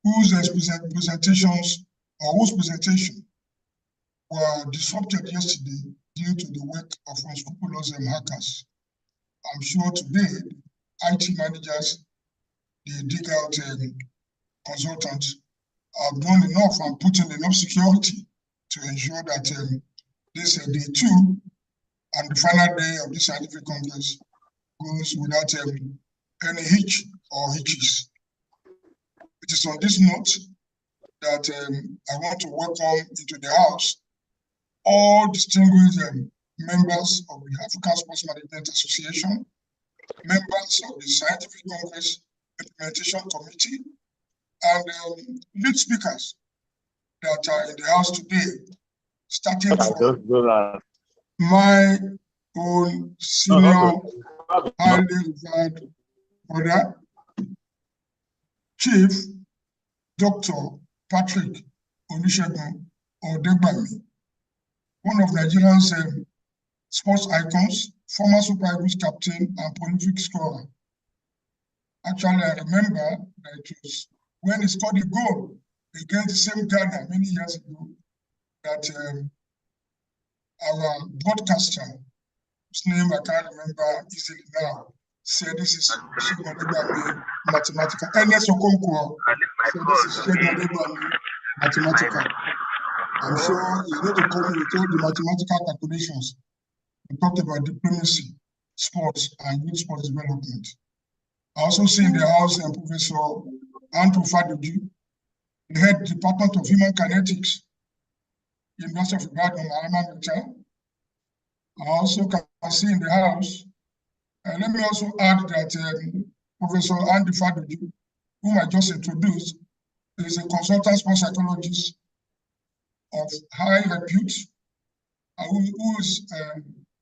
whose presentations or whose presentation were disrupted yesterday due to the work of unscrupulous hackers. I'm sure today, IT managers, they dig out consultants, have done enough and put in enough security to ensure that this day 2 and the final day of this scientific congress goes without any hitch or hitches. It is on this note that I want to welcome into the house all distinguished members of the African Sports Management Association, members of the Scientific Congress Implementation Committee, and lead speakers that are in the house today, starting from my own senior, highly revered brother, Chief Dr. Patrick Olusegun Odegbami, one of Nigeria's sports icons, former Super Eagles captain and prolific scorer. Actually, I remember that it was when he scored a goal against the same Ghana many years ago that our broadcaster, whose name I can't remember easily now, said this is mathematical. Ernest Okonkwo said this is mathematical. I'm sure he's going to come with all the mathematical calculations. We talked about diplomacy, sports, and youth sports development. I also see in the house Professor Andrew Fadoju, the head Department of Human Kinetics, University of Ibadan, Alma Mater. I also can see in the house, let me also add that Professor Andrew Fadoju, whom I just introduced, is a consultant sports psychologist of high repute,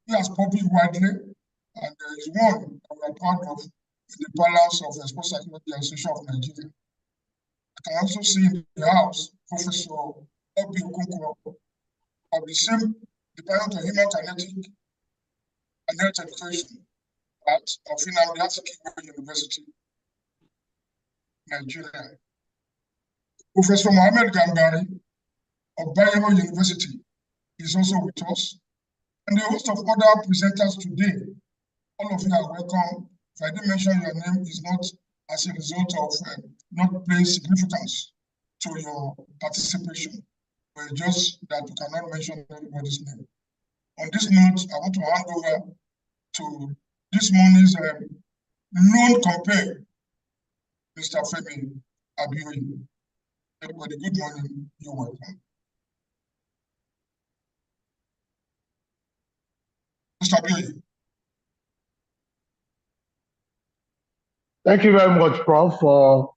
he has published widely, and is one that we are proud of in the balance of the Sports Psychology Association of Nigeria. I can also see in the house Professor Obi Okonkwo of the same Department of Human Kinetics and Health Education at Nnamdi Azikiwe University, Nigeria. Professor Mohammed Gambari of Bayero University is also with us, and the host of other presenters today. All of you are welcome. If I didn't mention your name, it's not as a result of not paying significance to your participation, but just that you cannot mention anybody's name. On this note, I want to hand over to this morning's known compare, Mr. Femi Abioye. Everybody, good morning. You're welcome. Mr. Abioye. Thank you very much, Prof, for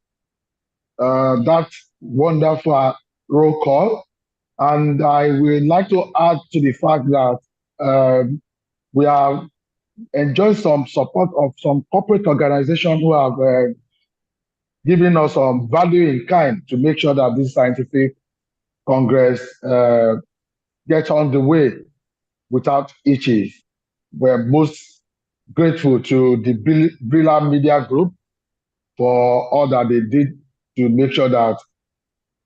that wonderful roll call. And I would like to add to the fact that we are enjoying some support of some corporate organizations who have given us some value in kind to make sure that this scientific congress gets on the way without hitches. We're most grateful to the Brilla Media Group for all that they did to make sure that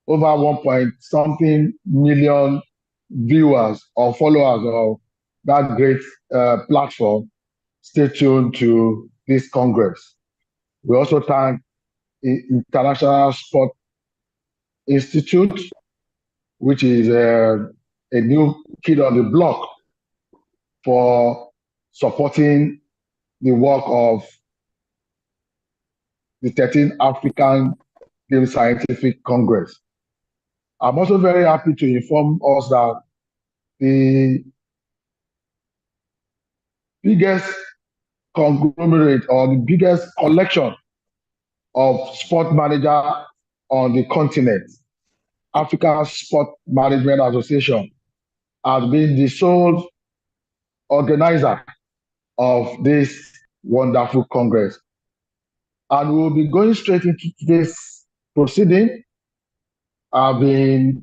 over 1 million viewers or followers of that great platform stay tuned to this Congress. We also thank the International Sport Institute, which is a new kid on the block for supporting the work of the 13th African Games Scientific Congress. I'm also very happy to inform us that the biggest conglomerate or the biggest collection of sport managers on the continent, African Sport Management Association, has been the sole organizer of this wonderful Congress. And we'll be going straight into today's proceeding. I'll be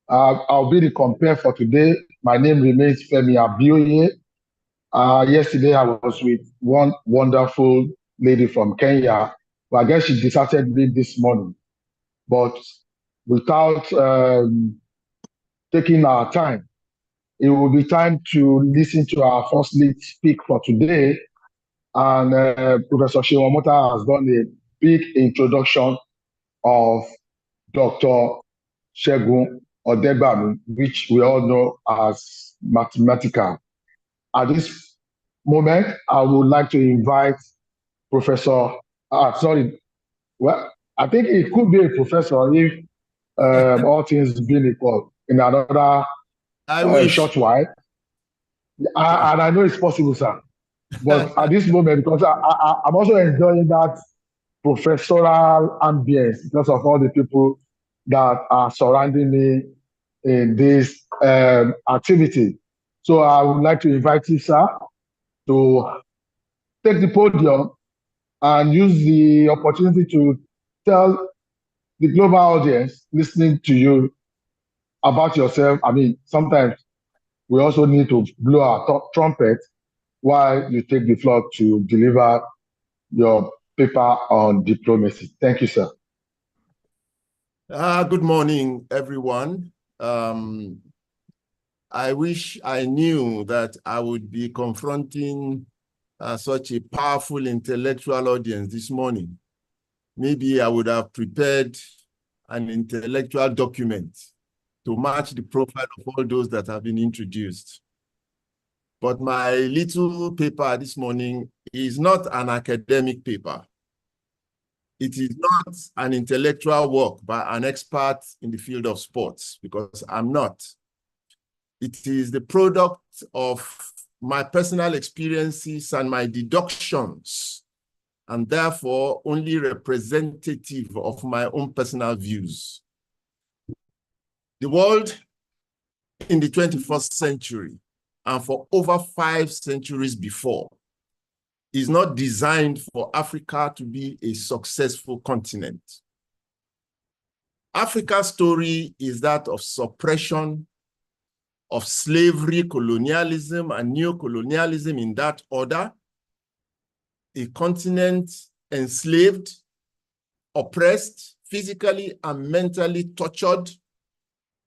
the compare for today. My name remains Femi Abioye. Yesterday I was with one wonderful lady from Kenya, Well, I guess she deserted me this morning, but without taking our time, it will be time to listen to our first lead speak for today. And Professor Shiwamota has done a big introduction of Dr. Segun Odegbami, which we all know as mathematical. At this moment, I would like to invite Professor, well, I think it could be a professor if all things being equal in another I wish. short while. And I know it's possible, sir. But at this moment, because I'm also enjoying that professoral ambience because of all the people that are surrounding me in this activity. So I would like to invite you, sir, to take the podium and use the opportunity to tell the global audience listening to you about yourself. I mean, sometimes we also need to blow our trumpet while you take the floor to deliver your paper on diplomacy. Thank you, sir. Good morning, everyone. I wish I knew that I would be confronting such a powerful intellectual audience this morning. Maybe I would have prepared an intellectual document to match the profile of all those that have been introduced. But my little paper this morning is not an academic paper. It is not an intellectual work by an expert in the field of sports, because I'm not. It is the product of my personal experiences and my deductions, and therefore only representative of my own personal views. The world in the 21st century, and for over 5 centuries before, is not designed for Africa to be a successful continent. Africa's story is that of suppression, of slavery, colonialism, and neocolonialism in that order. A continent enslaved, oppressed, physically and mentally tortured,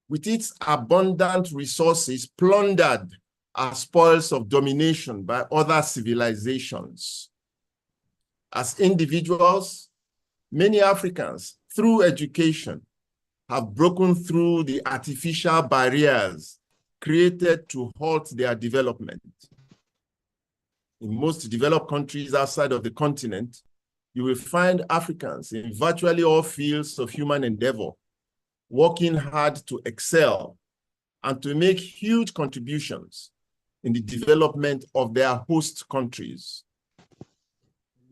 with its abundant resources plundered as spoils of domination by other civilizations. As individuals, many Africans, through education, have broken through the artificial barriers created to halt their development. In most developed countries outside of the continent, you will find Africans in virtually all fields of human endeavor, working hard to excel and to make huge contributions in the development of their host countries.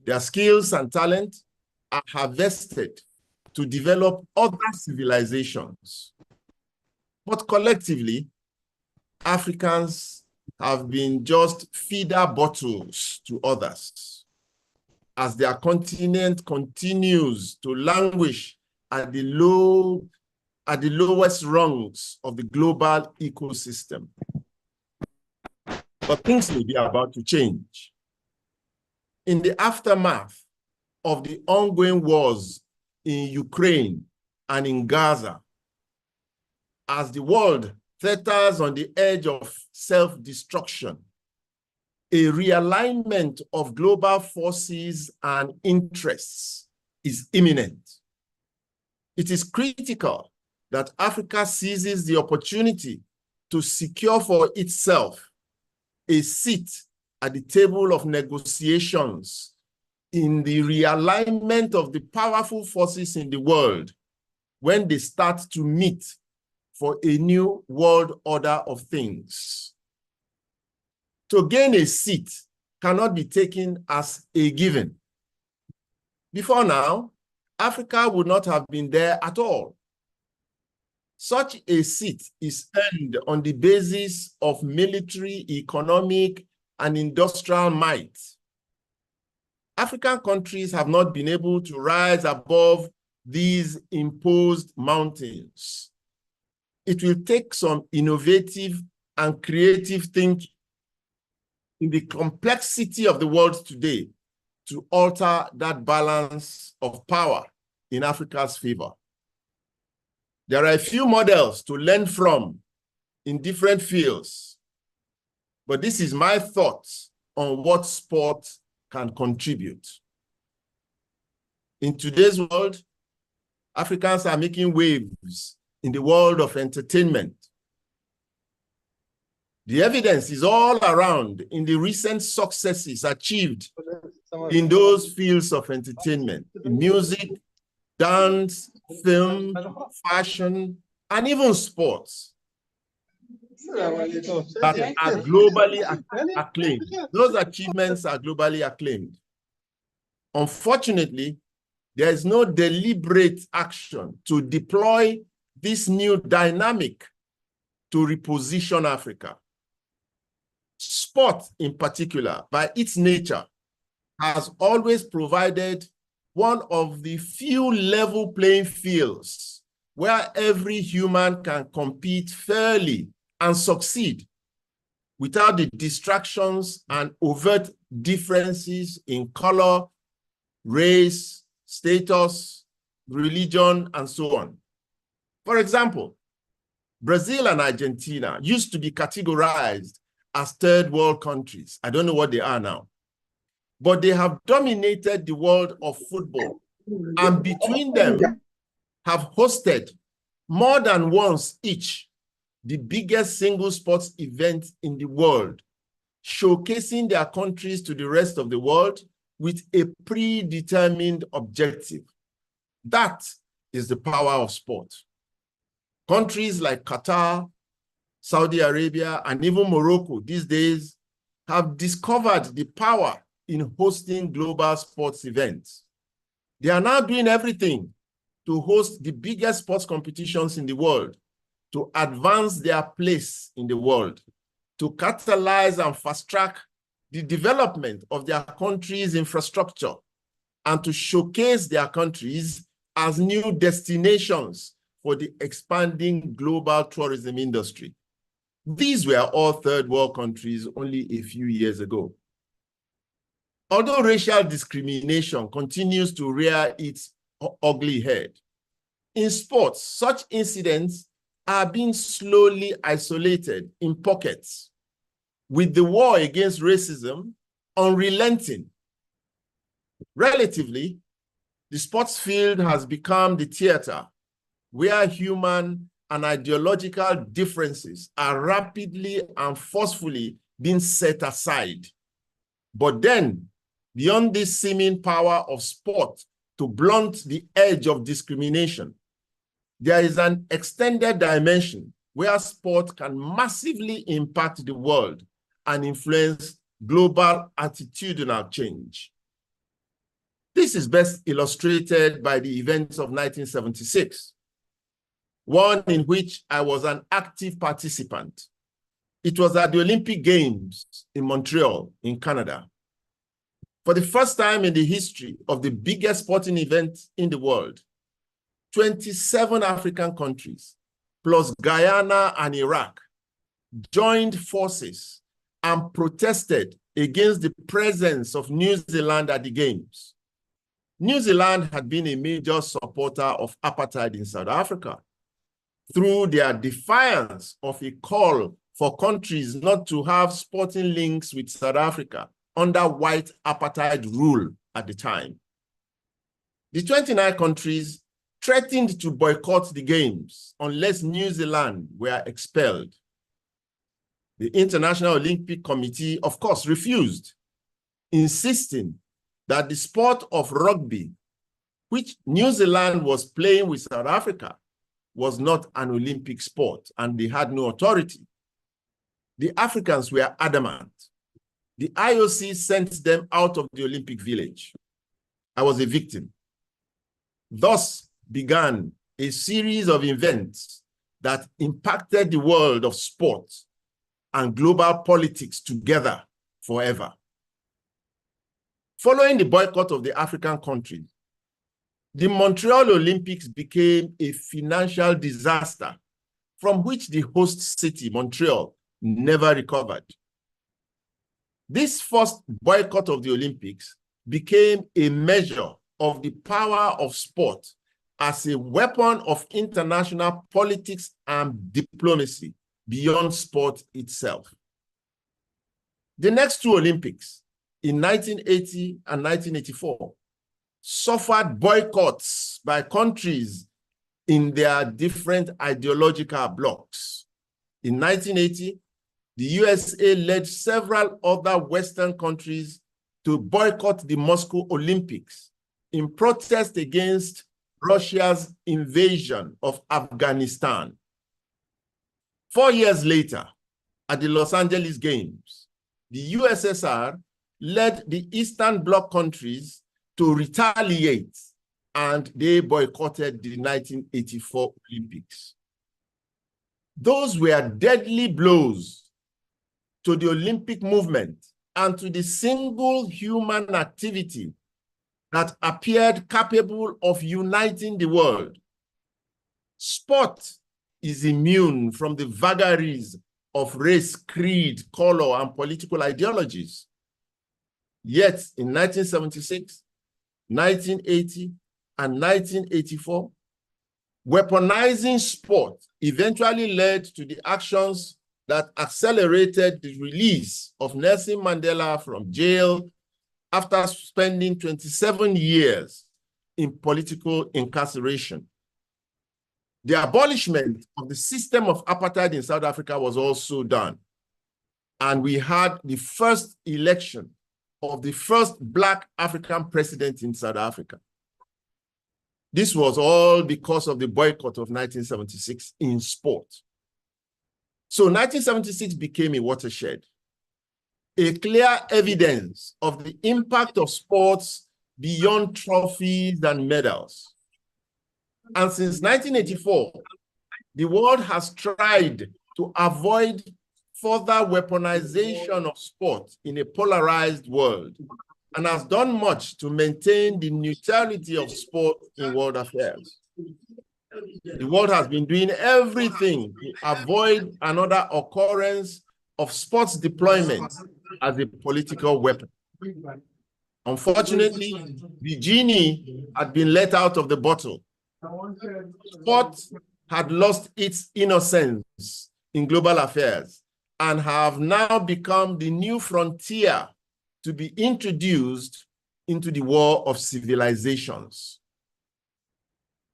Their skills and talent are harvested to develop other civilizations. But collectively, Africans have been just feeder bottles to others as their continent continues to languish at the lowest rungs of the global ecosystem. But things may be about to change. In the aftermath of the ongoing wars in Ukraine and in Gaza, as the world teeters on the edge of self-destruction, a realignment of global forces and interests is imminent. It is critical that Africa seizes the opportunity to secure for itself a seat at the table of negotiations in the realignment of the powerful forces in the world when they start to meet for a new world order of things. To gain a seat cannot be taken as a given. Before now, Africa would not have been there at all. Such a seat is earned on the basis of military, economic, and industrial might. African countries have not been able to rise above these imposed mountains. It will take some innovative and creative thinking in the complexity of the world today to alter that balance of power in Africa's favor. There are a few models to learn from in different fields, but this is my thoughts on what sport can contribute. In today's world, Africans are making waves in the world of entertainment. The evidence is all around in the recent successes achieved in those fields of entertainment, in music, dance, film, fashion, and even sports that are globally acclaimed. Those achievements are globally acclaimed. Unfortunately, there is no deliberate action to deploy this new dynamic to reposition Africa. Sport, in particular, by its nature, has always provided one of the few level playing fields where every human can compete fairly and succeed without the distractions and overt differences in color, race, status, religion, and so on. For example, Brazil and Argentina used to be categorized as third world countries. I don't know what they are now, but they have dominated the world of football, and between them have hosted more than once each the biggest single sports event in the world, showcasing their countries to the rest of the world with a predetermined objective. That is the power of sport. Countries like Qatar, Saudi Arabia, and even Morocco these days have discovered the power in hosting global sports events. They are now doing everything to host the biggest sports competitions in the world, to advance their place in the world, to catalyze and fast-track the development of their country's infrastructure, and to showcase their countries as new destinations for the expanding global tourism industry. These were all third world countries only a few years ago. Although racial discrimination continues to rear its ugly head, in sports, such incidents are being slowly isolated in pockets, with the war against racism unrelenting. Relatively, the sports field has become the theater where human and ideological differences are rapidly and forcefully being set aside. But then, beyond this seeming power of sport to blunt the edge of discrimination, there is an extended dimension where sport can massively impact the world and influence global attitudinal change. This is best illustrated by the events of 1976, one in which I was an active participant. It was at the Olympic Games in Montreal, in Canada. For the first time in the history of the biggest sporting event in the world, 27 African countries, plus Guyana and Iraq, joined forces and protested against the presence of New Zealand at the Games. New Zealand had been a major supporter of apartheid in South Africa through their defiance of a call for countries not to have sporting links with South Africa under white apartheid rule at the time. The 29 countries threatened to boycott the Games unless New Zealand were expelled. The International Olympic Committee, of course, refused, insisting that the sport of rugby, which New Zealand was playing with South Africa, was not an Olympic sport, and they had no authority. The Africans were adamant. The IOC sent them out of the Olympic Village. I was a victim. Thus began a series of events that impacted the world of sport and global politics together forever. Following the boycott of the African countries, the Montreal Olympics became a financial disaster from which the host city, Montreal, never recovered. This first boycott of the Olympics became a measure of the power of sport as a weapon of international politics and diplomacy beyond sport itself. The next two Olympics, in 1980 and 1984, suffered boycotts by countries in their different ideological blocs. In 1980, the USA led several other Western countries to boycott the Moscow Olympics in protest against Russia's invasion of Afghanistan. 4 years later, at the Los Angeles Games, the USSR led the Eastern Bloc countries to retaliate, and they boycotted the 1984 Olympics. Those were deadly blows to the Olympic movement and to the single human activity that appeared capable of uniting the world. Sport is immune from the vagaries of race, creed, color, and political ideologies. Yet in 1976, 1980, and 1984, weaponizing sport eventually led to the actions that accelerated the release of Nelson Mandela from jail after spending 27 years in political incarceration. The abolishment of the system of apartheid in South Africa was also done. And we had the first election of the first Black African president in South Africa. This was all because of the boycott of 1976 in sport. So 1976 became a watershed, a clear evidence of the impact of sports beyond trophies and medals. And since 1984, the world has tried to avoid further weaponization of sport in a polarized world and has done much to maintain the neutrality of sport in world affairs. The world has been doing everything to avoid another occurrence of sports deployment as a political weapon. Unfortunately, the genie had been let out of the bottle. Sport had lost its innocence in global affairs and have now become the new frontier to be introduced into the war of civilizations.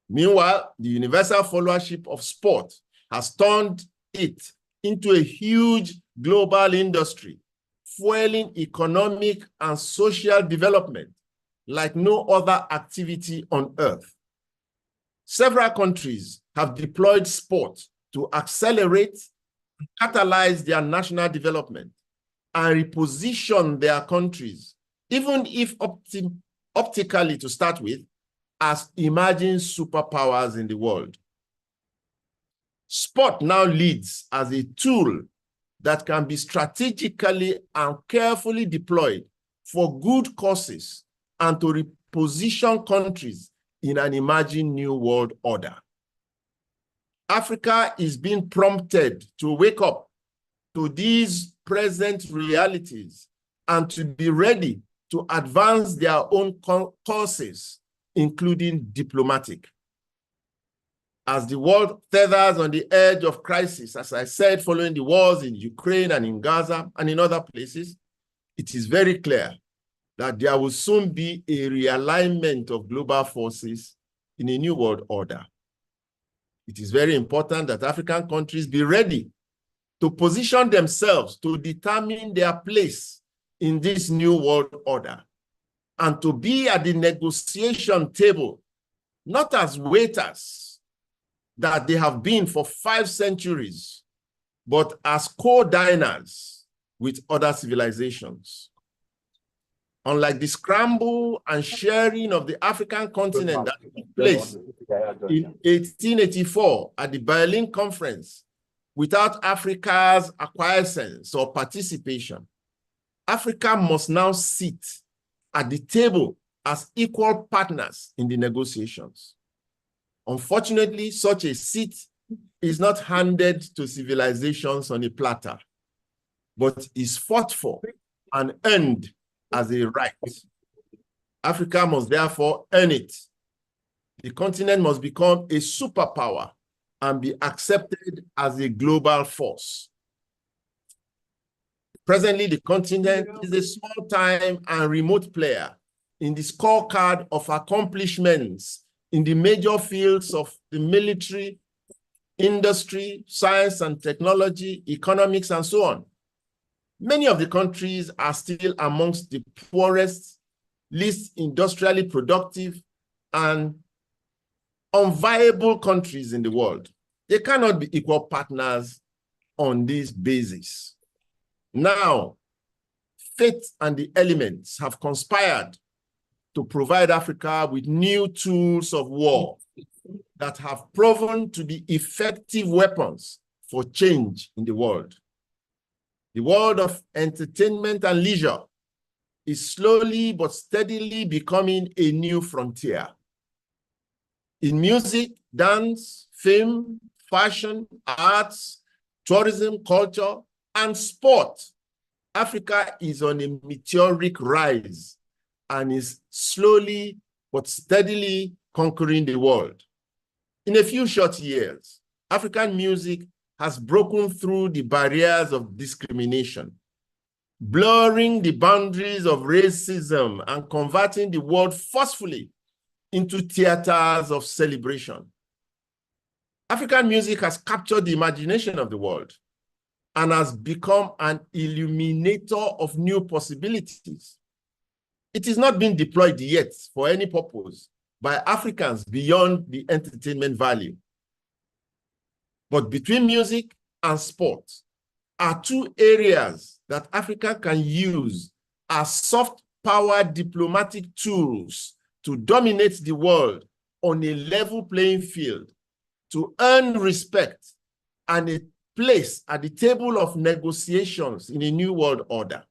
Meanwhile, the universal followership of sport has turned it into a huge global industry, fueling economic and social development like no other activity on earth. Several countries have deployed sport to accelerate and catalyze their national development and reposition their countries, even if optically to start with, as emerging superpowers in the world. Sport now leads as a tool that can be strategically and carefully deployed for good causes and to reposition countries in an emerging new world order. Africa is being prompted to wake up to these present realities and to be ready to advance their own causes, including diplomatic. As the world tethers on the edge of crisis, as I said, following the wars in Ukraine and in Gaza and in other places, it is very clear that there will soon be a realignment of global forces in a new world order. It is very important that African countries be ready to position themselves to determine their place in this new world order and to be at the negotiation table, not as waiters that they have been for 5 centuries, but as co-diners with other civilizations. Unlike the scramble and sharing of the African continent that took place in 1884 at the Berlin Conference without Africa's acquiescence or participation, Africa must now sit at the table as equal partners in the negotiations. Unfortunately, such a seat is not handed to civilizations on a platter, but is fought for and earned as a right. Africa must therefore earn it. The continent must become a superpower and be accepted as a global force. Presently, the continent is a small-time and remote player in the scorecard of accomplishments in the major fields of the military, industry, science and technology, economics, and so on. Many of the countries are still amongst the poorest, least industrially productive, and unviable countries in the world. They cannot be equal partners on this basis. Now, fate and the elements have conspired to provide Africa with new tools of war that have proven to be effective weapons for change in the world. The world of entertainment and leisure is slowly but steadily becoming a new frontier. In music, dance, film, fashion, arts, tourism, culture, and sport, Africa is on a meteoric rise and is slowly but steadily conquering the world. In a few short years, African music has broken through the barriers of discrimination, blurring the boundaries of racism and converting the world forcefully into theaters of celebration. African music has captured the imagination of the world and has become an illuminator of new possibilities. It is not being deployed yet for any purpose by Africans beyond the entertainment value. But between music and sport are two areas that Africa can use as soft power diplomatic tools to dominate the world on a level playing field, to earn respect and a place at the table of negotiations in a new world order.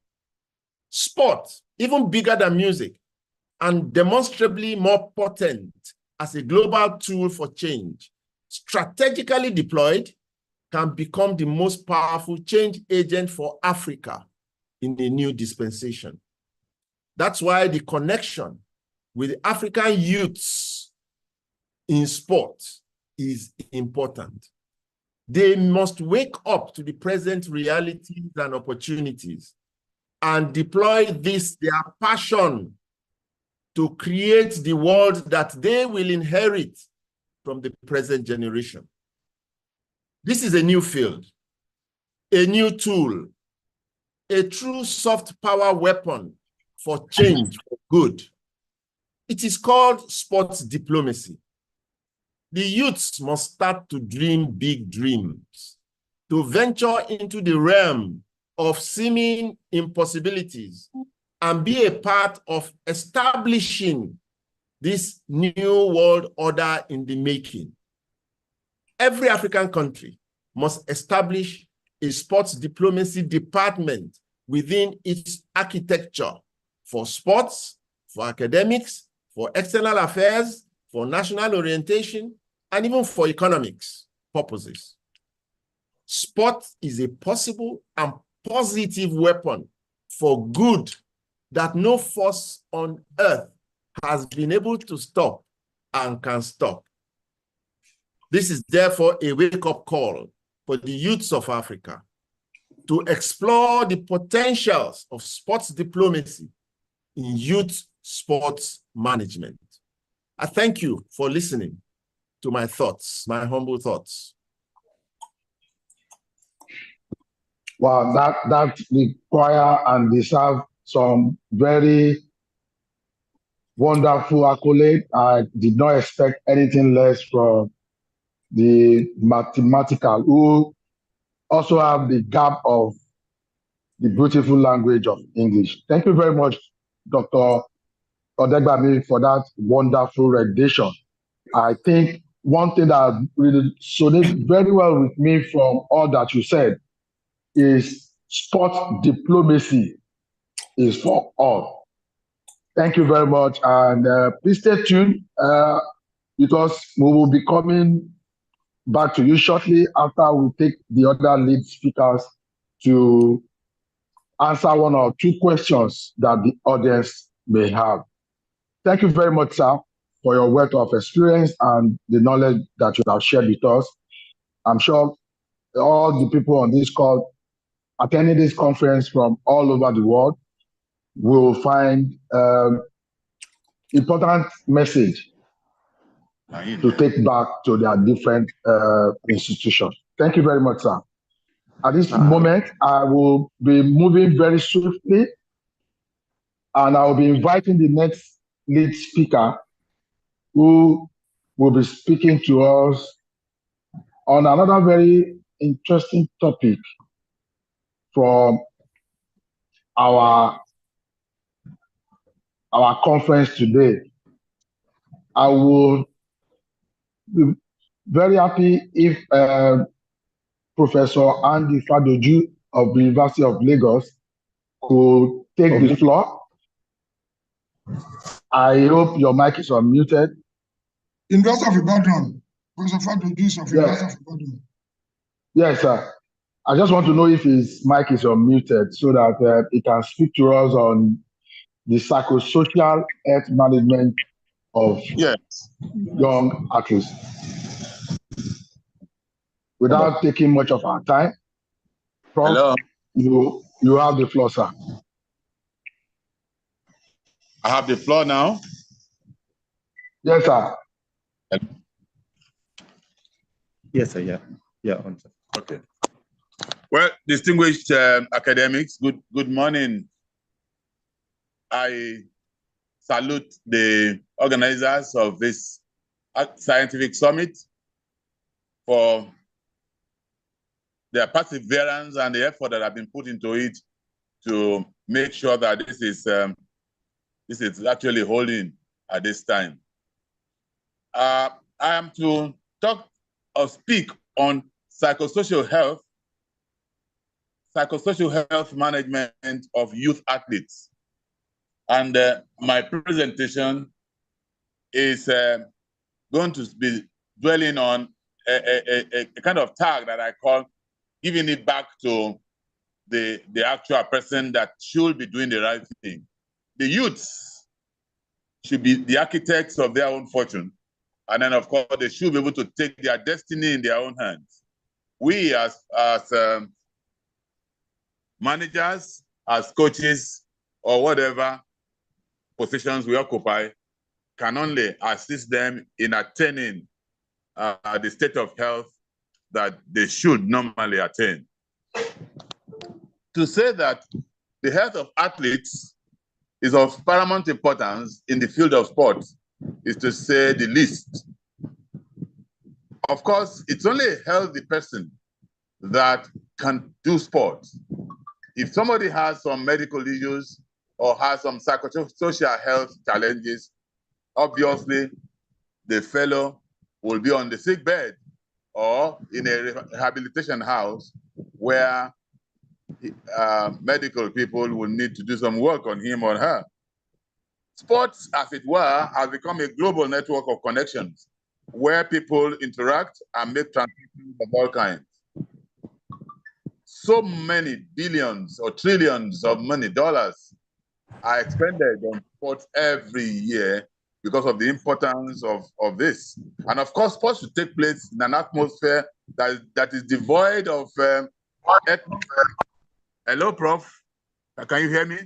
Sport, even bigger than music, and demonstrably more potent as a global tool for change, strategically deployed, can become the most powerful change agent for Africa in the new dispensation. That's why the connection with African youths in sport is important. They must wake up to the present realities and opportunities and deploy this, their passion, to create the world that they will inherit from the present generation. This is a new field, a new tool, a true soft power weapon for change, for good. It is called sports diplomacy. The youths must start to dream big dreams, to venture into the realm of seeming impossibilities and be a part of establishing this new world order in the making. Every African country must establish a sports diplomacy department within its architecture for sports, for academics, for external affairs, for national orientation, and even for economics purposes. Sport is a possible and positive weapon for good that no force on earth has been able to stop and can stop. This is therefore a wake-up call for the youths of Africa to explore the potentials of sports diplomacy in youth sports management. I thank you for listening to my thoughts, my humble thoughts. Wow, that require and deserve some very wonderful accolade. I did not expect anything less from the mathematical, who also have the gap of the beautiful language of English. Thank you very much, Dr. Odegbami, for that wonderful rendition. I think one thing that really resonates very well with me from all that you said is sports diplomacy is for all. Thank you very much. And please stay tuned because we will be coming back to you shortly after we take the other lead speakers to answer one or two questions that the audience may have. Thank you very much, sir, for your wealth of experience and the knowledge that you have shared with us. I'm sure all the people on this call attending this conference from all over the world will find important message to take back to their different institutions. Thank you very much, sir. At this moment, I will be moving very swiftly, and I will be inviting the next lead speaker who will be speaking to us on another very interesting topic from our conference today. I will be very happy if Professor Andy Fadoju of the University of Lagos could take the floor. I hope your mic is unmuted. University of Ibadan, Professor Fadoju is of University of Ibadan. Yes, sir. I just want to know if his mic is unmuted so that he can speak to us on the psychosocial health management of young athletes. Without taking much of our time, Prof, you have the floor, sir. I have the floor now. Yes, sir. Yes, sir. Yeah. Okay. Well, distinguished academics, good morning. I salute the organizers of this scientific summit for their perseverance and the effort that have been put into it to make sure that this is actually holding at this time. I am to talk or speak on psychosocial health management of youth athletes. And my presentation is going to be dwelling on a kind of tag that I call giving it back to the actual person that should be doing the right thing. The youths should be the architects of their own fortune. And then, of course, they should be able to take their destiny in their own hands. We as managers, as coaches, or whatever positions we occupy, can only assist them in attaining the state of health that they should normally attain. To say that the health of athletes is of paramount importance in the field of sports is to say the least. Of course, it's only a healthy person that can do sports. If somebody has some medical issues or has some psychosocial health challenges, obviously the fellow will be on the sick bed or in a rehabilitation house where medical people will need to do some work on him or her. Sports, as it were, has become a global network of connections where people interact and make transactions of all kinds. So many billions or trillions of money, dollars, are expended on sports every year because of the importance of this. And of course, sports should take place in an atmosphere that is devoid of... Hello, Prof. Can you hear me?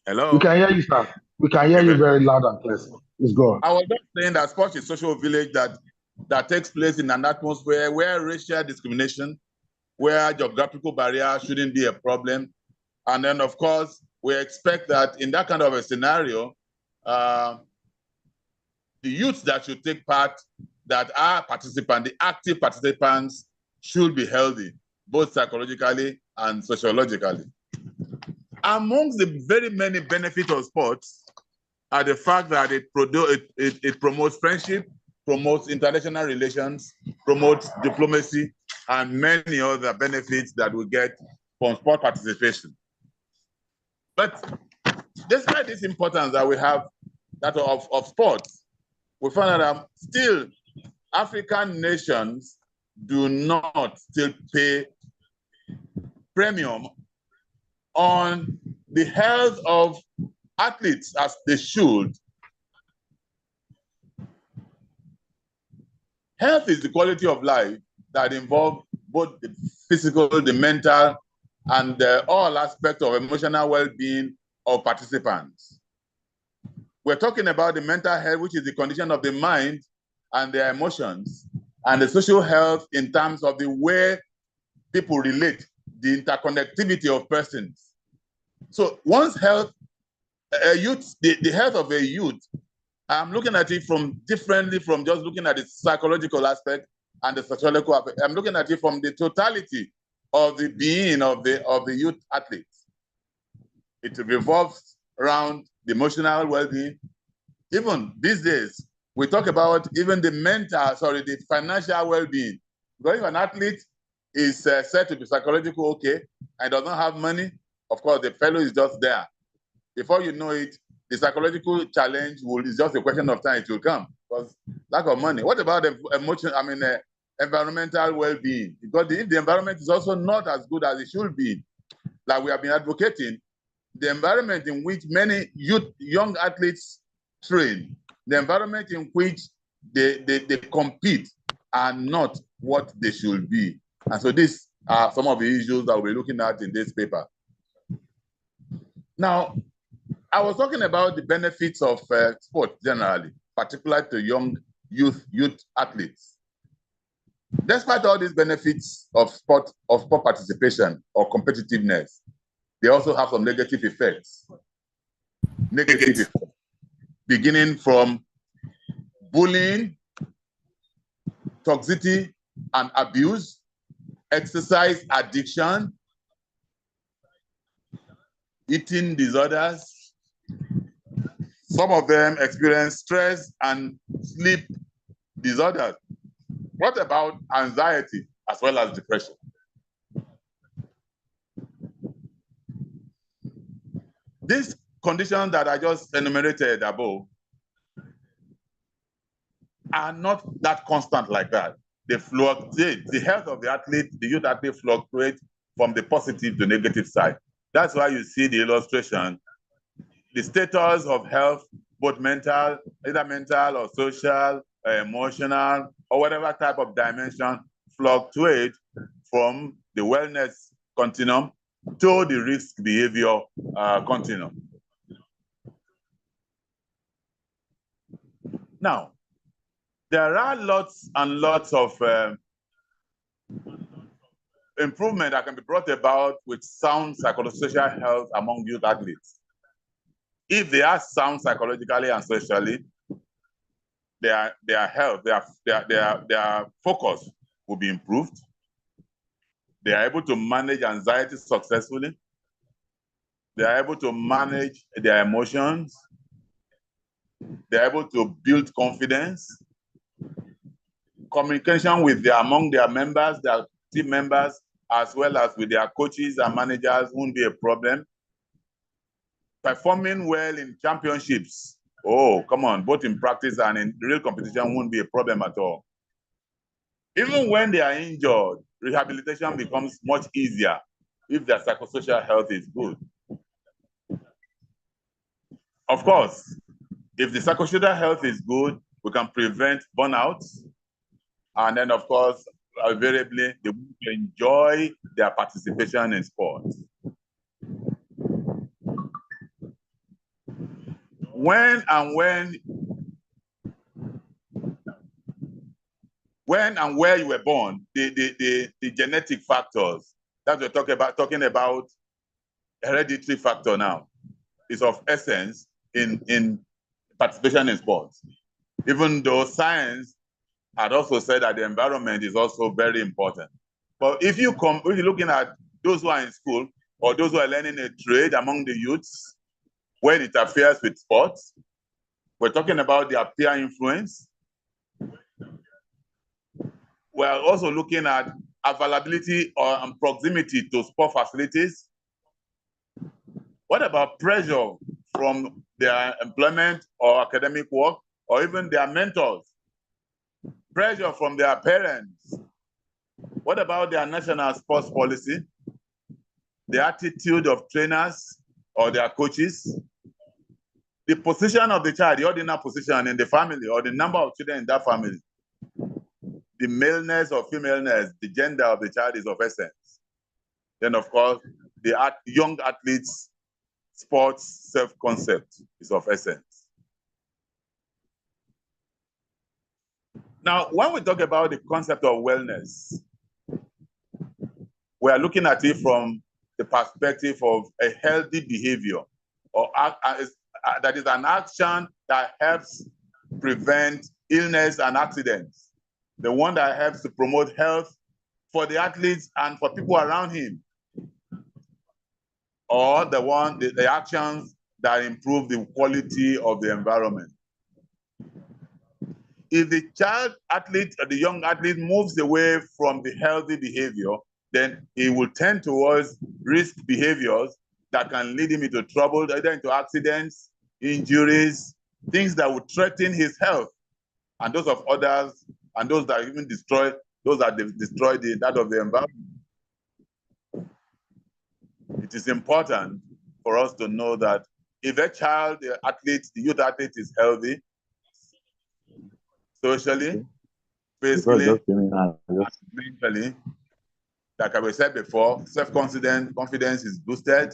Hello? We can hear you, sir. We can hear you very loud and clear. Please go on. I was just saying that sports is a social village that takes place in an atmosphere where racial discrimination, where geographical barriers shouldn't be a problem. And then, of course, we expect that in that kind of a scenario, the youths that should take part, that are participants, the active participants, should be healthy, both psychologically and sociologically. Amongst the very many benefits of sports are the fact that it promotes friendship, promotes international relations, promotes diplomacy, and many other benefits that we get from sport participation. But despite this importance that we have that of sports, we find that still African nations do not still pay premium on the health of athletes as they should. Health is the quality of life that involves both the physical, the mental, and all aspects of emotional well-being of participants. We're talking about the mental health, which is the condition of the mind and their emotions, and the social health in terms of the way people relate, the interconnectivity of persons. So one's health, the health of a youth, I'm looking at it differently from just looking at the psychological aspect and the sociological aspect. I'm looking at it from the totality of the being of the youth athletes. It revolves around the emotional well-being. Even these days, we talk about even the financial well-being. Because if an athlete is said to be psychologically okay and does not have money, of course, the fellow is just there. Before you know it, the psychological challenge is just a question of time. It will come because lack of money. What about the environmental well-being? Because if the environment is also not as good as it should be, like we have been advocating, the environment in which many young athletes train, the environment in which they compete are not what they should be. And so these are some of the issues that we're looking at in this paper. Now, I was talking about the benefits of sport generally, particularly to young youth athletes. Despite all these benefits of sport participation or competitiveness, they also have some negative effects. Beginning from bullying, toxicity and abuse, exercise addiction, eating disorders. Some of them experience stress and sleep disorders. What about anxiety as well as depression? These conditions that I just enumerated above are not that constant like that. They fluctuate. The health of the athlete, the youth athlete fluctuates from the positive to negative side. That's why you see the illustration. The status of health, both mental, either mental or social, emotional, or whatever type of dimension, fluctuate from the wellness continuum to the risk behavior continuum. Now, there are lots and lots of improvement that can be brought about with sound psychosocial health among youth athletes. If they are sound psychologically and socially, their health, their focus will be improved. They are able to manage anxiety successfully. They are able to manage their emotions. They are able to build confidence. Communication among their members, their team members, as well as with their coaches and managers won't be a problem. Performing well in championships, oh, come on, both in practice and in real competition won't be a problem at all. Even when they are injured, rehabilitation becomes much easier if their psychosocial health is good. Of course, if the psychosocial health is good, we can prevent burnouts. And then, of course, invariably, they will enjoy their participation in sports. When and where you were born, the genetic factors that we're talking about hereditary factor now is of essence in participation in sports. Even though science had also said that the environment is also very important. But if you're looking at those who are in school or those who are learning a trade among the youths, when it interferes with sports, we're talking about their peer influence. We're also looking at availability and proximity to sport facilities. What about pressure from their employment or academic work, or even their mentors? Pressure from their parents. What about their national sports policy? The attitude of trainers or their coaches? the position of the child, the ordinary position in the family, or the number of children in that family, the maleness or femaleness, the gender of the child is of essence. Then, of course, the young athletes' sports self-concept is of essence. Now, when we talk about the concept of wellness, we are looking at it from the perspective of a healthy behavior, or that is an action that helps prevent illness and accidents, the one that helps to promote health for the athletes and for people around him, or the actions that improve the quality of the environment. If the child athlete or the young athlete moves away from the healthy behavior, then he will tend towards risk behaviors that can lead him into trouble, either into accidents, injuries, things that would threaten his health and those of others, and those that even destroy that of the environment. It is important for us to know that if a child, the youth athlete is healthy, socially, physically, mentally, like I said before, confidence is boosted.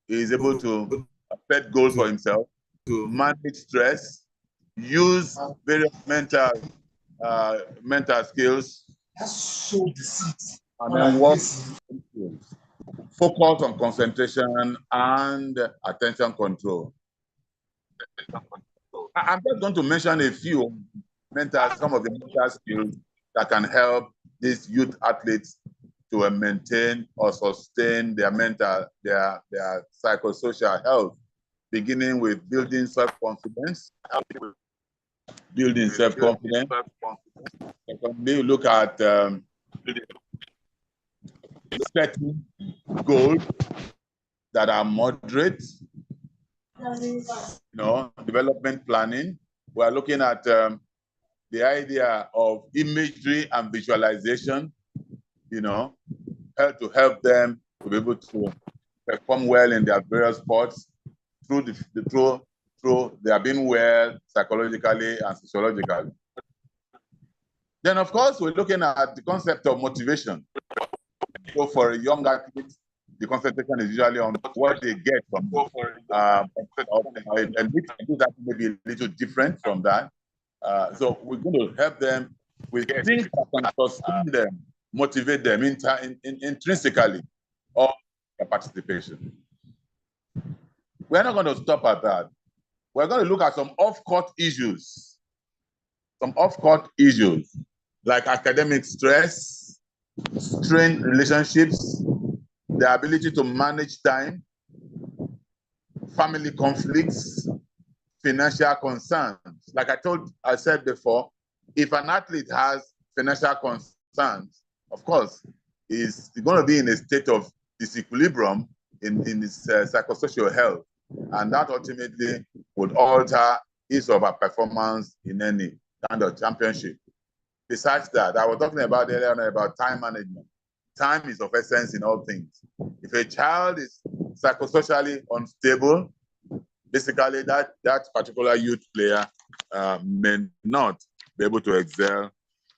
He is able to set goals for himself, to manage stress, use various mental skills, and then work, focus on concentration and attention control. I'm just going to mention a few some of the mental skills that can help these youth athletes to maintain or sustain their psychosocial health, beginning with building self-confidence. Secondly, look at setting goals that are moderate, development planning. We are looking at the idea of imagery and visualization, to help them to be able to perform well in their various sports through their being well psychologically and physiologically. Then, of course, we're looking at the concept of motivation. So for a young athlete, the concentration is usually on what they get from and that may be a little different from that. So we're going to help them with things that can sustain them, motivate them intrinsically, or their participation. We're not going to stop at that. We're going to look at some off-court issues. Like academic stress, strained relationships, the ability to manage time, family conflicts, financial concerns. Like I said before, if an athlete has financial concerns, of course, he's going to be in a state of disequilibrium in his psychosocial health. And that ultimately would alter his or her performance in any kind of championship. Besides that, I was talking about earlier on about time management. Time is of essence in all things. If a child is psychosocially unstable, basically that particular youth player may not be able to excel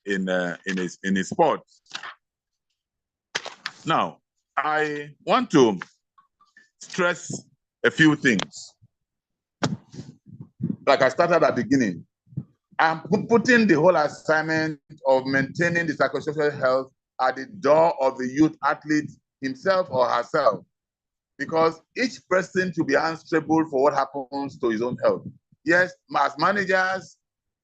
in his sport. Now, I want to stress a few things. Like I started at the beginning, I'm putting the whole assignment of maintaining the psychosocial health at the door of the youth athlete himself or herself, because each person should be answerable for what happens to his own health. Yes, as managers,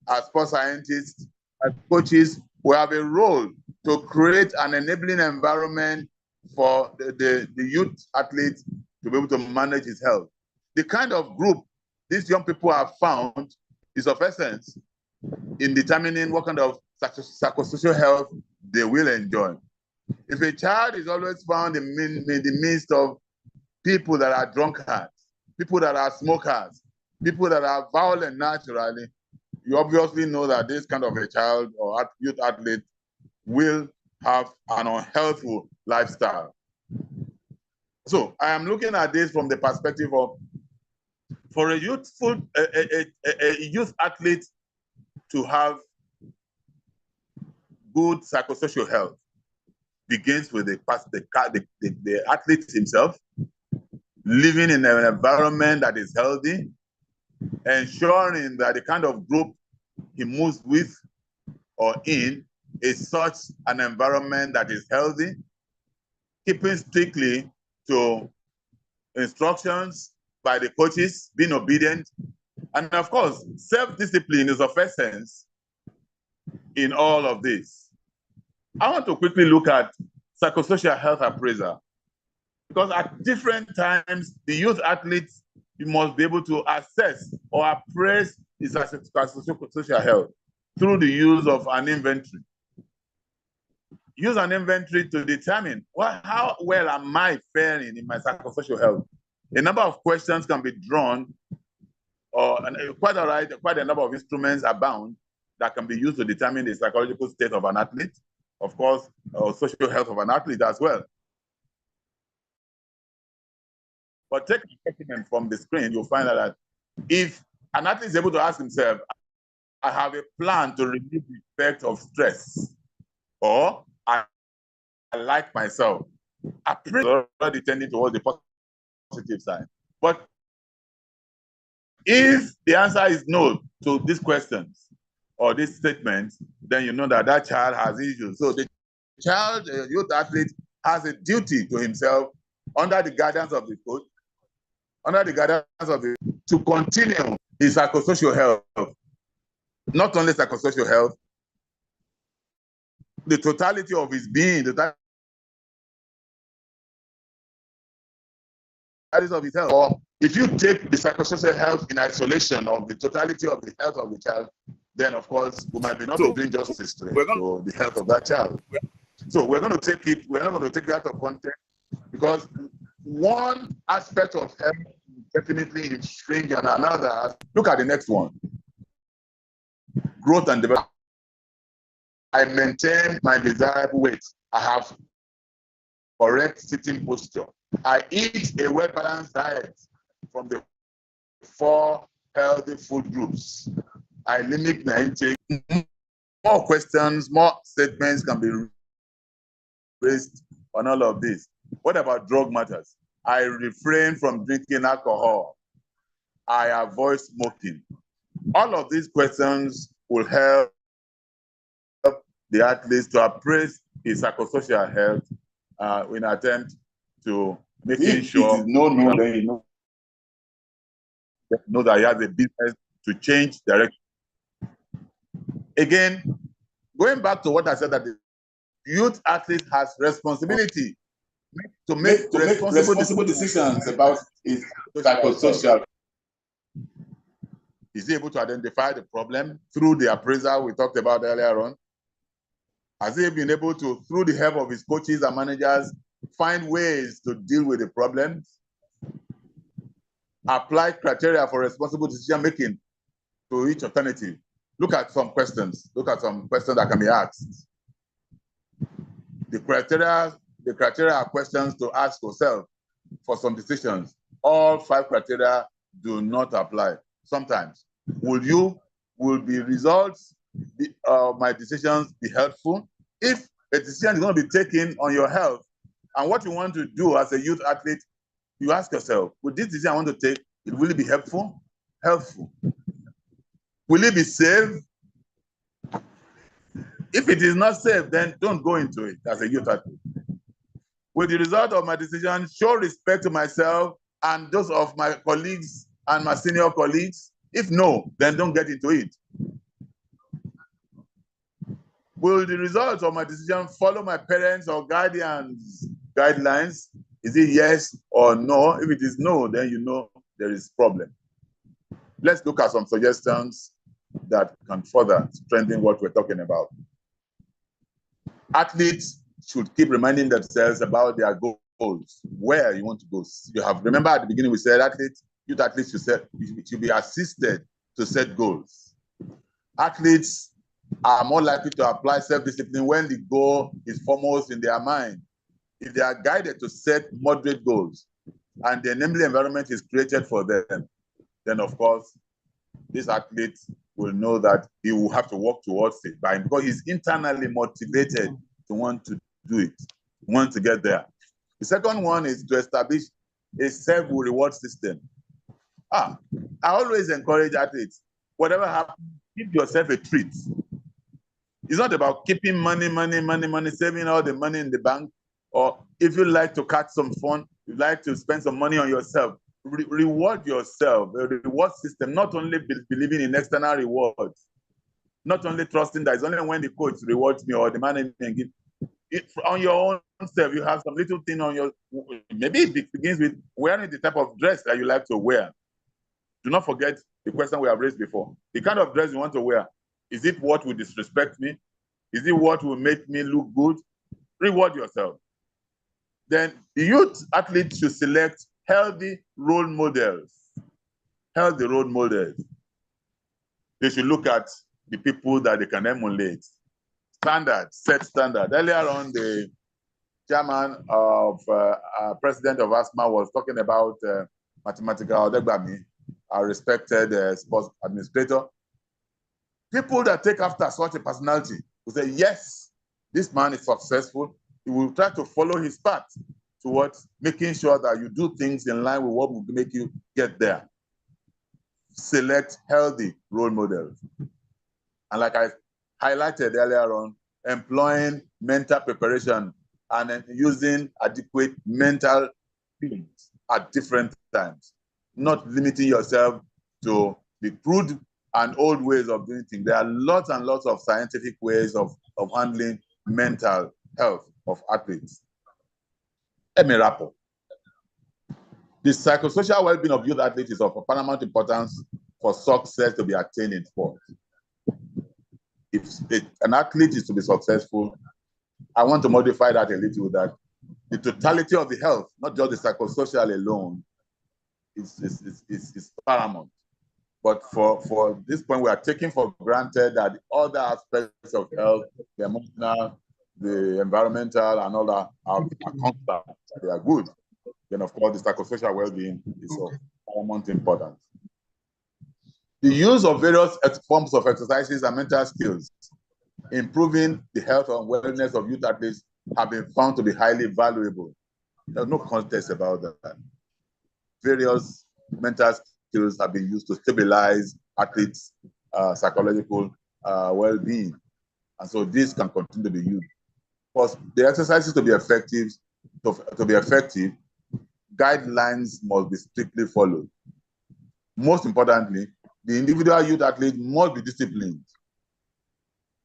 as sports scientists, as coaches, we have a role to create an enabling environment for the youth athlete to be able to manage his health. The kind of group these young people have found is of essence in determining what kind of psychosocial health they will enjoy. If a child is always found in the midst of people that are drunkards, people that are smokers, people that are violent naturally, you obviously know that this kind of a child or youth athlete will have an unhealthy lifestyle. So I am looking at this from the perspective of For a youth athlete to have good psychosocial health begins with the athlete himself, living in an environment that is healthy, ensuring that the kind of group he moves with or in is such an environment that is healthy, keeping strictly to instructions by the coaches, being obedient, and of course, self-discipline is of essence in all of this. I want to quickly look at psychosocial health appraiser, because at different times, the youth athletes, you must be able to assess or appraise his psychosocial health through the use of an inventory. Use an inventory to determine how well am I faring in my psychosocial health. A number of questions can be drawn, or quite a number of instruments abound that can be used to determine the psychological state of an athlete, of course, or social health of an athlete as well. But take a specimen from the screen, you'll find out that if an athlete is able to ask himself, I have a plan to relieve the effect of stress, or I like myself, appraisal already tending towards the positive side. But if the answer is no to these questions or these statements, then you know that that child has issues. So the child, youth athlete, has a duty to himself under the guidance of the coach, to continue his psychosocial health. Not only psychosocial health, the totality of his being, the totality of his health. Or if you take the psychosocial health in isolation of the totality of the health of the child, then of course we might be not doing justice to the health of that child. So we're going to take it, we're not going to take that out of context, because one aspect of health definitely is strange than another. Look at the next one. Growth and development. I maintain my desirable weight. I have correct sitting posture. I eat a well-balanced diet from the 4 healthy food groups. I limit my intake. More questions, more statements can be raised on all of this. What about drug matters? I refrain from drinking alcohol. I avoid smoking. All of these questions will help the athletes to appraise his psychosocial health in an attempt to making sure then you know that he has a business to change direction. Again, going back to what I said, that the youth athlete has responsibility to make responsible decisions about his psychosocial. Is he able to identify the problem through the appraisal we talked about earlier on? Has he been able to, through the help of his coaches and managers, find ways to deal with the problems? Apply criteria for responsible decision-making to each alternative. Look at some questions. Look at some questions that can be asked. The criteria are questions to ask yourself for some decisions. All 5 criteria do not apply. Sometimes, will the results of my decisions be helpful? If a decision is going to be taken on your health, and what you want to do as a youth athlete, you ask yourself, will this decision I want to take, it will it be helpful? Helpful. Will it be safe? If it is not safe, then don't go into it as a youth athlete. Will the result of my decision show respect to myself and those of my colleagues and my senior colleagues? If no, then don't get into it. Will the results of my decision follow my parents' or guardians' guidelines? Is it yes or no? If it is no, then you know there is problem. Let's look at some suggestions that can further strengthen what we're talking about. Athletes should keep reminding themselves about their goals, where you want to go. You have, remember at the beginning we said youth athletes should be assisted to set goals. Athletes are more likely to apply self-discipline when the goal is foremost in their mind. If they are guided to set moderate goals and the enabling environment is created for them, then of course, this athlete will know that he will have to work towards it because he's internally motivated to want to do it, want to get there. The second one is to establish a self-reward system. I always encourage athletes, whatever happens, give yourself a treat. It's not about keeping money, saving all the money in the bank, or if you like to catch some fun, you like to spend some money on yourself, reward yourself. A reward system, not only believing in external rewards, not only trusting that it's only when the coach rewards me or the management give it on your own self. You have some little thing on your, maybe it begins with wearing the type of dress that you like to wear. Do not forget the question we have raised before. The kind of dress you want to wear, is it what will disrespect me? Is it what will make me look good? Reward yourself. Then the youth athletes should select healthy role models. Healthy role models. They should look at the people that they can emulate. Standard, set standard. Earlier on, the chairman of president of ASMA was talking about Mathematical Odegbami, our respected sports administrator. People that take after such a personality will say, yes, this man is successful. He will try to follow his path towards making sure that you do things in line with what will make you get there. Select healthy role models. And like I highlighted earlier on, employing mental preparation and using adequate mental things at different times, not limiting yourself to the crude and old ways of doing things. There are lots and lots of scientific ways of handling mental health of athletes. Let me wrap up. The psychosocial well-being of youth athletes is of paramount importance for success to be attained in sport. If an athlete is to be successful, I want to modify that a little, that the totality of the health, not just the psychosocial alone, is paramount. But for this point, we are taking for granted that the other aspects of health, the emotional, the environmental, and all that are constant. They are good. Then, of course, the psychosocial well-being is of paramount importance. The use of various forms of exercises and mental skills, improving the health and wellness of youth athletes, have been found to be highly valuable. There's no contest about that. Various mental skills have been used to stabilize athletes' psychological well-being. And so this can continue to be used. For the exercises to be effective, guidelines must be strictly followed. Most importantly, the individual youth athlete must be disciplined.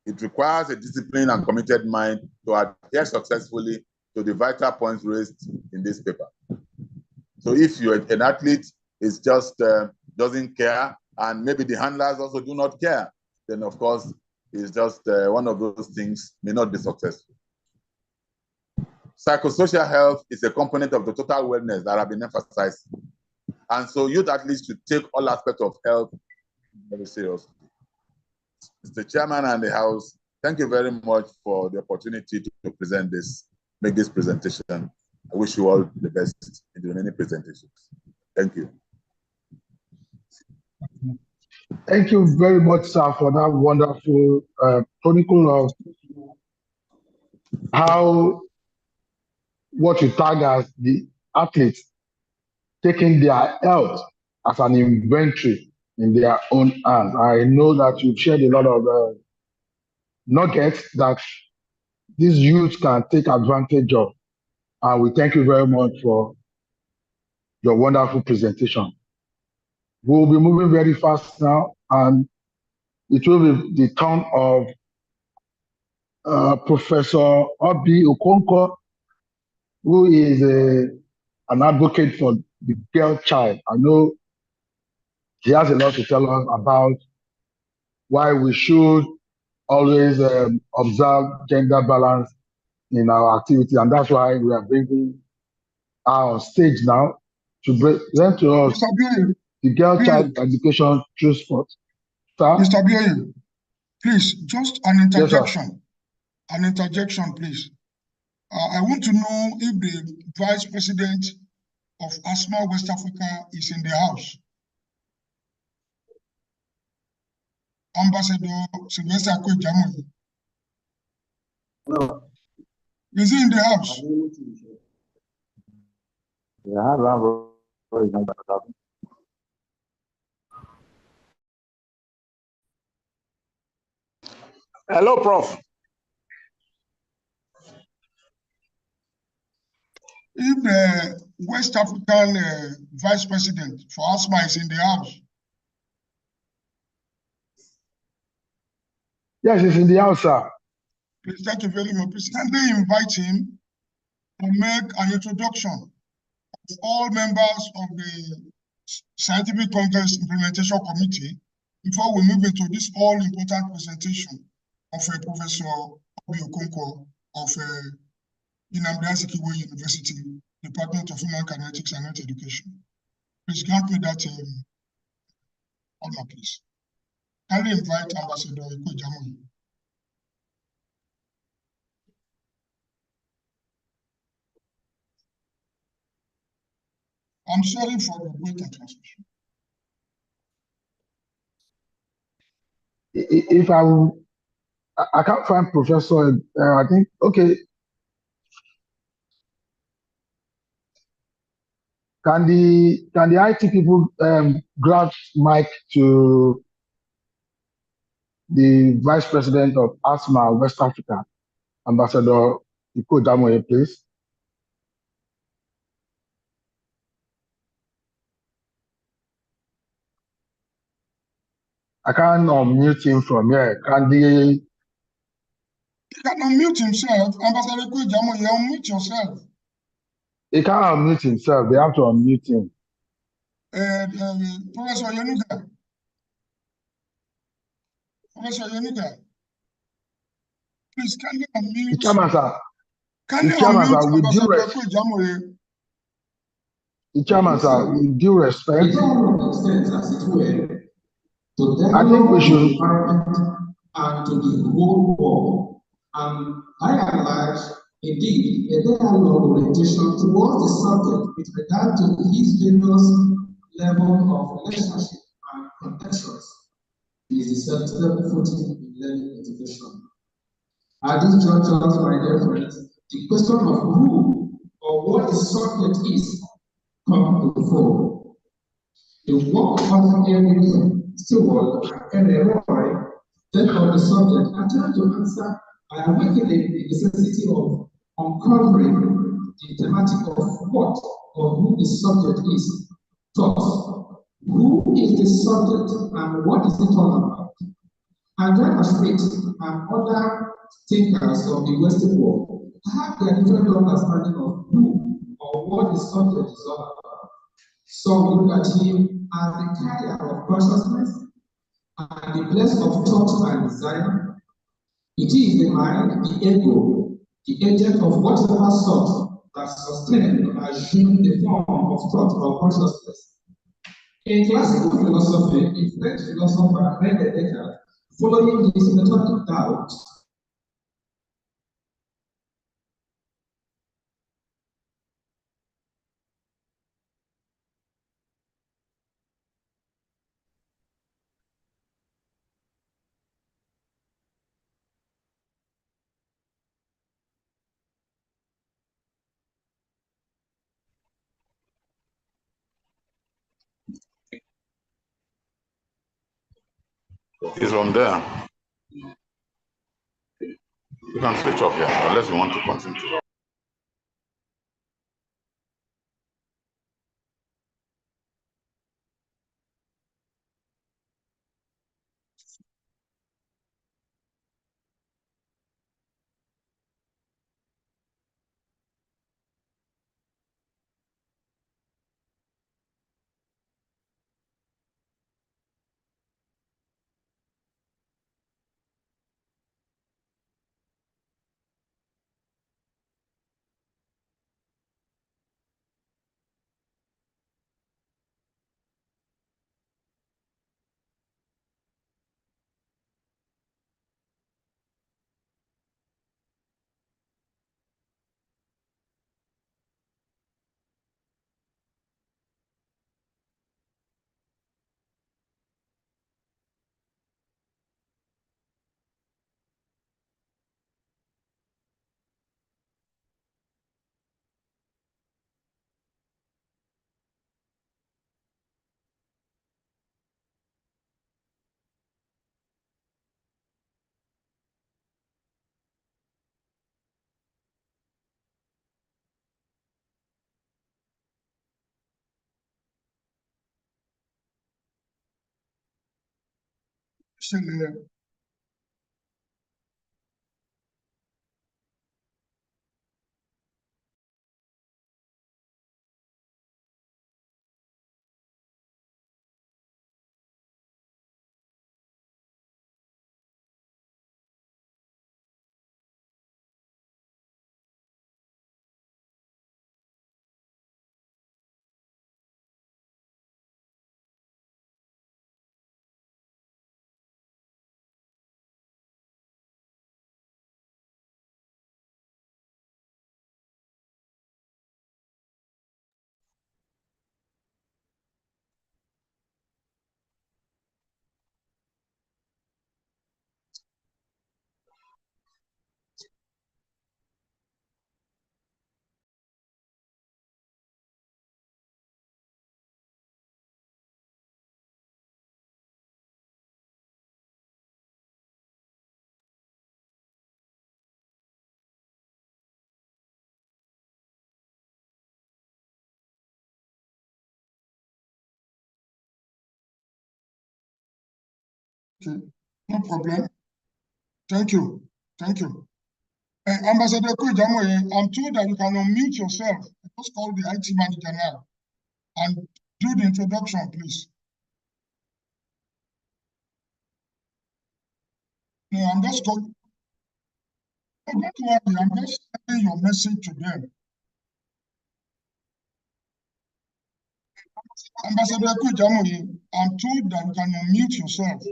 It requires a disciplined and committed mind to adhere successfully to the vital points raised in this paper. So if you're an athlete is just doesn't care, and maybe the handlers also do not care, then of course it's just one of those things may not be successful. Psychosocial health is a component of the total wellness that have been emphasized. And so youth athletes should take all aspects of health very seriously. Mr. Chairman and the House, thank you very much for the opportunity to present this, make this presentation. I wish you all the best in the remaining presentations. Thank you. Thank you very much, sir, for that wonderful chronicle of how what you tag as the athletes taking their health as an inventory in their own hands. I know that you've shared a lot of nuggets that these youth can take advantage of. And we thank you very much for your wonderful presentation. We'll be moving very fast now, and it will be the turn of Professor Obi Okonkwo, who is an advocate for the girl child. I know he has a lot to tell us about why we should always observe gender balance in our activity, and that's why we are bringing her on stage now to present to us the girl child education through sport. Sir? Mr. Bioye, please, just an interjection. Yes, an interjection, please. I want to know if the Vice President of ASMA West Africa is in the house. Ambassador Sylvester Akwejamoye. Is he in the house? Hello, Prof. If the West African Vice President for ASMA is in the house, Yes, he's in the house, sir. please, thank you very much. Please, can they invite him to make an introduction of all members of the Scientific Congress Implementation Committee before we move into this all-important presentation of Professor Obi Okonkwo of Nnamdi Azikiwe University, Department of Human Kinetics and Health Education. Please grant me that honor, please. Can we invite Ambassador Akwejamoye? I'm sorry for the break translation. If I can't find Professor, I think, okay. Can the IT people grant mic to the Vice President of ASMA West Africa, Ambassador Akwejamoye, please? I can't unmute him from here. He can unmute himself. Ambassador Akwejamoye, unmute yourself. He can't unmute himself. They have to unmute him. Professor Yenuga. Professor Yenuga. Please, can you unmute? The chairman, sir. Can you Chairman, unmute sir, with due Ambassador Akwejamoye? The chairman, sir, with due respect, I think we should. And to the whole world. And I realize, indeed, a dialogue orientation towards the subject with regard to his various level of relationship and connections is essential footing in learning education. At this juncture, my dear friends, the question of who or what the subject is comes to the fore. The work of Eric Stewart and Roy then on the subject, I try to answer by awakening the necessity of uncovering the thematic of what or who the subject is. Thus, who is the subject and what is it all about? And then Smith and other thinkers of the Western world have their different understanding of who or what the subject is all about. Some look at him as the carrier of consciousness and the place of thought and desire. It is the mind, the ego, the agent of whatever sort that sustains or assumes the form of thought or consciousness. In classical philosophy, a French philosopher René Descartes, following this methodic doubt, It's from there. You can switch off here, unless you want to continue. ṣẹlẹ̀. Okay, no problem. Thank you. Thank you. Ambassador Kwejamoye, I'm told that you can unmute yourself. Just call the IT manager now and do the introduction, please. No, I'm just calling. Don't worry, I'm just sending your message to them. Ambassador Kwejamoye, I'm told that you can unmute yourself.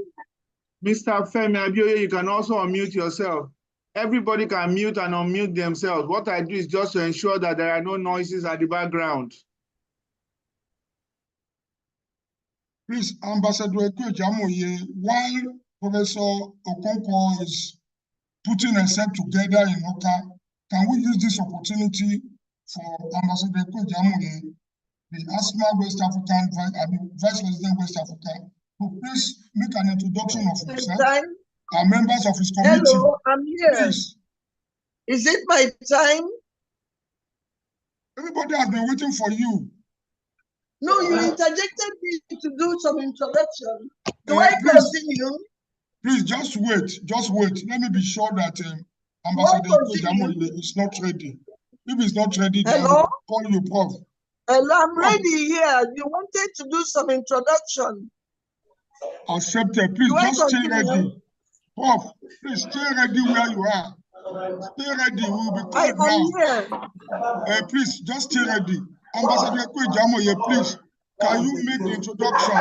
Mr. Femi Abioye, you can also unmute yourself. Everybody can mute and unmute themselves. What I do is just to ensure that there are no noises at the background. Please, Ambassador Kwejamoye, while Professor Okonkwo is putting a set together in Oka, can we use this opportunity for Ambassador Kwejamoye, the Asthma West African, Vice President West Africa, to please make an introduction of himself and members of his committee? Hello, I'm here. Please. Is it my time? Everybody has been waiting for you. No, you interjected me to do some introduction. Do I Please, continue? please, just wait. Just wait. Let me be sure that Ambassador Kwejamoye is not ready. If he's not ready, then Hello? we'll call you, Prof. Hello, I'm ready here. You wanted to do some introduction. Accepted. Please Do I just stay continue? ready. Prof, please stay ready where you are. Stay ready. We will be I called am now. here. Please just stay ready. Ambassador Kwejamoye, please, can you make the introduction?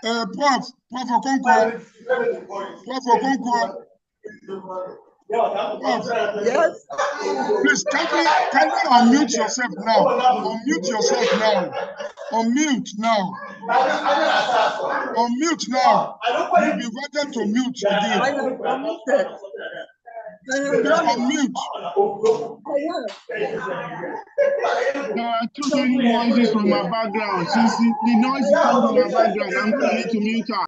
Prof Okonkwo. Prof Okonkwo. Yes. Please, can you unmute yourself now? Unmute yourself now. Unmute now. Unmute now. You'll be invited to mute again. I am unmuted. Please unmute. There are too many noises from my background. Since the noise is coming from my background, I'm going to need to mute her.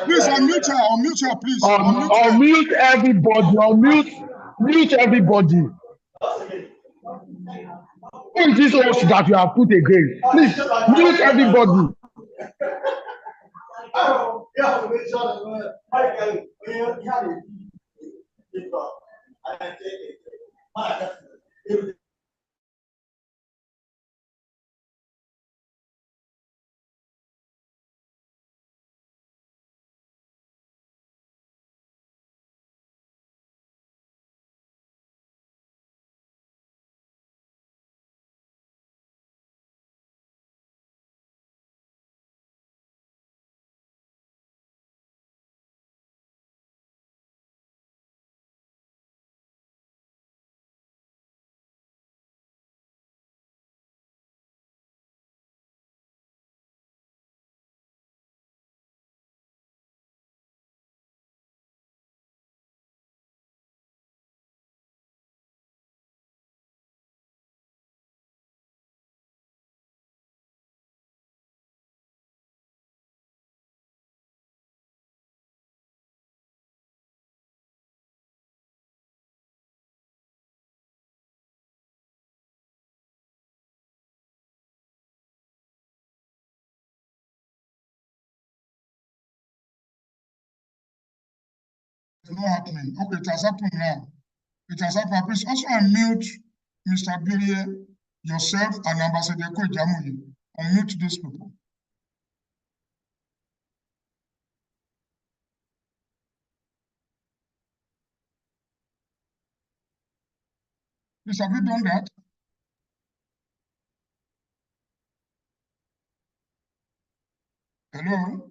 Please unmute her. Unmute her, please. Unmute everybody. Mute everybody. Who is this host that you have put again? Please mute everybody. not happening. Okay, it has happened now. It has happened. Please also unmute Mr. Abioye, yourself, and Ambassador Ekwe Ijamoye. Unmute these people. Please, have you done that? Hello?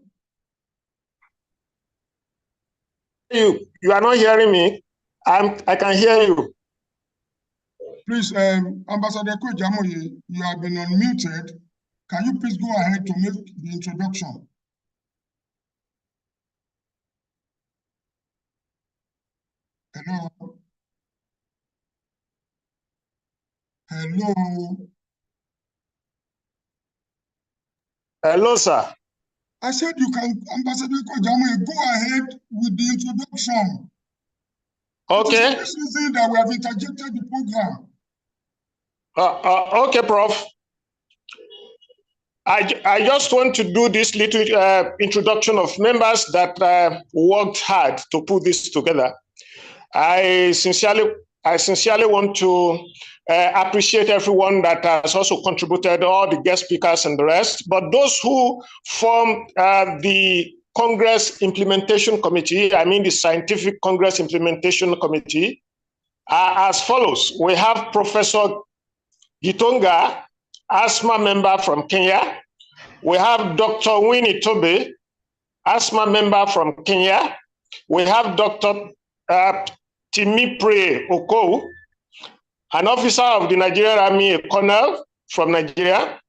You are not hearing me. I can hear you. Please, Ambassador Ekwe Ijamoye, you have been unmuted. Can you please go ahead to make the introduction? Hello? Hello? Hello, sir. I said you can, Ambassador Ekwe Ijamoye, go ahead with the introduction. Okay. It is this reason that we have interjected the program. Okay, Prof. I just want to do this little introduction of members that worked hard to put this together. I sincerely want to appreciate everyone that has also contributed, all the guest speakers and the rest. But those who form the Congress Implementation Committee, I mean the Scientific Congress Implementation Committee, are as follows. We have Professor Gitonga, asthma member from Kenya. We have Dr. Winnie Tobe, asthma member from Kenya. We have Dr. Timipre Oko, an officer of the Nigerian Army, a colonel from Nigeria.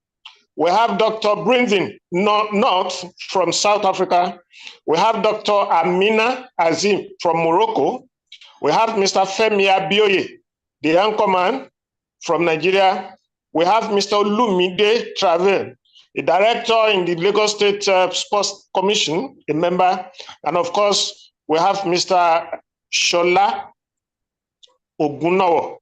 We have Dr. Brinzin North from South Africa. We have Dr. Amina Azim from Morocco. We have Mr. Femi Abioye, the anchorman from Nigeria. We have Mr. Olumide Travel, a director in the Lagos State Sports Commission, a member. And of course, we have Mr. Shola Ogunawo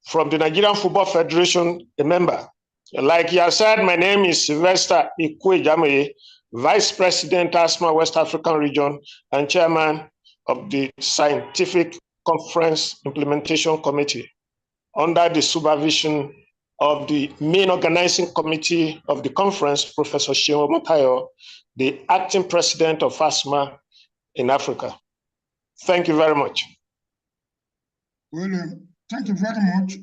from the Nigerian Football Federation, a member. Like he has said, my name is Sylvester Ekwe Ijamoye, Vice President, Asthma West African Region, and Chairman of the Scientific Conference Implementation Committee, under the supervision of the main organizing committee of the conference, Professor Seun Omotayo, the acting president of Asthma in Africa. Thank you very much. Well, thank you very much,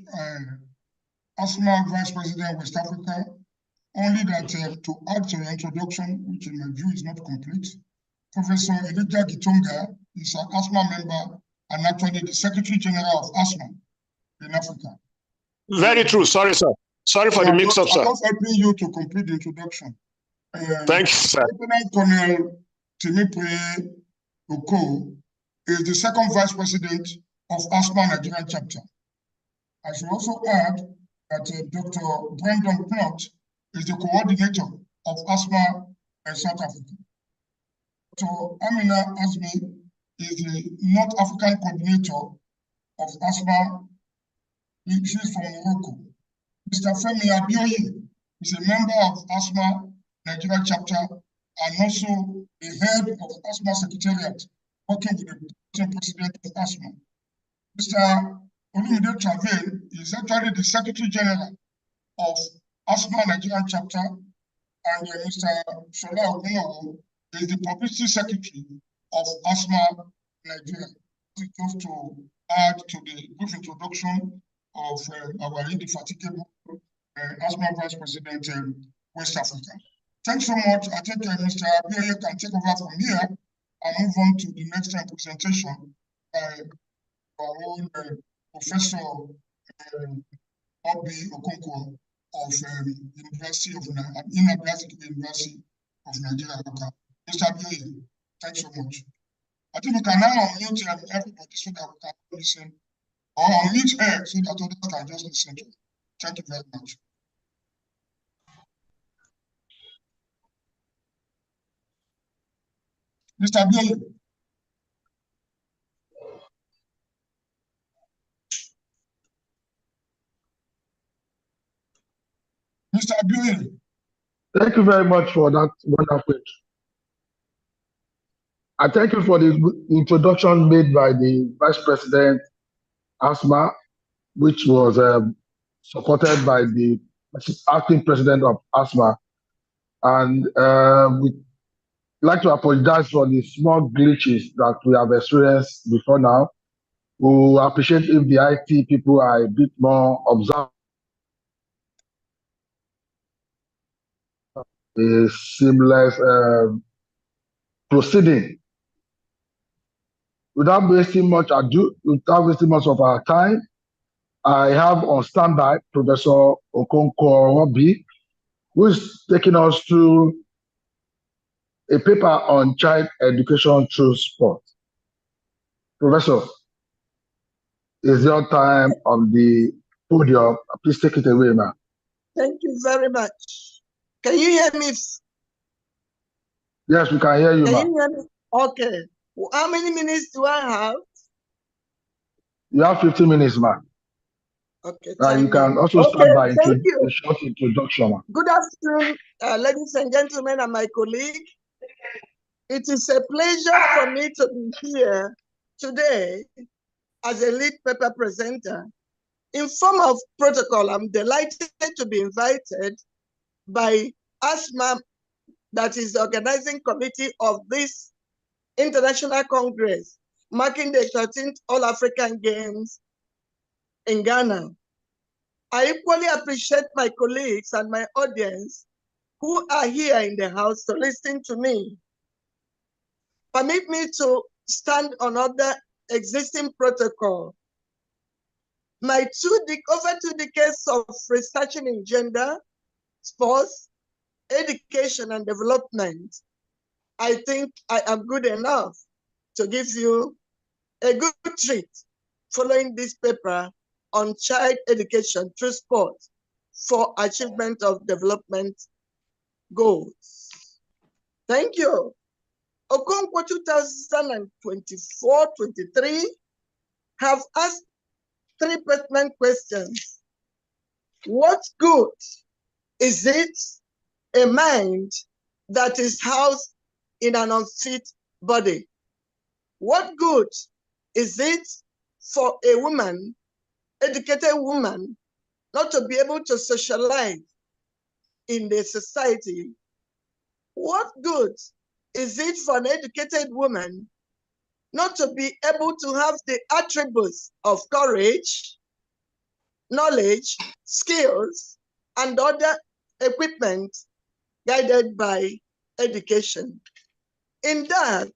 Asthma Vice President West Africa. Only that to add to your introduction, which in my view is not complete, Professor Elijah Gitonga is an asthma member and actually the Secretary General of Asthma in Africa. Very true. Sorry, sir. Sorry for the mix-up, sir. I'm just helping you to complete the introduction. Thank you, sir. Lieutenant Colonel Timipre Oko is the second Vice President of Asthma Nigerian Chapter. I should also add that Dr. Brendan Plot is the coordinator of Asthma in South Africa. So Amina Azmi is the North African coordinator of Asthma. She's from Morocco. Mr. Femi Abioye is a member of Asthma Nigeria Chapter and also the head of Asthma Secretariat, working with the president of Asthma. Mr. Olumide Travel is actually the Secretary General of Asthma Nigerian Chapter, and Mr. Shola Ogunawo is the Publicity Secretary of Asthma Nigeria. Just to add to the brief introduction of our indefatigable Asthma Vice President West Africa. Thanks so much. I think Mr. Abioye can take over from here and move on to the next presentation by our own Professor Obi Okonkwo of University of University of Nigeria. Mr. Abioye, thanks so much. I think we can now unmute everybody so that we can listen, or unmute her so that others can just listen to it. Thank you very much. Mr. Abioye. Mr. Abioye. Thank you very much for that wonderful. I thank you for the introduction made by the Vice President Asma, which was supported by the acting president of Asma. And we'd like to apologize for the small glitches that we have experienced before now. We appreciate if the IT people are a bit more observant. A seamless proceeding. Without wasting much ado, without wasting much of our time, I have on standby Professor Okonkwo-Obi, who is taking us through a paper on child education through sport. Professor, it's your time on the podium. Please take it away, ma'am. Thank you very much. Can you hear me? Yes, we can hear you, Can ma'am. you hear me? Okay. How many minutes do I have? You have 15 minutes, ma'am. Okay. You can also Okay, start by thank you. a short introduction, ma'am. Good afternoon, ladies and gentlemen, and my colleague. It is a pleasure for me to be here today as a lead paper presenter. In form of protocol, I'm delighted to be invited by ASMA, that is the organizing committee of this International Congress, marking the 13th All-African Games in Ghana. I equally appreciate my colleagues and my audience who are here in the house to listen to me. Permit me to stand on other existing protocol. My over 2 decades of researching in gender, sports, education, and development, I think I am good enough to give you a good treat following this paper on child education through sport for achievement of development goals. Thank you. Okonkwo 2024-23 have asked 3 pertinent questions. What good is it a mind that is housed in an unfit body? What good is it for a woman, educated woman, not to be able to socialize in the society? What good is it for an educated woman not to be able to have the attributes of courage, knowledge, skills, and other equipment guided by education? In that,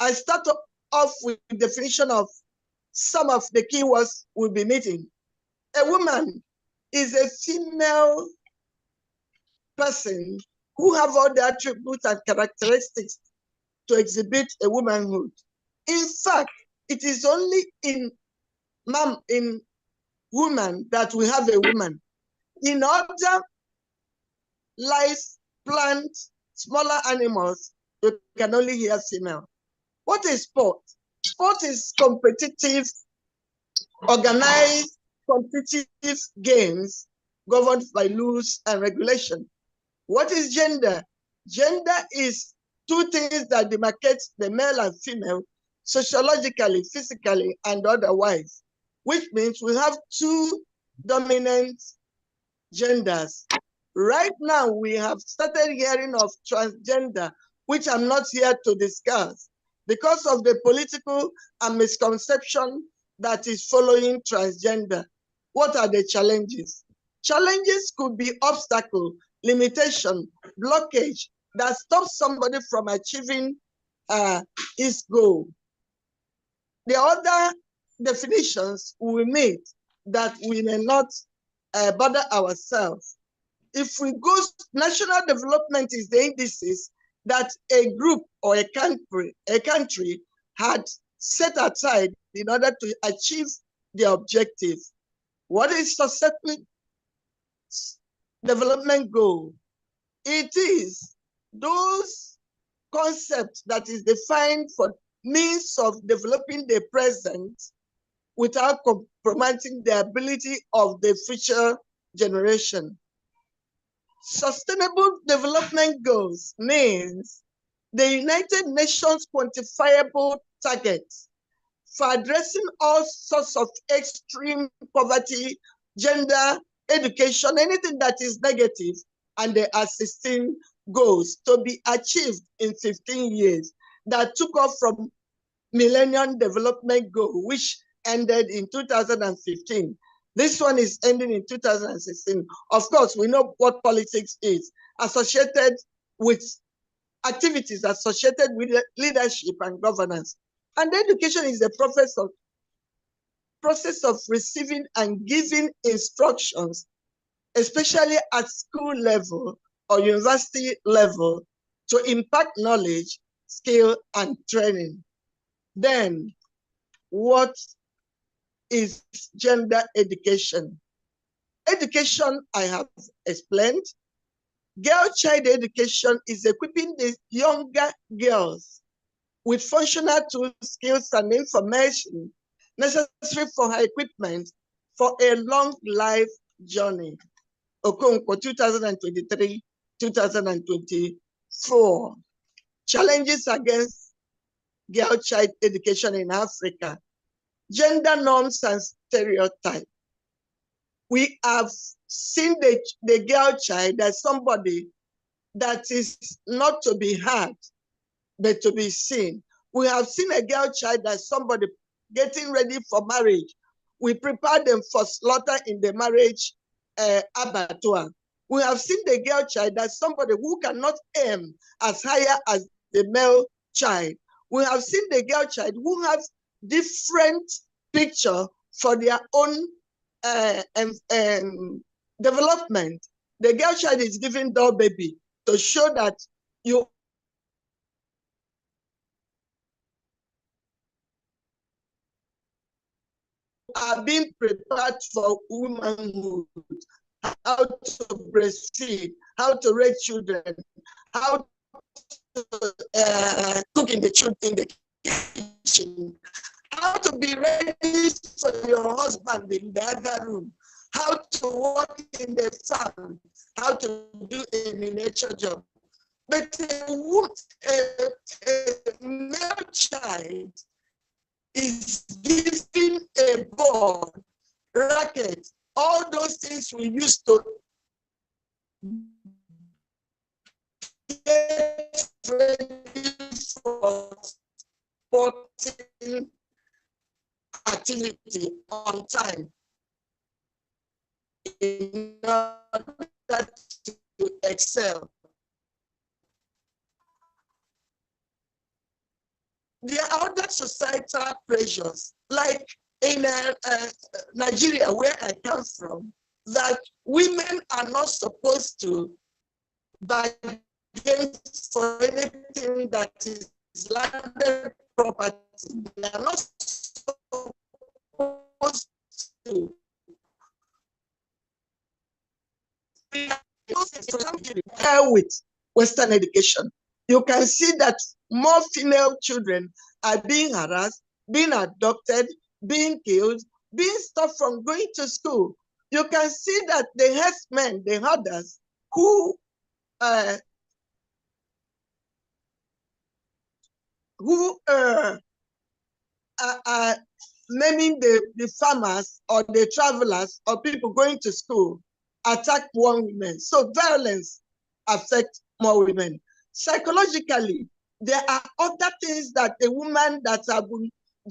I start off with the definition of some of the keywords we'll be meeting. A woman is a female person who have all the attributes and characteristics to exhibit a womanhood. In fact, it is only in woman that we have a woman. In other life, plants, smaller animals, you can only hear female. What is sport? Sport is competitive, organized, competitive games governed by rules and regulation. What is gender? Gender is 2 things that demarcate the male and female sociologically, physically, and otherwise, which means we have 2 dominant genders. Right now, we have started hearing of transgender, which I'm not here to discuss because of the political and misconception that is following transgender. What are the challenges? Challenges could be obstacle, limitation, blockage that stops somebody from achieving his goal. The other definitions we meet that we may not bother ourselves. If we go, national development is the indices that a group or a country had set aside in order to achieve the objective. What is successful development goal? It is those concepts that is defined for means of developing the present without compromising the ability of the future generation. Sustainable development goals means the United Nations quantifiable targets for addressing all sorts of extreme poverty, gender, education, anything that is negative, and there are 16 goals to be achieved in 15 years that took off from Millennium Development Goal, which ended in 2015. This one is ending in 2016. Of course, we know what politics is, associated with activities associated with leadership and governance. And education is the process of receiving and giving instructions, especially at school level or university level, to impact knowledge, skill, and training. Then, what is gender education? Education, I have explained. Girl-child education is equipping the younger girls with functional tools, skills, and information necessary for her equipment for a long life journey. Okonkwo, 2023-2024. Challenges against girl-child education in Africa. Gender norms and stereotypes. We have seen the girl child as somebody that is not to be heard, but to be seen. We have seen a girl child as somebody getting ready for marriage. We prepare them for slaughter in the marriage abattoir. We have seen the girl child as somebody who cannot aim as higher as the male child. We have seen the girl child who has different picture for their own development. The girl child is giving doll baby to show that you are being prepared for womanhood, how to breastfeed, how to raise children, how to cook in the kitchen, how to be ready for your husband in the other room, how to work in the farm, how to do a nature job. But a male child is giving a ball, racket, all those things we used to get ready for sporting activity on time in order to excel. There are other societal pressures, like in Nigeria, where I come from, that women are not supposed to bargain for anything that is landed property. They are not supposed to. With Western education, you can see that more female children are being harassed, being adopted, being killed, being stopped from going to school. You can see that the herdsmen, the herders, who are naming the farmers or the travelers or people going to school, attack more women. So violence affects more women. Psychologically, there are other things that a woman that are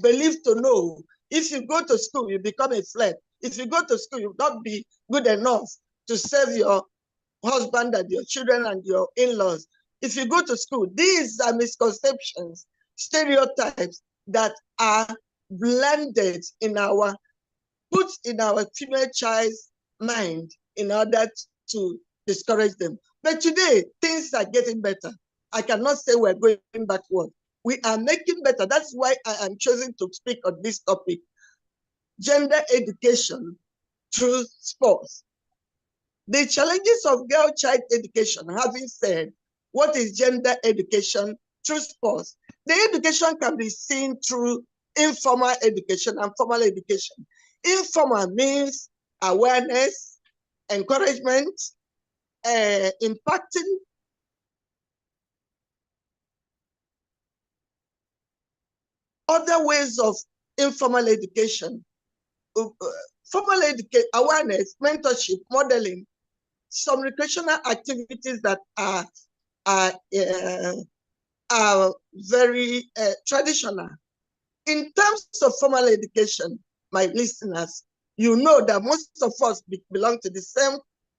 believed to know. If you go to school, you become a flirt. If you go to school, you will not be good enough to save your husband and your children and your in-laws. If you go to school, these are misconceptions, stereotypes that are blended in put in our female child's mind in order to discourage them. But today, things are getting better. I cannot say we're going backward. We are making better. That's why I am choosing to speak on this topic. Gender education through sports. The challenges of girl child education, having said, what is gender education through sports? The education can be seen through informal education and formal education. Informal means awareness, encouragement, impacting Other ways of informal education, formal education, awareness, mentorship, modeling, some recreational activities that are very traditional. In terms of formal education, my listeners, you know that most of us belong to the same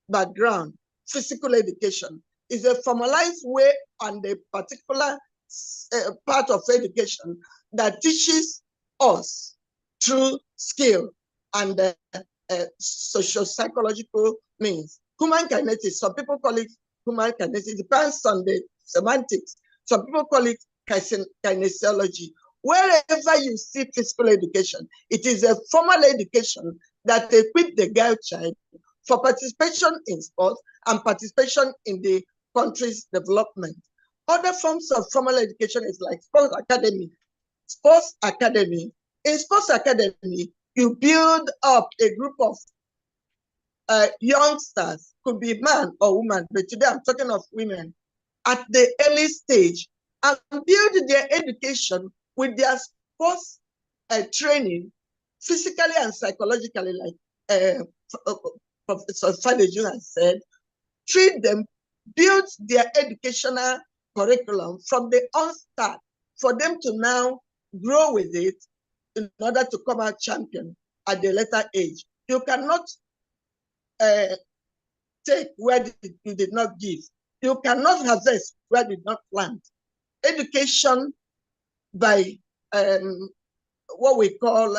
background. Physical education is a formalized way on the particular part of education that teaches us through skill and social-psychological means. Human kinetics, some people call it human kinetics, it depends on the semantics. Some people call it kinesiology. Wherever you see physical education, it is a formal education that equips the girl child for participation in sports and participation in the country's development. Other forms of formal education is like sports academy. Sports academy. In sports academy, you build up a group of youngsters, could be man or woman, but today I'm talking of women, at the early stage, and build their education with their sports training, physically and psychologically, like Professor Fadeju has said, treat them, build their educational curriculum from the onstart for them to now grow with it in order to come out champion at the later age. You cannot take where you did not give. You cannot harvest where you did not plant. Education by what we call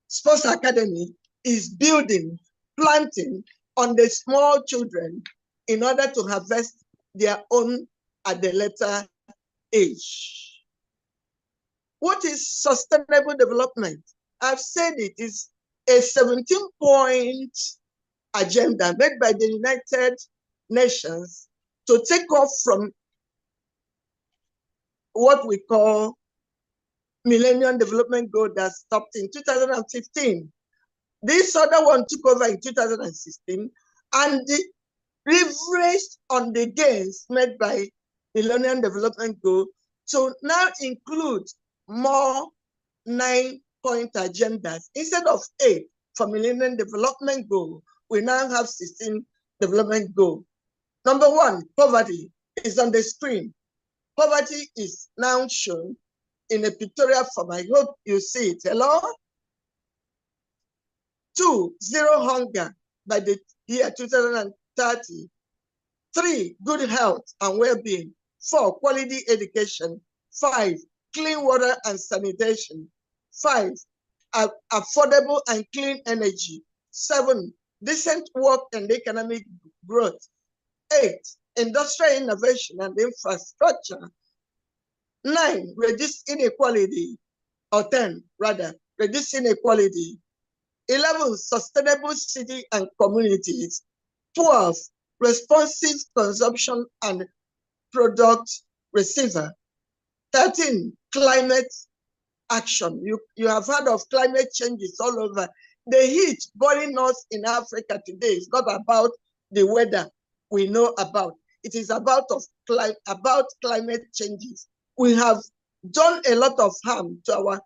sports academy is building, planting on the small children in order to harvest their own at the later age. What is sustainable development? I've said it is a 17-point agenda made by the United Nations to take off from what we call Millennium Development Goal that stopped in 2015. This other one took over in 2016 and leveraged on the gains made by Millennium Development Goal to now include more 9-point agendas. Instead of 8 for Millennium Development Goal, we now have 16 development goals. Number 1, poverty is on the screen. Poverty is now shown in a pictorial form. I hope you see it. Hello? 2, zero hunger by the year 2030. 3, good health and well-being. 4, quality education. 5, clean water and sanitation. 5, affordable and clean energy. 7, decent work and economic growth. 8, industrial innovation and infrastructure. 9, reduce inequality, or 10 rather, reduce inequality. 11, sustainable city and communities. 12, responsive consumption and product receiver. 13, climate action. You have heard of climate changes all over. The heat burning us in Africa today is not about the weather we know about. It is about climate changes. We have done a lot of harm to our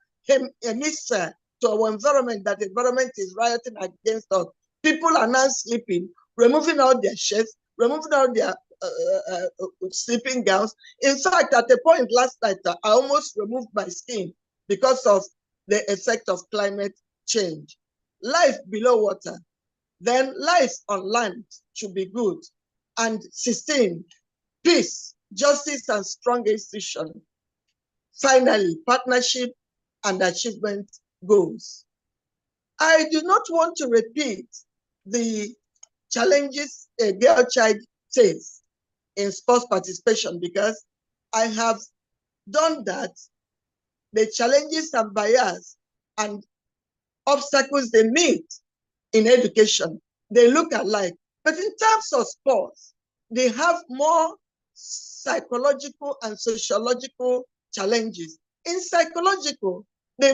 hemisphere, to our environment, that the environment is rioting against us. People are now sleeping, removing all their shirts, removing all their sleeping gowns. In fact, at a point last night, I almost removed my skin because of the effect of climate change. Life below water, then life on land should be good. And 16, peace, justice, and strong institution. Finally, partnership and achievement goals. I do not want to repeat the challenges a girl child faces in sports participation because I have done that. The challenges and barriers and obstacles they meet in education, they look alike. But in terms of sports, they have more psychological and sociological challenges. In psychological, the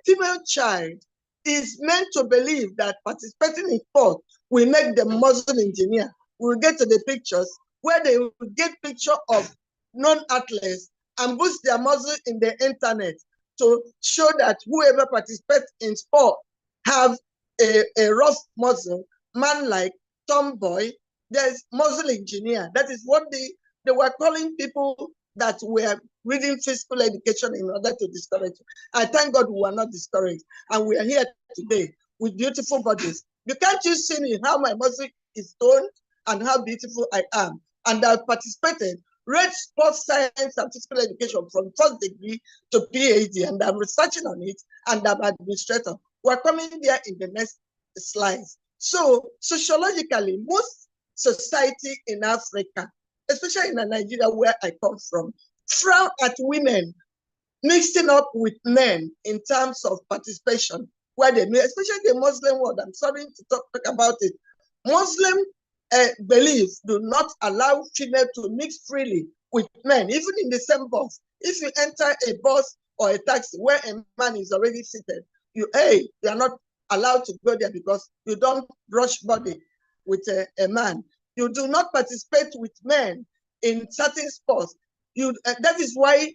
female child is meant to believe that participating in sport will make them muscle engineer. We'll get to the pictures where they will get picture of non-athletes and boost their muscle in the internet to show that whoever participates in sport have a rough muscle, man like tomboy. There's muscle engineer. That is what they were calling people that were reading physical education in order to discourage. I thank God we were not discouraged. And we are here today with beautiful bodies. You can't just see me how my muscle is toned and how beautiful I am. And I've participated, read sports science and physical education from first degree to PhD, and I'm researching on it, and I'm administrator. We're coming there in the next slides. So sociologically, most society in Africa, especially in Nigeria where I come from, frown at women mixing up with men in terms of participation, where they may, especially the Muslim world. I'm sorry to talk about it. Muslim beliefs do not allow female to mix freely with men, even in the same bus. If you enter a bus or a taxi where a man is already seated, you are not allowed to go there because you don't brush body with a man. You do not participate with men in certain sports. That is why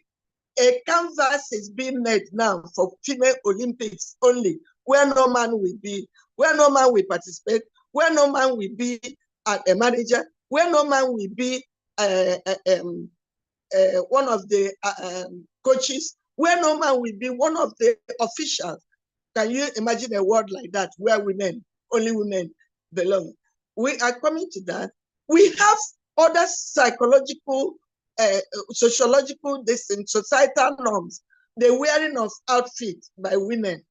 a canvas is being made now for female Olympics only, where no man will be, where no man will participate, where no man will be a manager, where no man will be one of the coaches, where no man will be one of the officials. Can you imagine a world like that where only women belong? We are coming to that. We have other psychological, sociological, societal norms, the wearing of outfits by women.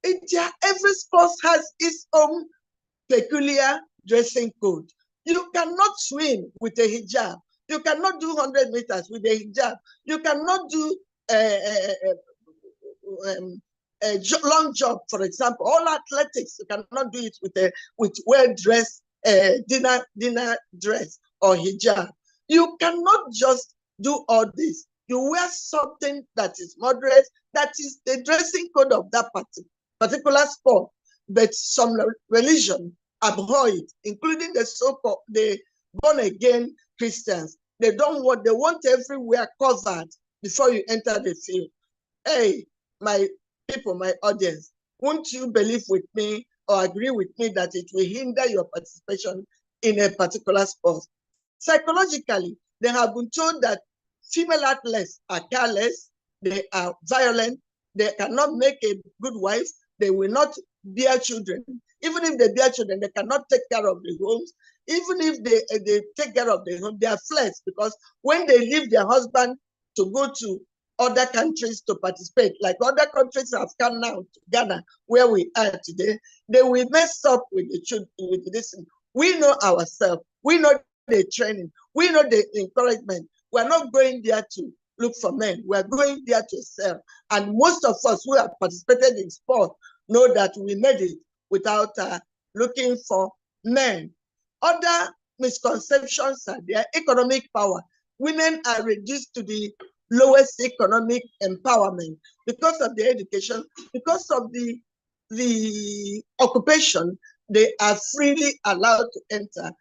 Every sport has its own peculiar dressing code. You cannot swim with a hijab. You cannot do 100 meters with a hijab. You cannot do a long jump, for example. All athletics, you cannot do it with well-dressed dinner dress or hijab. You cannot just do all this. You wear something that is moderate, that is the dressing code of that particular sport, but some religion abhor it, including the so-called the born-again Christians. They want everywhere covered before you enter the field. Hey, my people, my audience, won't you believe with me or agree with me that it will hinder your participation in a particular sport? Psychologically, they have been told that female athletes are careless, they are violent, they cannot make a good wife, they will not bear children. Even if they bear children, they cannot take care of the homes. Even if they take care of the home, they are flexed, because when they leave their husband to go to other countries to participate, like other countries have come now to Ghana, where we are today, they will mess up with the children, with this. We know ourselves, we know the training, we know the encouragement. We're not going there to look for men, we're going there to serve. And most of us who have participated in sport know that we made it without looking for men. Other misconceptions are their economic power. Women are reduced to the lowest economic empowerment because of their education, because of the occupation they are freely allowed to enter.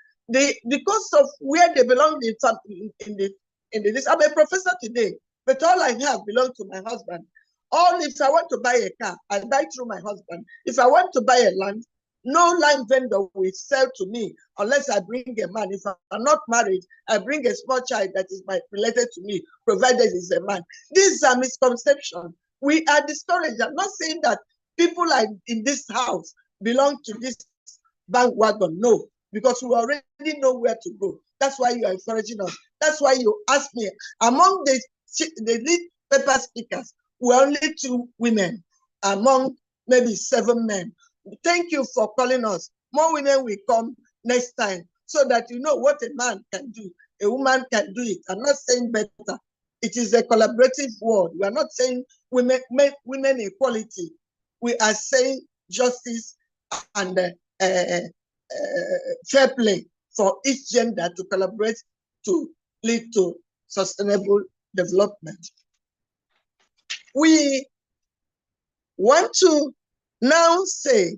Because of where they belong in this. I'm a professor today, but all I have belongs to my husband. If I want to buy a car, I buy through my husband. If I want to buy a land, no land vendor will sell to me unless I bring a man. If I'm not married, I bring a small child that is related to me, provided he's a man. These are misconceptions. We are discouraged. I'm not saying that people like in this house belong to this bandwagon. No, because we already know where to go. That's why you are encouraging us. That's why you ask me, among the lead paper speakers, we're only 2 women among maybe 7 men. Thank you for calling us. More women will come next time so that you know what a man can do. A woman can do it. I'm not saying better. It is a collaborative world. We are not saying women equality. We are saying justice and fair play for each gender to collaborate to lead to sustainable development. We want to now say,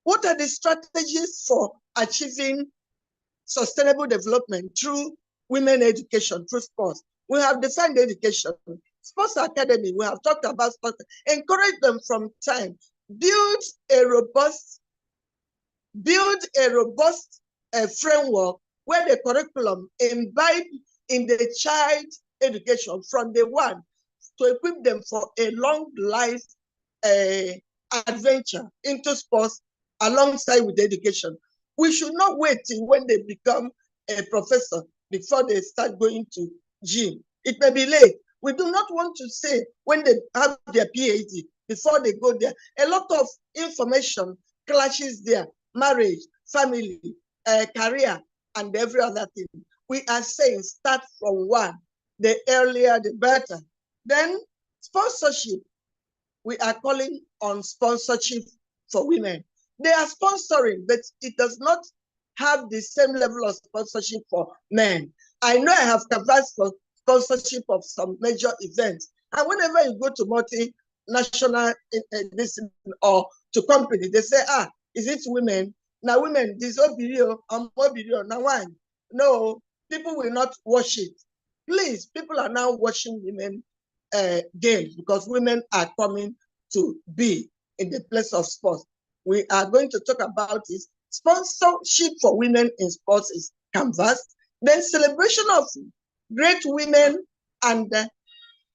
what are the strategies for achieving sustainable development through women education, through sports. We have defined education. Sports academy, we have talked about sports. Encourage them from time. Build a robust framework where the curriculum imbibe in the child education from day one to equip them for a long life adventure into sports alongside with education. We should not wait till when they become a professor before they start going to gym. It may be late. We do not want to say when they have their PhD before they go there. A lot of information clashes there: marriage, family, career, and every other thing. We are saying start from one. The earlier, the better. Then sponsorship. We are calling on sponsorship for women. They are sponsoring, but it does not have the same level of sponsorship for men. I know I have canvassed for sponsorship of some major events. And whenever you go to multinational or to company, they say, is it women? Now women, this video, now one. No, people will not watch it. Please, people are now watching women games because women are coming to be in the place of sports. We are going to talk about this. Sponsorship for women in sports is canvassed. Then celebration of great women and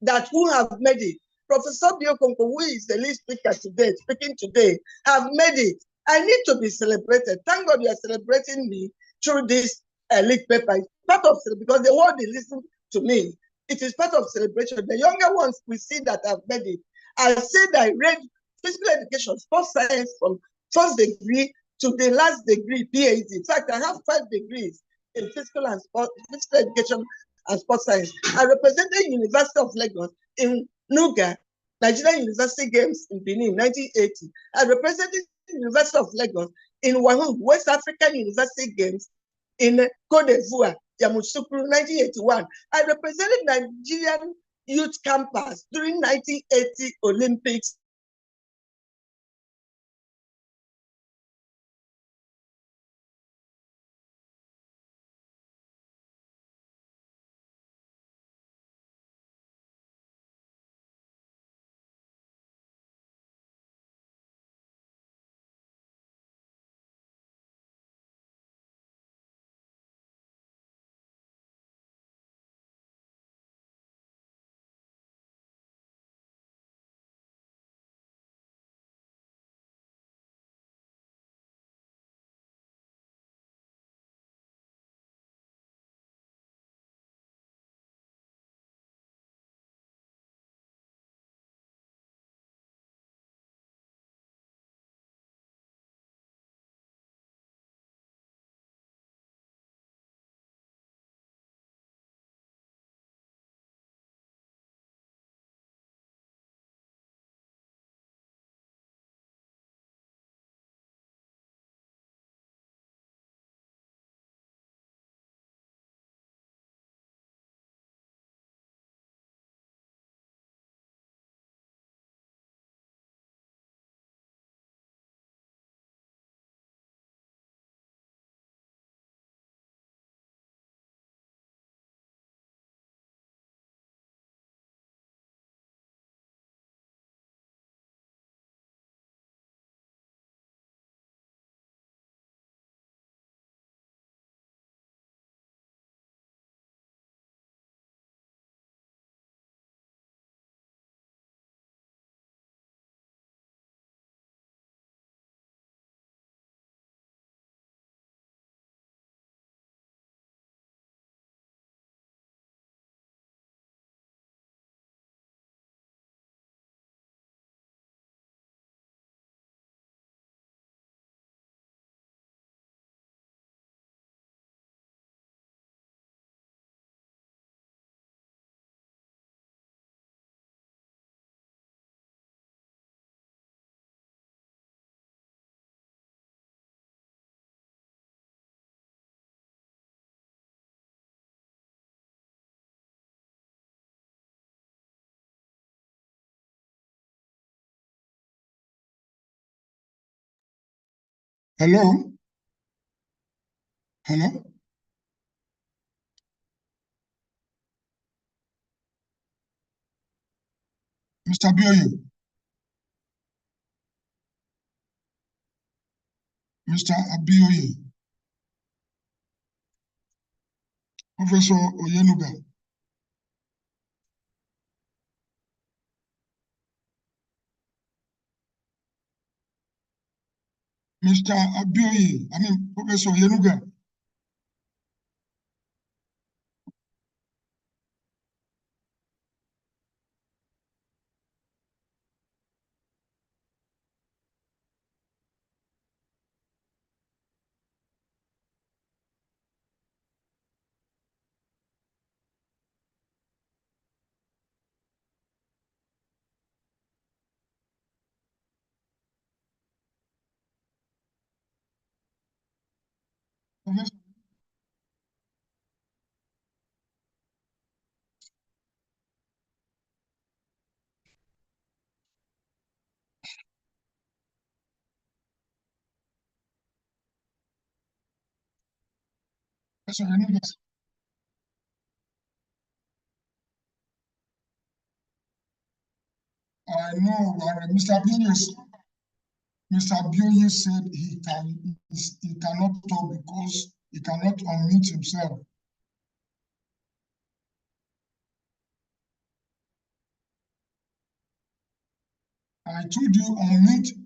that who have made it. Professor Biokonko, who is the lead speaker today, speaking today, have made it. I need to be celebrated. Thank God you are celebrating me through this lead paper. It's part of because the world is listening to me. It is part of celebration. The younger ones we see that have made it. I said I read physical education, sports science from first degree to the last degree, PhD. In fact, I have 5 degrees in physical education and sports science. I represented University of Lagos in Nuga, Nigerian University Games in Benin, 1980. I represented University of Lagos in Wahoo, West African University Games in Cote d'Ivoire, Yamoussoukro, 1981. I represented Nigerian Youth Campus during 1980 Olympics. Hello? Hello? Mr. Abioye. Mr. Abioye. Professor Oyenuga. Mr. Abioye, Professor Oyenuga. Professor Oyenuga. I know, Mr. Abioye said he cannot talk because he cannot unmute himself. I told you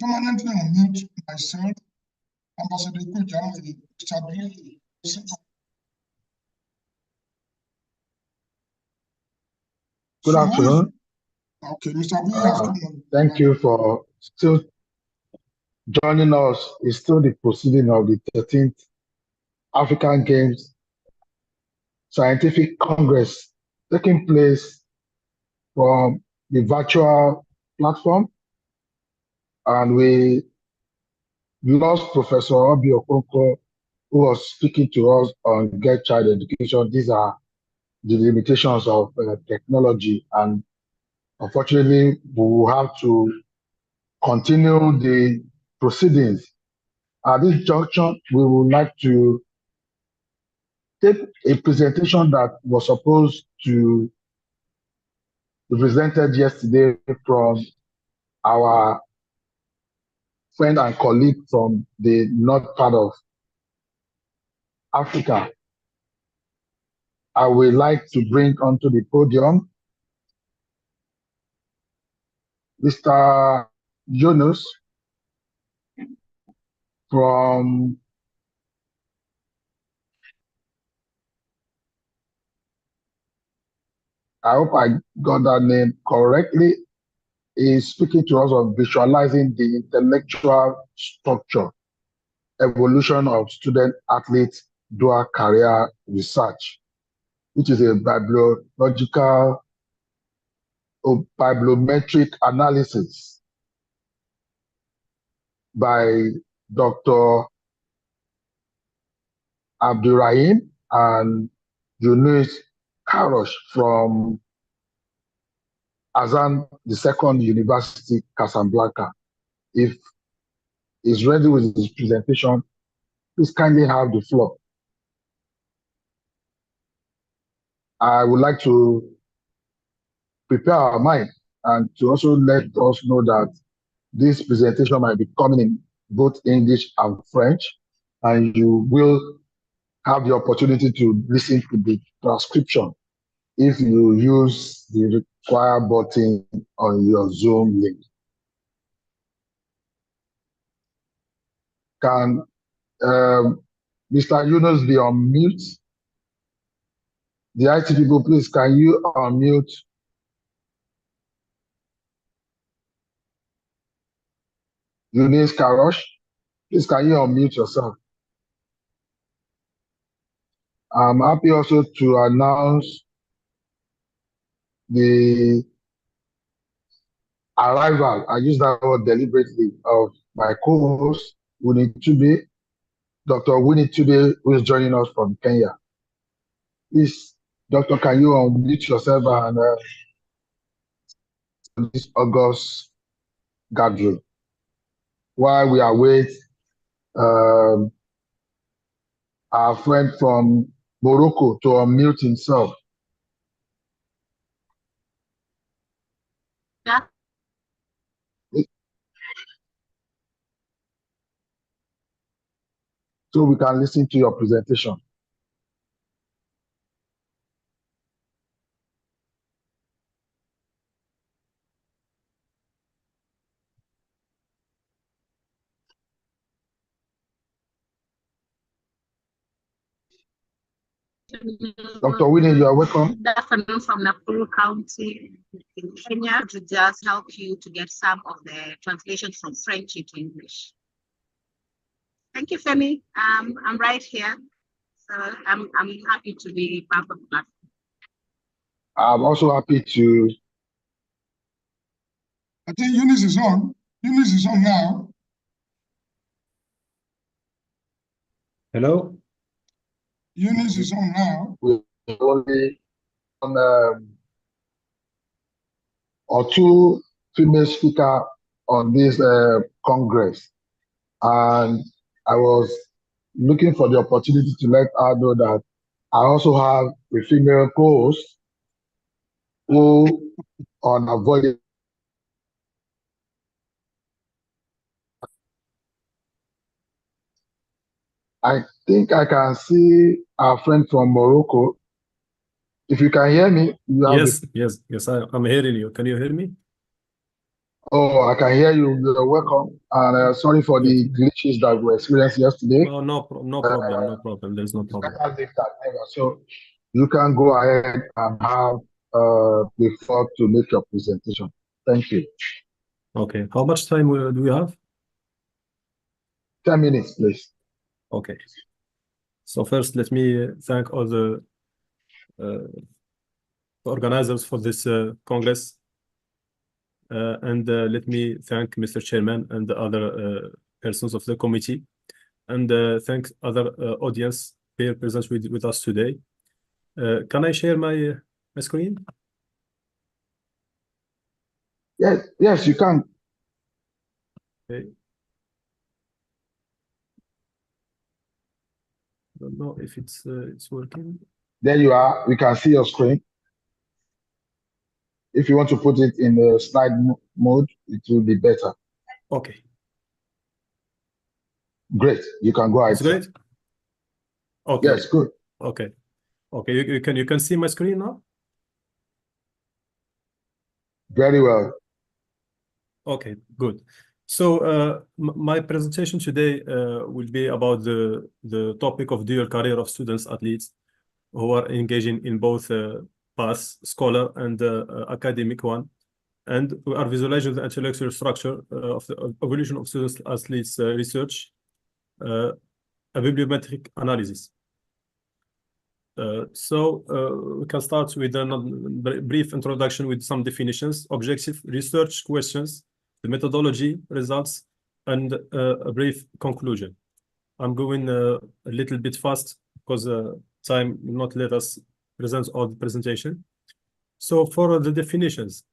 permanently unmute myself, Ambassador Kujamo, Mr. Abioye. Good afternoon. Okay, Mr. Abioye has come on. Thank you for still joining us. It's still the proceeding of the 13th African Games Scientific Congress taking place from the virtual platform. And we lost Professor Obi Okonkwo, who was speaking to us on Get Child Education. These are the limitations of technology. And unfortunately, we will have to continue the proceedings. At this junction, we would like to take a presentation that was supposed to be presented yesterday from our friend and colleague from the north part of Africa. I would like to bring onto the podium Mr. Yunus from I hope I got that name correctly. Is speaking to us on visualizing the intellectual structure, evolution of student athletes dual career research, which is a bibliological or bibliometric analysis by Dr. Abdurrahim and Yunus Karosh from Azan II University, Casablanca. If he's ready with his presentation, please kindly have the floor. I would like to prepare our mind and to also let us know that this presentation might be coming in both English and French, and you will have the opportunity to listen to the transcription if you use the require button on your Zoom link. Can Mr. Yunus be on mute? The IT people, please, can you unmute? Yunus Karosh, please, can you unmute yourself? I'm happy also to announce the arrival, I use that word deliberately, of my co-host, Winnie-Tube, Dr. Winnie-Tube, who is joining us from Kenya. Please, Doctor, can you unmute yourself and this August gathering while we await our friend from Morocco to unmute himself. so we can listen to your presentation. Dr. Winnie, you are welcome. Good afternoon from Nakuru County in Kenya, to just help you to get some of the translations from French into English. Thank you, Femi. I'm right here. So I'm happy to be part of that. I'm also happy to. I think Eunice is on. Eunice is on now. Hello? Eunice is on now. We only on or two female speakers on this Congress. And I was looking for the opportunity to let her know that I also have a female co-host who unavoidable. I think I can see our friend from Morocco. If you can hear me, you have Yes, I'm hearing you. Can you hear me? Oh, I can hear you. You're welcome. And sorry for the glitches that we experienced yesterday. No problem. There's no problem. So you can go ahead and have the floor to make your presentation. Thank you. Okay. How much time do we have? 10 minutes, please. Okay. So first, let me thank all the organizers for this Congress. And let me thank Mr. Chairman and the other persons of the committee, and thank other audience here present with us today. Can I share my screen? Yes, you can. Okay. I don't know if it's working. There you are. We can see your screen. If you want to put it in the slide mode, it will be better. Okay. Great. You can go ahead. It's great. Okay. Yes, good. Okay. Okay. You can see my screen now. Very well. Okay. Good. So my presentation today will be about the topic of dual career of students athletes who are engaging in both PAS, scholar, and academic one, and we are visualizing the intellectual structure of the evolution of students athletes research, a bibliometric analysis. So we can start with a brief introduction with some definitions, objective research questions, the methodology, results, and a brief conclusion. I'm going a little bit fast because time will not let us present all the presentation. So for the definitions,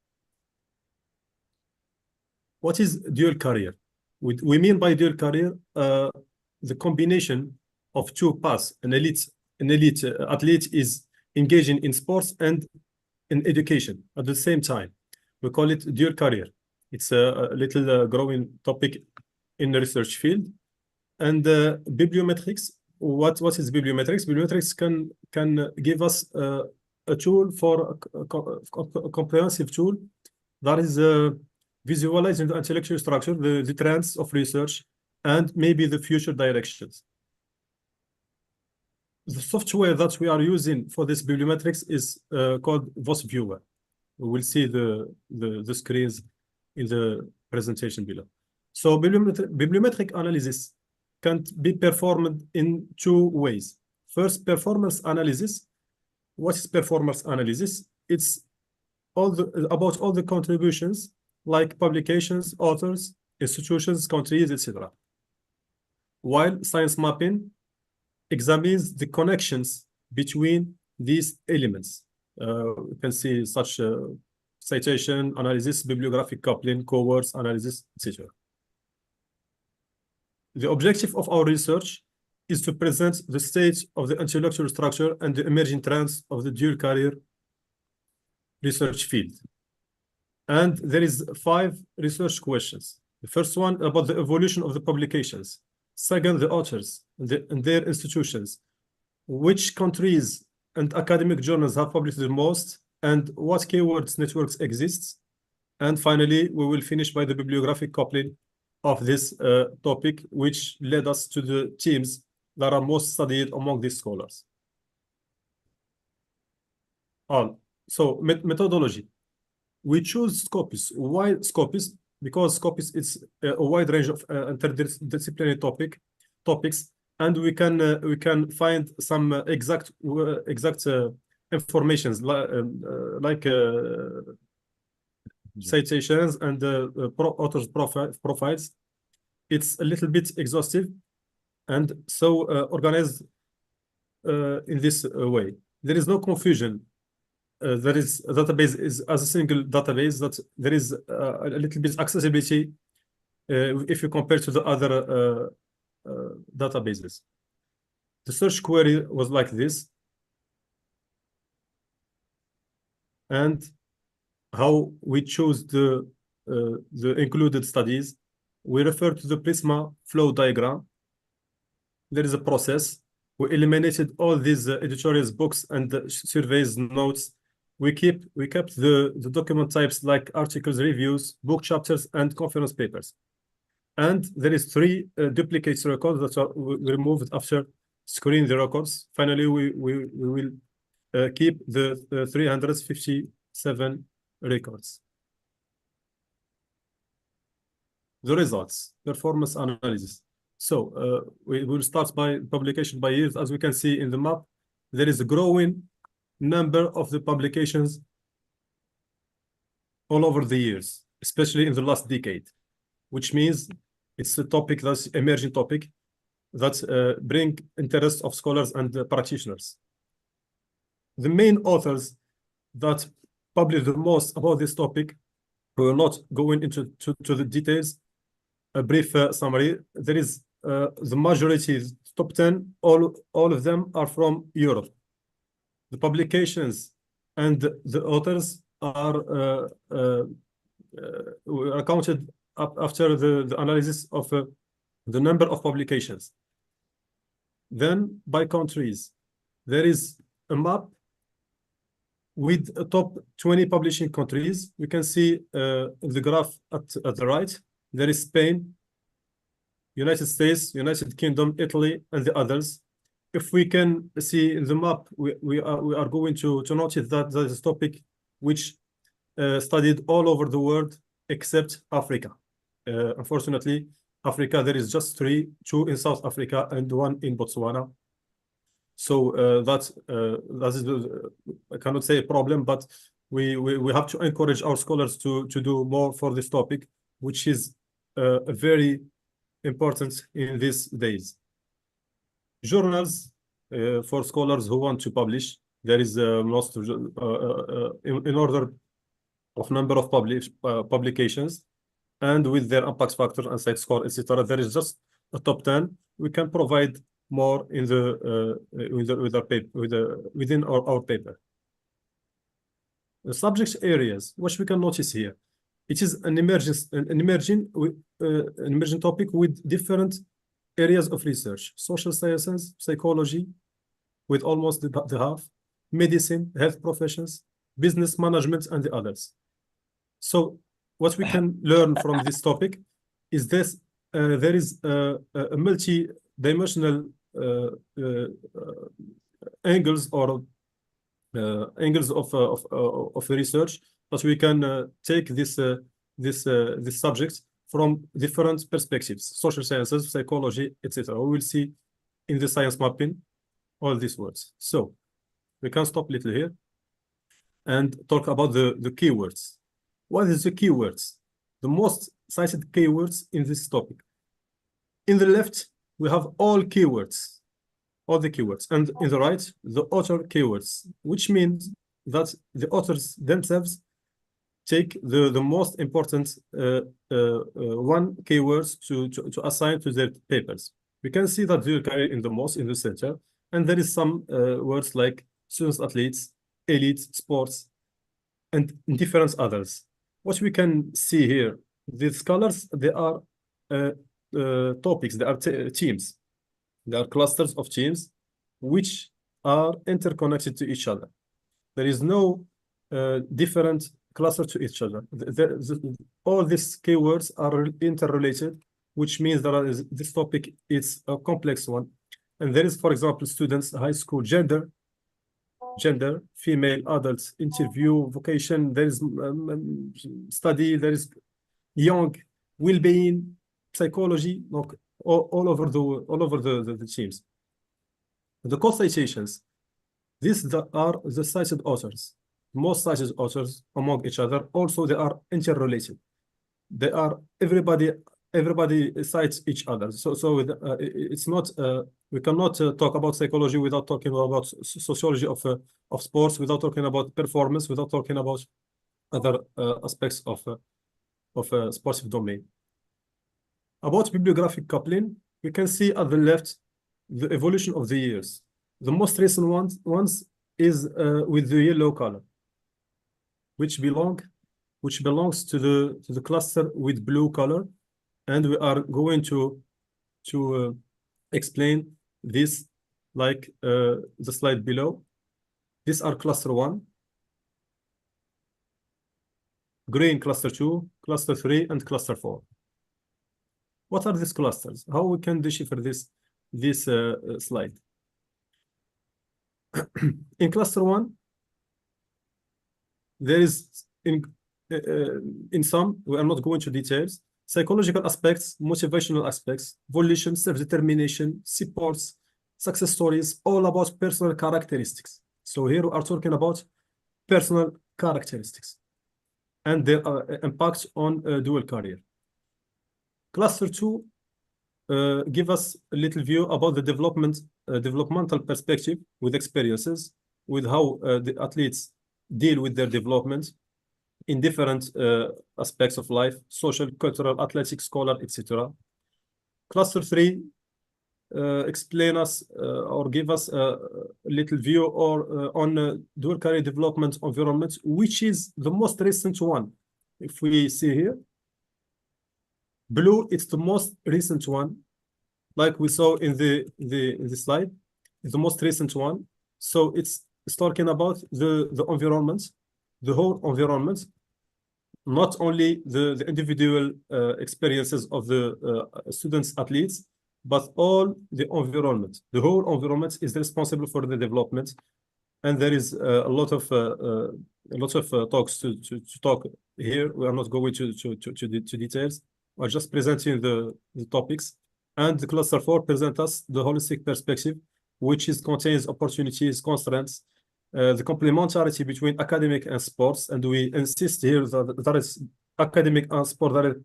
what is dual career? We mean by dual career the combination of two paths. An elite athlete is engaging in sports and in education at the same time. We call it dual career. It's a little growing topic in the research field. And bibliometrics. What is bibliometrics? Bibliometrics can give us a tool for a comprehensive tool that is visualizing the intellectual structure, the trends of research, and maybe the future directions. The software that we are using for this bibliometrics is called VOS Viewer. We will see the screens in the presentation below. So bibliometric analysis can be performed in two ways. First, performance analysis. What is performance analysis? It's about all the contributions like publications, authors, institutions, countries, etc. While science mapping examines the connections between these elements. You can see such citation analysis, bibliographic coupling, keywords analysis, etc. The objective of our research is to present the state of the intellectual structure and the emerging trends of the dual career research field. And there is 5 research questions. The first one about the evolution of the publications. Second, the authors and their institutions. Which countries and academic journals have published the most, and what keywords networks exist? And finally, we will finish by the bibliographic coupling of this topic, which led us to the themes that are most studied among these scholars. So methodology. We choose Scopus. Why Scopus? Because Scopus is a wide range of interdisciplinary topics, and we can find some exact informations like citations and authors' profiles. It's a little bit exhaustive, and so organized in this way. There is no confusion. There is a database is as a single database, that there is a little bit accessibility if you compare to the other databases. The search query was like this, and how we choose the included studies. We refer to the Prisma flow diagram. There is a process. We eliminated all these editorials, books, and surveys, notes. We kept the document types like articles, reviews, book chapters, and conference papers. And there is 3 duplicate records that are removed after screening the records. Finally, we will keep the 357 records. The results, performance analysis. So we will start by publication by years. As we can see in the map, there is a growing number of the publications all over the years, especially in the last decade, which means it's a topic that's emerging topic that bring interest of scholars and practitioners. The main authors that publish the most about this topic, we will not go into the details. A brief summary. There is the majority, top 10, all of them are from Europe. The publications and the authors are counted up after the analysis of the number of publications. Then by countries, there is a map with a top 20 publishing countries. We can see the graph at the right. There is Spain, United States, United Kingdom, Italy, and the others. If we can see in the map, we are going to notice that there is a topic which studied all over the world except Africa. Unfortunately, Africa, there is just 2 in South Africa and 1 in Botswana. So that is I cannot say a problem, but we have to encourage our scholars to do more for this topic, which is very important in these days. Journals for scholars who want to publish. There is most in order of number of publications, and with their impact factor and site score, etc. There is just a top 10. We can provide more in the within our paper. The subject areas, which we can notice here, it is an emerging topic with different areas of research: social sciences, psychology, with almost the half, medicine, health professions, business management, and the others. So what we can learn from this topic is this: there is a multi-dimensional angles or angles of research, but we can take this subject from different perspectives: social sciences, psychology, etc. We will see in the science mapping all these words. So we can stop a little here and talk about the keywords. What is the keywords? The most cited keywords in this topic. In the left, we have all keywords, all the keywords, and in the right, the author keywords, which means that the authors themselves take the most important one keywords to assign to their papers. We can see that they carry in the most in the center, and there is some words like students, athletes, elite, sports, and different others. What we can see here, the scholars, they are topics, they are teams. They are clusters of teams which are interconnected to each other. There is no different cluster to each other. All these keywords are interrelated, which means that this topic is a complex one. And there is, for example, students, high school, gender, female, adults, interview, vocation, there is study, there is young, well-being, psychology, all over the teams. The co-citations, these are the cited authors. Most cited authors among each other. Also, they are interrelated. They are everybody cites each other. So it's not we cannot talk about psychology without talking about sociology of sports, without talking about performance, without talking about other aspects of sportive domain. About bibliographic coupling, we can see at the left the evolution of the years. The most recent ones is with the yellow color, which belongs to the cluster with blue color, and we are going to explain this like the slide below. These are cluster 1, green cluster 2, cluster 3, and cluster 4. What are these clusters? How we can decipher this slide? In cluster 1, there is in some, we are not going to details, psychological aspects, motivational aspects, volition, self-determination, supports, success stories, all about personal characteristics. So here we are talking about personal characteristics and their impact on dual career. Cluster 2 give us a little view about the developmental perspective with experiences, with how the athletes deal with their development in different aspects of life, social, cultural, athletic, scholar, etc. Cluster 3 explain us or give us a little view on dual career development environment, which is the most recent one. If we see here, blue, it's the most recent one, like we saw in the slide, it's the most recent one. So it's talking about the environment, the whole environment, not only the individual experiences of the students, athletes, but all the environment. The whole environment is responsible for the development, and there is a lot of talks to talk here. We are not going to details. We're just presenting the topics, and the cluster 4 presents us the holistic perspective, which contains opportunities, constraints, the complementarity between academic and sports, and we insist here that there is academic and sport that are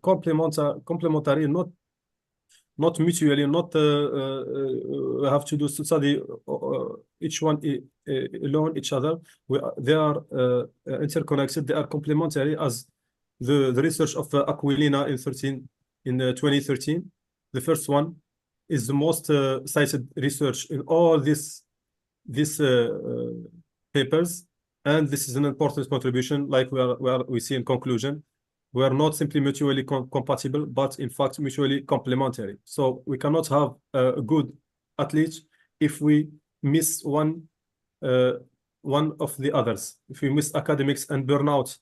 complementary, not mutually, not have to do study each one alone each other. They are interconnected. They are complementary, as the research of Aquilina in 2013. The first one is the most cited research in all these papers, and this is an important contribution. Like we see in conclusion, we are not simply mutually compatible, but in fact mutually complementary. So we cannot have a good athlete if we miss one of the others. If we miss academics and burnout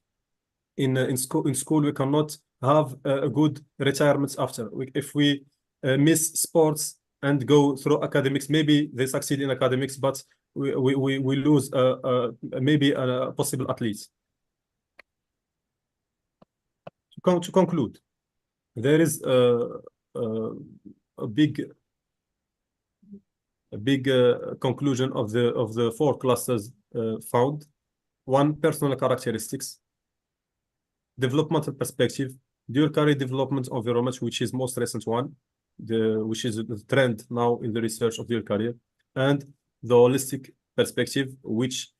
in school, we cannot have a good retirement after. If we miss sports and go through academics, maybe they succeed in academics, but we lose maybe a possible athlete. To conclude, there is a big conclusion of the 4 clusters found. 1, personal characteristics, developmental perspective, dual career development environment, which is most recent one, which is the trend now in the research of dual career, and the holistic perspective, which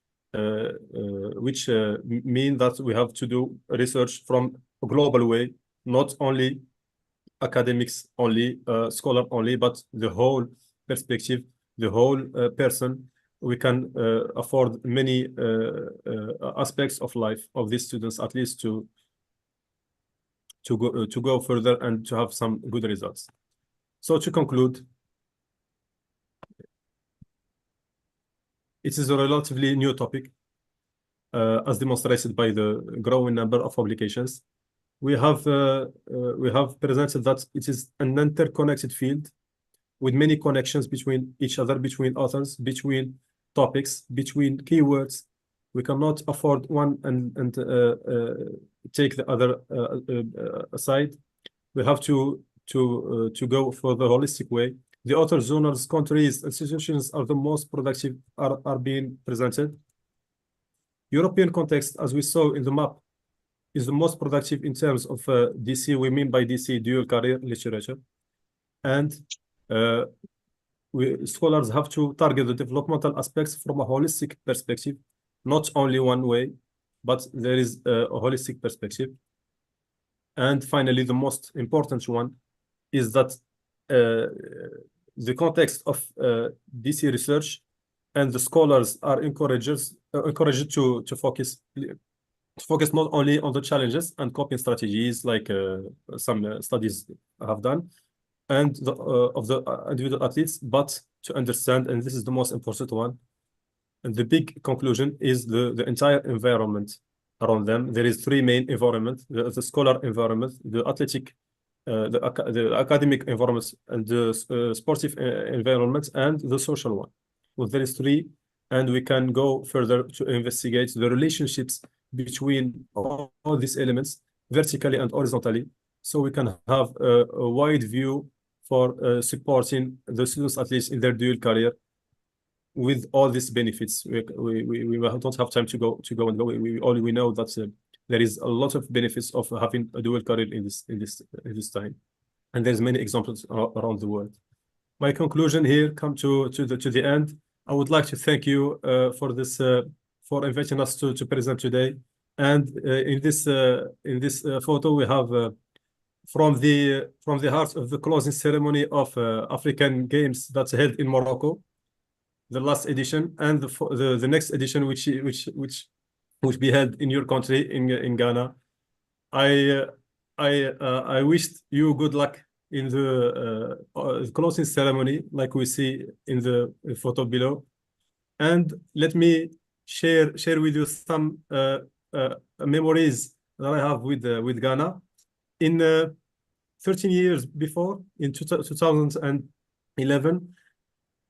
mean that we have to do research from a global way, not only academics only, scholar only, but the whole perspective, the whole person. We can afford many aspects of life of these students, at least to go further and to have some good results. So to conclude, it is a relatively new topic, as demonstrated by the growing number of publications. We have presented that it is an interconnected field with many connections between each other, between authors, between topics, between keywords. We cannot afford one and take the other aside. We have to go for the holistic way. The authors, journals, countries, institutions are the most productive, are being presented. European context, as we saw in the map, is the most productive in terms of DC. We mean by DC dual career literature. And scholars have to target the developmental aspects from a holistic perspective, not only one way, but there is a holistic perspective. And finally, the most important one is that the context of DC research and the scholars are encouraged to focus not only on the challenges and coping strategies like some studies have done, and of the individual athletes, but to understand, and this is the most important one, and the big conclusion is the entire environment around them. There is three main environments: the scholar environment, the athletic, the academic environment, and the sportive environment, and the social one. Well, there is three, and we can go further to investigate the relationships between all these elements, vertically and horizontally, so we can have a wide view for supporting the students athletes in their dual career with all these benefits. We don't have time to go. We know that there is a lot of benefits of having a dual career in this time, and there's many examples around the world. My conclusion here come to the end. I would like to thank you for this for inviting us to present today. And in this photo we have from the heart of the closing ceremony of African Games that's held in Morocco, the last edition, and the next edition which be held in your country in Ghana. I wished you good luck in the closing ceremony, like we see in the photo below. And let me share with you some memories that I have with Ghana. In 13 years before, in 2011,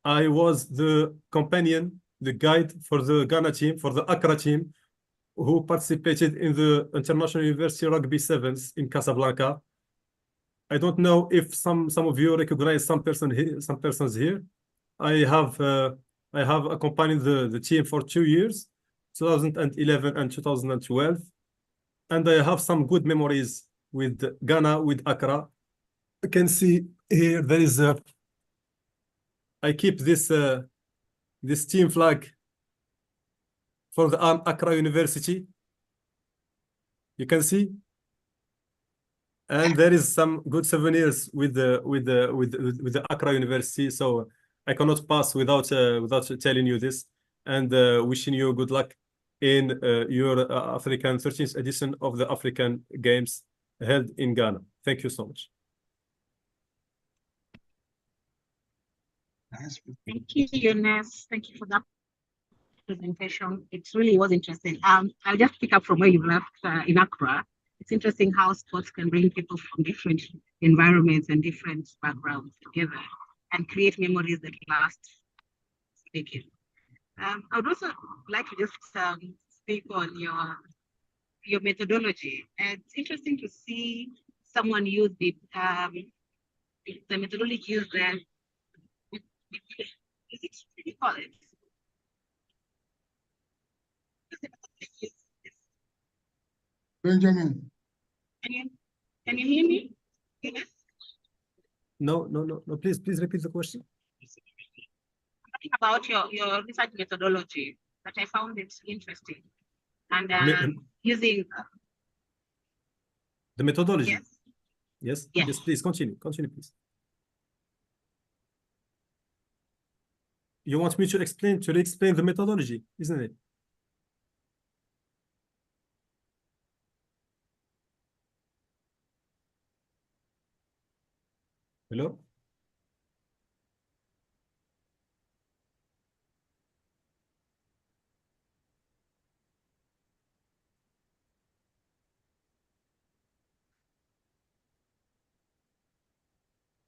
I was the companion, the guide for the Ghana team, for the Accra team, who participated in the International University Rugby Sevens in Casablanca. I don't know if some of you recognize some persons here. I have accompanied the team for 2 years, 2011 and 2012, and I have some good memories with Ghana, with Accra. You can see here there is I keep this team flag for the Accra University. You can see, and there is some good souvenirs with the Accra University. So I cannot pass without telling you this, and wishing you good luck in your African 13th edition of the African Games held in Ghana. Thank you so much. Thank you, Younes. Thank you for that presentation. It really was interesting. I'll just pick up from where you left in Accra. It's interesting how sports can bring people from different environments and different backgrounds together and create memories that last decades. I would also like to just speak on your methodology. And it's interesting to see someone use the methodology used there. Is it what do you call it? Benjamin. Can you hear me? Yes. No. Please repeat the question. I'm talking about your research methodology, that I found it interesting. And using the methodology. Yes. Yes, please continue, please. You want me to explain the methodology, isn't it? Hello?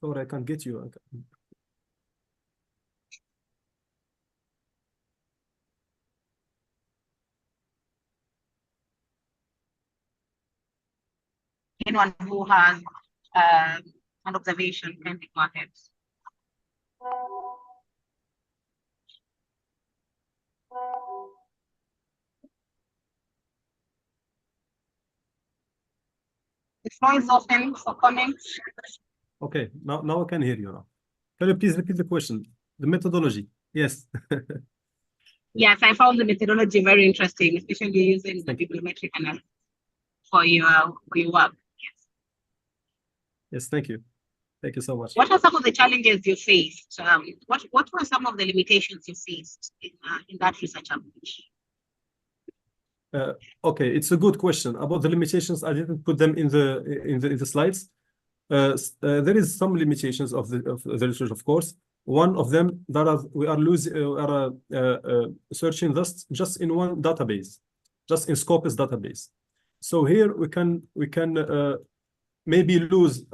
Sorry, I can't get you. Anyone who has an observation can go ahead. The floor is open for comments. Okay, now I can hear you now. Can you please repeat the question? The methodology. Yes. Yes, I found the methodology very interesting, especially using the bibliometric analysis for your work. Yes. Yes, thank you. Thank you so much. What are some of the challenges you faced? What were some of the limitations you faced in that research approach? Okay, it's a good question about the limitations. I didn't put them in the slides. There is some limitations of the research, of course. One of them that we are searching just in one database, just in Scopus database. So here we can maybe lose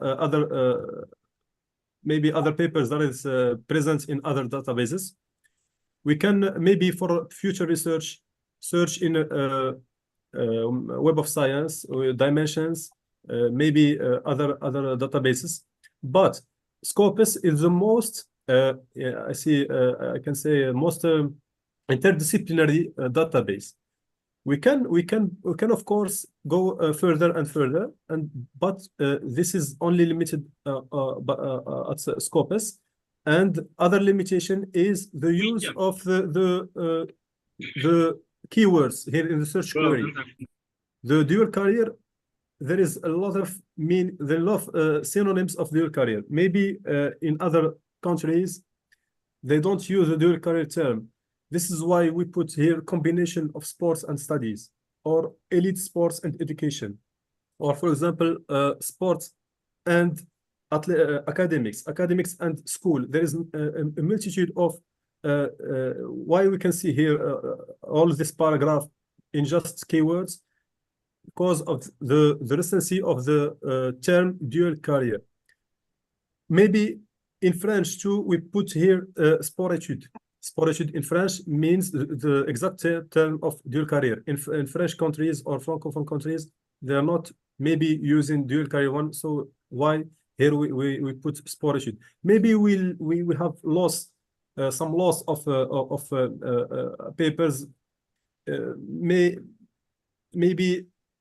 maybe other papers that is present in other databases. We can maybe for future research search in Web of Science or Dimensions, maybe other databases, but Scopus is the most I can say most interdisciplinary database. We can of course go further and further, but this is only limited at Scopus, and other limitation is the use of the keywords here in the search query. The dual carrier, there is a lot of synonyms of dual carrier. Maybe in other countries they don't use the dual carrier term. This is why we put here combination of sports and studies, or elite sports and education, or for example sports and academics and school. There is a multitude of why we can see here all this paragraph in just keywords, because of the recency of the term dual carrier. Maybe in French too, we put here sport-études. Sport-études in French means the exact term of dual carrier. In French countries or Francophone countries, they are not maybe using dual carrier one. So why here we put sport-études? Maybe we have lost some loss of papers.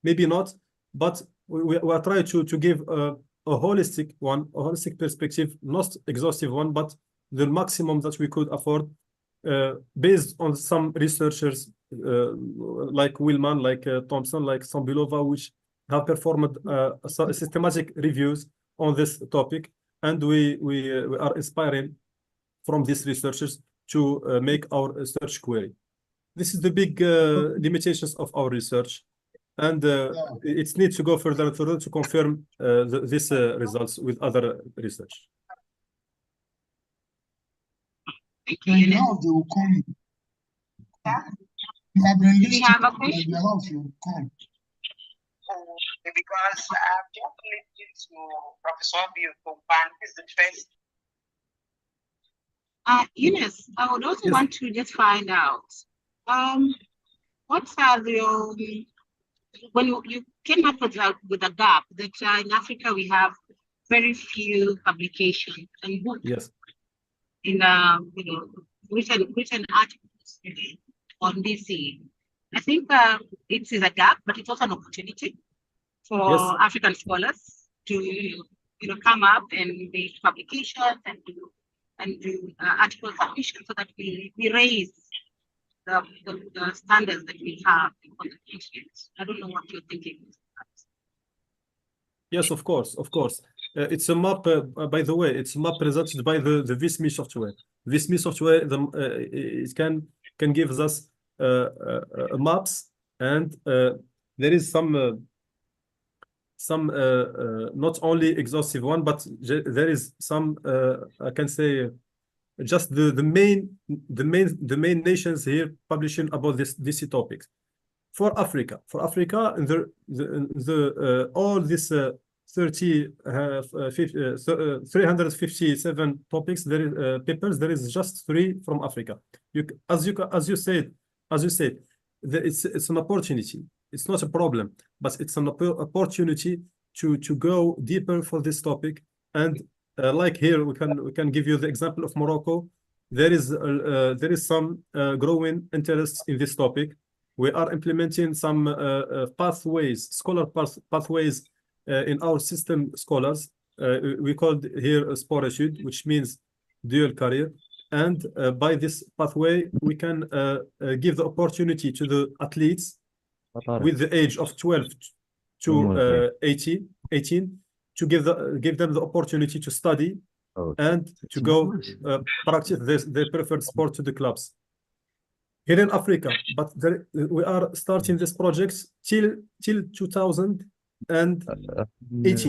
Maybe not, but we are trying to give a holistic perspective, not exhaustive one, but the maximum that we could afford, based on some researchers like Willman, like Thompson, like Sambilova, which have performed systematic reviews on this topic, and we are inspiring from these researchers to make our search query. This is the big limitations of our research, and it needs to go further and further to confirm these results with other research. And now they will come. You have been listening. Have a question? Their house, you will come. Because I've just listened to Professor Bill-Kumpan. He's the first. Eunice, I would also want to just find out, what are the, when you came up with a gap that in Africa we have very few publications and books. Yes. In written articles on DC. I think it is a gap, but it's also an opportunity for African scholars to come up and make publications and do article submissions, so that we raise the standards that we have on the continent. I don't know what you're thinking. Yes, of course. It's a map, by the way, it's a map presented by the VSME software. VSME software, it can give us maps, and there is some not only exhaustive one, but there is some I can say just the main nations here publishing about this topic. For Africa, and all this 357 topics. There is papers. There is just 3 from Africa. As you said, it's an opportunity. It's not a problem, but it's an opportunity to go deeper for this topic. And like here, we can give you the example of Morocco. There is some growing interest in this topic. We are implementing some pathways in our system scholars. We called here a sporashute, which means dual career. And by this pathway, we can give the opportunity to the athletes with the age of 12 to 18 to give them the opportunity to study and to go practice their preferred sport to the clubs here in Africa. But we are starting this project till 2018. It's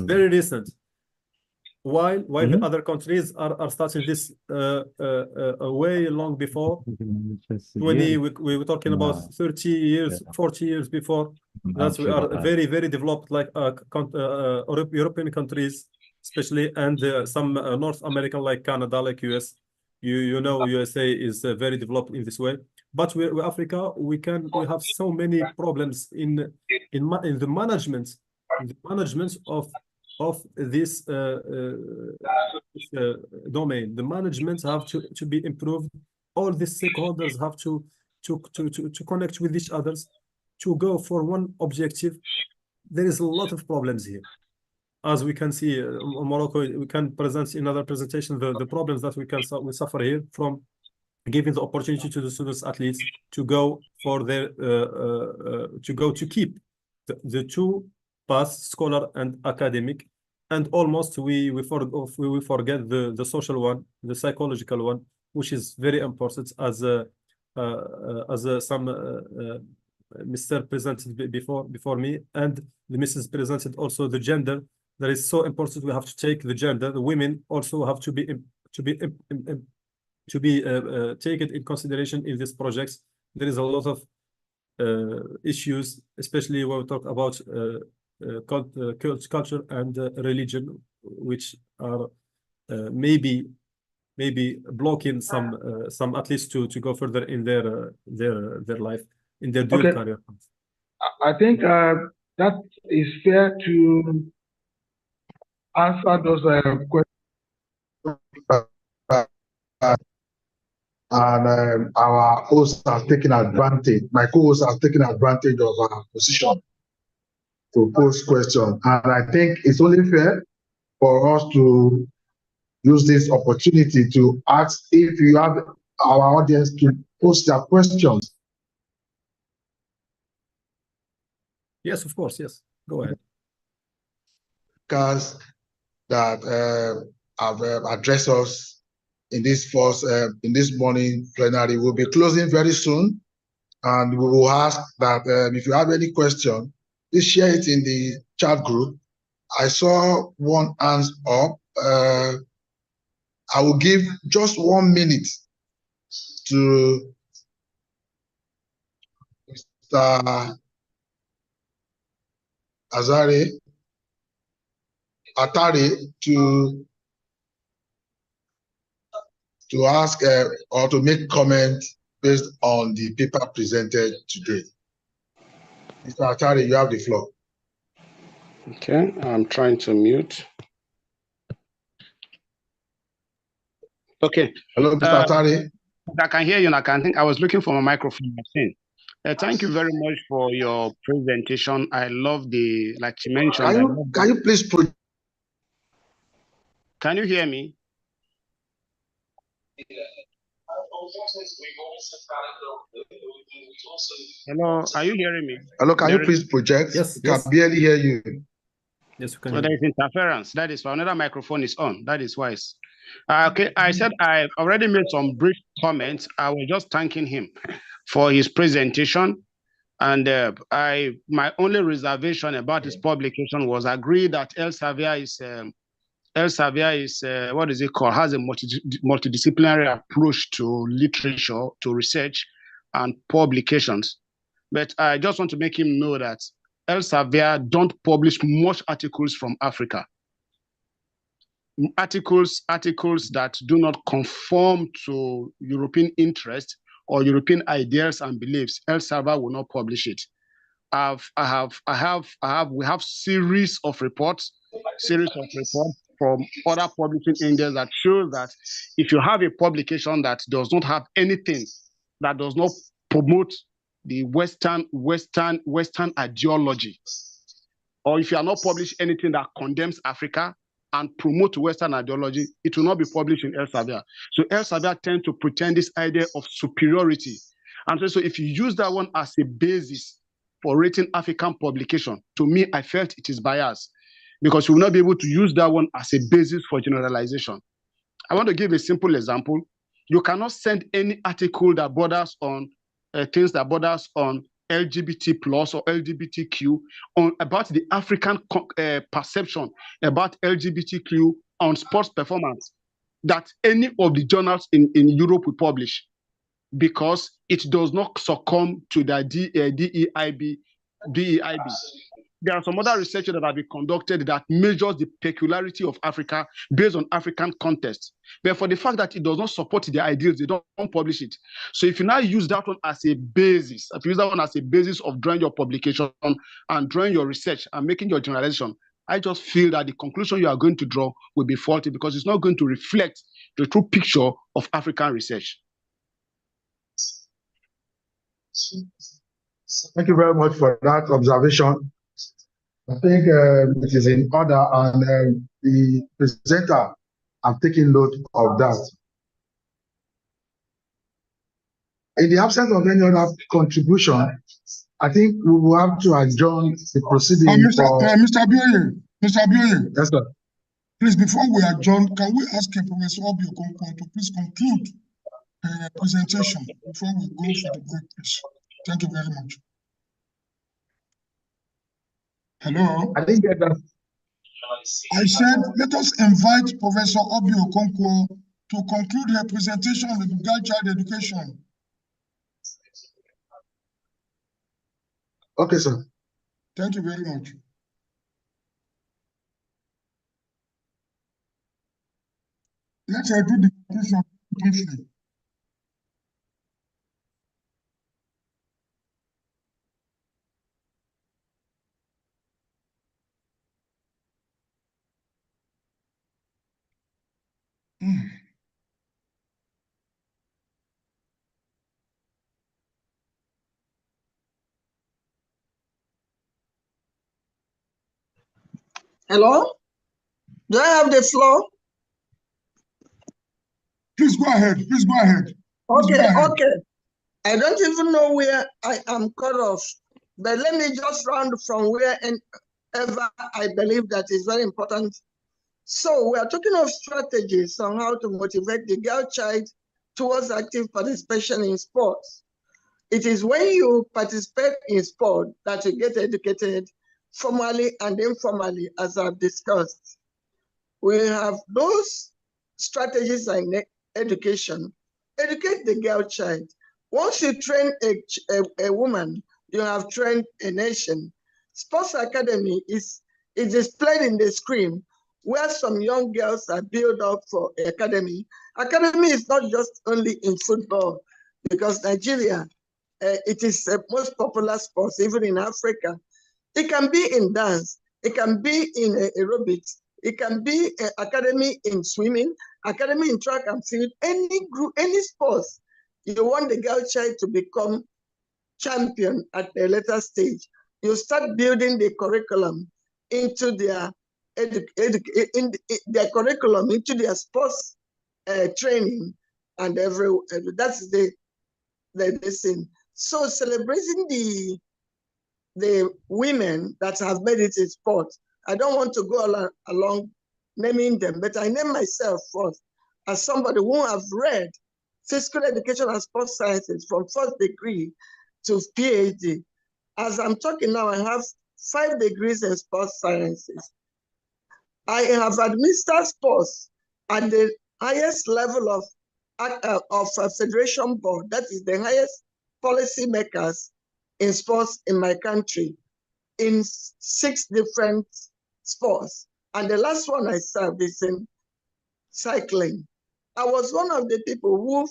very recent. While the other countries are starting this way long before. 20, we were talking about 30 years, 40 years before. That we are very, very developed, like European countries, especially, and some North American, like Canada, like US. You know, USA is very developed in this way. But we Africa, we have so many problems in the management of this domain. The management have to be improved. All the stakeholders have to connect with each other to go for one objective. There is a lot of problems here. As we can see, Morocco, we can present in other presentation the problems that we suffer here from giving the opportunity to the students athletes to go for their to keep the 2 paths, scholar and academic, and almost we forget the social one, the psychological one, which is very important, as some Mr. presented before me, and the Mrs. presented also the gender. That is so important. We have to take the gender. The women also have to be taken in consideration in these projects. There is a lot of issues, especially when we talk about culture and religion, which are maybe blocking some athletes to go further in their life, in their dual career. I think that is fair to answer those questions. And our host has taken advantage, my co-host has taken advantage of our position to pose questions. And I think it's only fair for us to use this opportunity to ask if you have our audience to post their questions. Yes, of course, yes. Go ahead. Because that have addressed us in this morning plenary. We'll be closing very soon, and we will ask that if you have any question, please share it in the chat group. I saw one hands up. I will give just 1 minute to Mr. Atari to ask or to make comment based on the paper presented today. Mr. Atari, you have the floor. Okay, I'm trying to mute. Okay. Hello, Mr. Atari. I can hear you, and I was looking for my microphone. Thank you very much for your presentation. I love like you mentioned. Can you please Can you hear me? Hello, are you hearing me? Hello, can you please project? Yes, we can barely hear you. Yes, we can. So there is interference. That is why another microphone is on. That is why. Okay, I said I already made some brief comments. I was just thanking him for his presentation, and my only reservation about his publication was agreed that Elsevier is what is it called? Has a multidisciplinary approach to literature, to research, and publications. But I just want to make him know that Elsevier don't publish much articles from Africa. Articles that do not conform to European interest or European ideas and beliefs, Elsevier will not publish it. We have series of reports from other publishing angels that show that if you have a publication that does not have anything, that does not promote the Western ideology, or if you are not published anything that condemns Africa and promote Western ideology, it will not be published in Elsevier. So Elsevier tend to pretend this idea of superiority. And so if you use that one as a basis for rating African publication, to me, I felt it is biased, because you will not be able to use that one as a basis for generalization. I want to give a simple example. You cannot send any article that borders on things that borders on LGBT plus or LGBTQ about the African perception about LGBTQ on sports performance that any of the journals in Europe will publish, because it does not succumb to the DEIB. There are some other research that have been conducted that measures the peculiarity of Africa based on African context. But for the fact that it does not support the ideals, they don't publish it. So if you now use that one as a basis, if you use that one as a basis of drawing your publication and drawing your research and making your generalization, I just feel that the conclusion you are going to draw will be faulty, because it's not going to reflect the true picture of African research. Thank you very much for that observation. I think it is in order, and the presenter have taken note of that. In the absence of any other contribution, I think we will have to adjourn the proceeding. Mr. Abioye. Yes, sir. Please, before we adjourn, can we ask Professor Obi Okonkwo to please conclude the presentation before we go for the break, please? Thank you very much. Hello? I didn't get that. I said, let us invite Professor Obi Okonkwo to conclude her presentation on the girl child education. Okay, sir. Thank you very much. Let's do the conclusion briefly. Hello? Do I have the floor? Please go ahead. Please go ahead. Okay. I don't even know where I am cut off, but let me just round from wherever I believe that is very important. So we are talking of strategies on how to motivate the girl child towards active participation in sports. It is when you participate in sport that you get educated formally and informally, as I've discussed. We have those strategies in education. Educate the girl child. Once you train a woman, you have trained a nation. Sports Academy is displayed in the screen where some young girls are built up for academy. Academy is not just only in football, because Nigeria, it is the most popular sport, even in Africa. It can be in dance, it can be in aerobics, it can be an academy in swimming, academy in track and field, any group, any sports. You want the girl child to become champion at a later stage. You start building the curriculum into their curriculum, into their sports training, and that's the thing. So celebrating the women that have made it in sport. I don't want to go along naming them, but I name myself first as somebody who have read physical education and sports sciences from first degree to PhD. As I'm talking now, I have 5 degrees in sports sciences. I have administered sports at the highest level of a federation board. That is the highest policy makers in sports in my country. in 6 different sports. And the last one I served is in cycling. I was one of the people who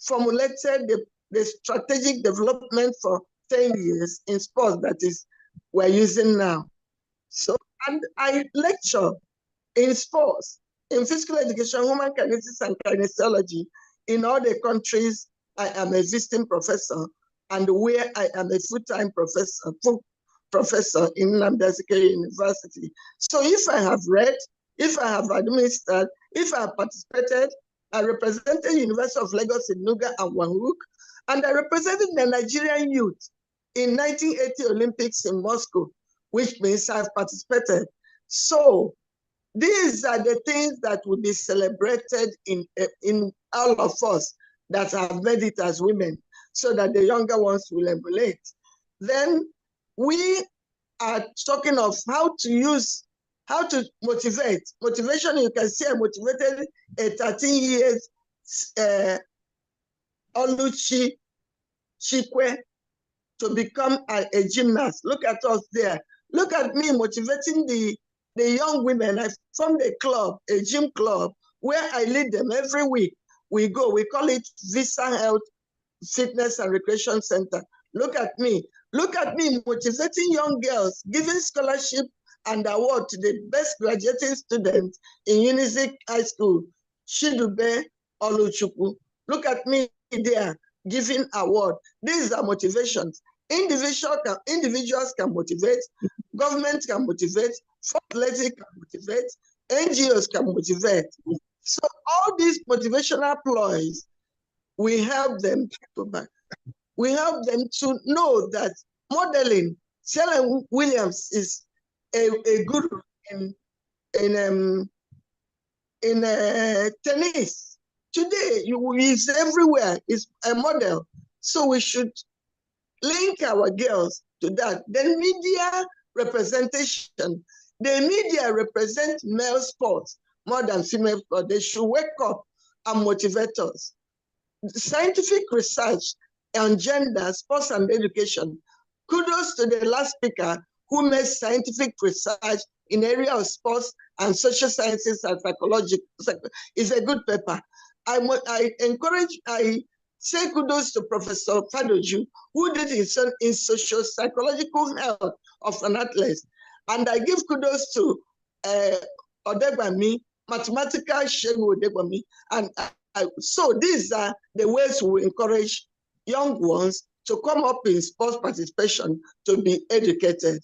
formulated the strategic development for 10 years in sports that is we're using now. So, and I lecture in sports, in physical education, human kinetics and kinesiology in all the countries I am a visiting professor and where I am a full-time professor in Nnamdi Azikiwe University. So if I have read, if I have administered, if I have participated, I represented University of Lagos in Nuga and Wahuk, and I represented the Nigerian youth in 1980 Olympics in Moscow, which means I've participated. So these are the things that will be celebrated in all of us that have made it as women, so that the younger ones will emulate. Then we are talking of how to motivate. Motivation, you can see I motivated a 13 years Oluchi Chikwe to become a gymnast. Look at us there. Look at me motivating the young women. I formed a club, a gym club, where I lead them every week. We go, we call it Visa Health Fitness and Recreation Center. Look at me motivating young girls, giving scholarship and award to the best graduating students in Unizik High School, Chidube Oluchukwu. Look at me there, giving award. These are motivations. Individuals can motivate, government can motivate, athletic can motivate, NGOs can motivate. So all these motivational ploys, we help them we help them to know that modeling. Serena Williams is a guru in tennis. Today, he's everywhere. Is a model. So we should link our girls to that. Then media representation. The media represent male sports more than female sports. They should wake up and motivate us. Scientific research on gender, sports, and education. Kudos to the last speaker who made scientific research in the area of sports and social sciences and psychology. It's a good paper. I say kudos to Professor Fadoju, who did his own in social psychological health of an athlete. And I give kudos to Odegbami, mathematical Shegu Odegbami. And so these are the ways we encourage young ones to come up in sports participation to be educated.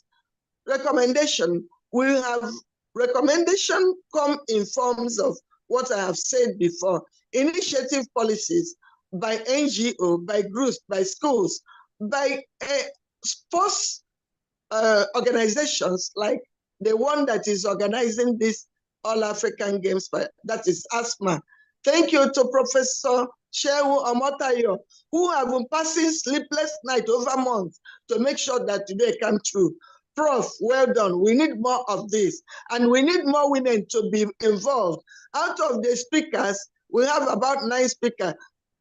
Recommendation, we have recommendation come in forms of what I have said before, initiative policies by NGO, by groups, by schools, by sports organizations like the one that is organizing this All African Games, that is ASMA. Thank you to Professor Shehu Omotayo, who have been passing sleepless nights over months to make sure that today come true. Prof, well done. We need more of this. And we need more women to be involved. Out of the speakers, we have about 9 speakers.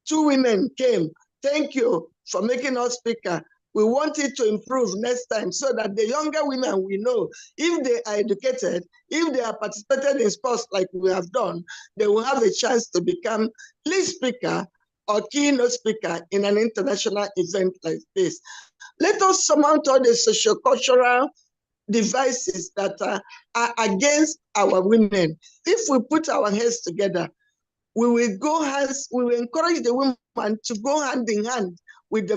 2 women came. Thank you for making us speaker. We want it to improve next time so that the younger women we know, if they are educated, if they are participated in sports like we have done, they will have a chance to become lead speaker or keynote speaker in an international event like this. Let us surmount all the socio-cultural devices that are against our women. If we put our heads together, we will encourage the women to go hand in hand with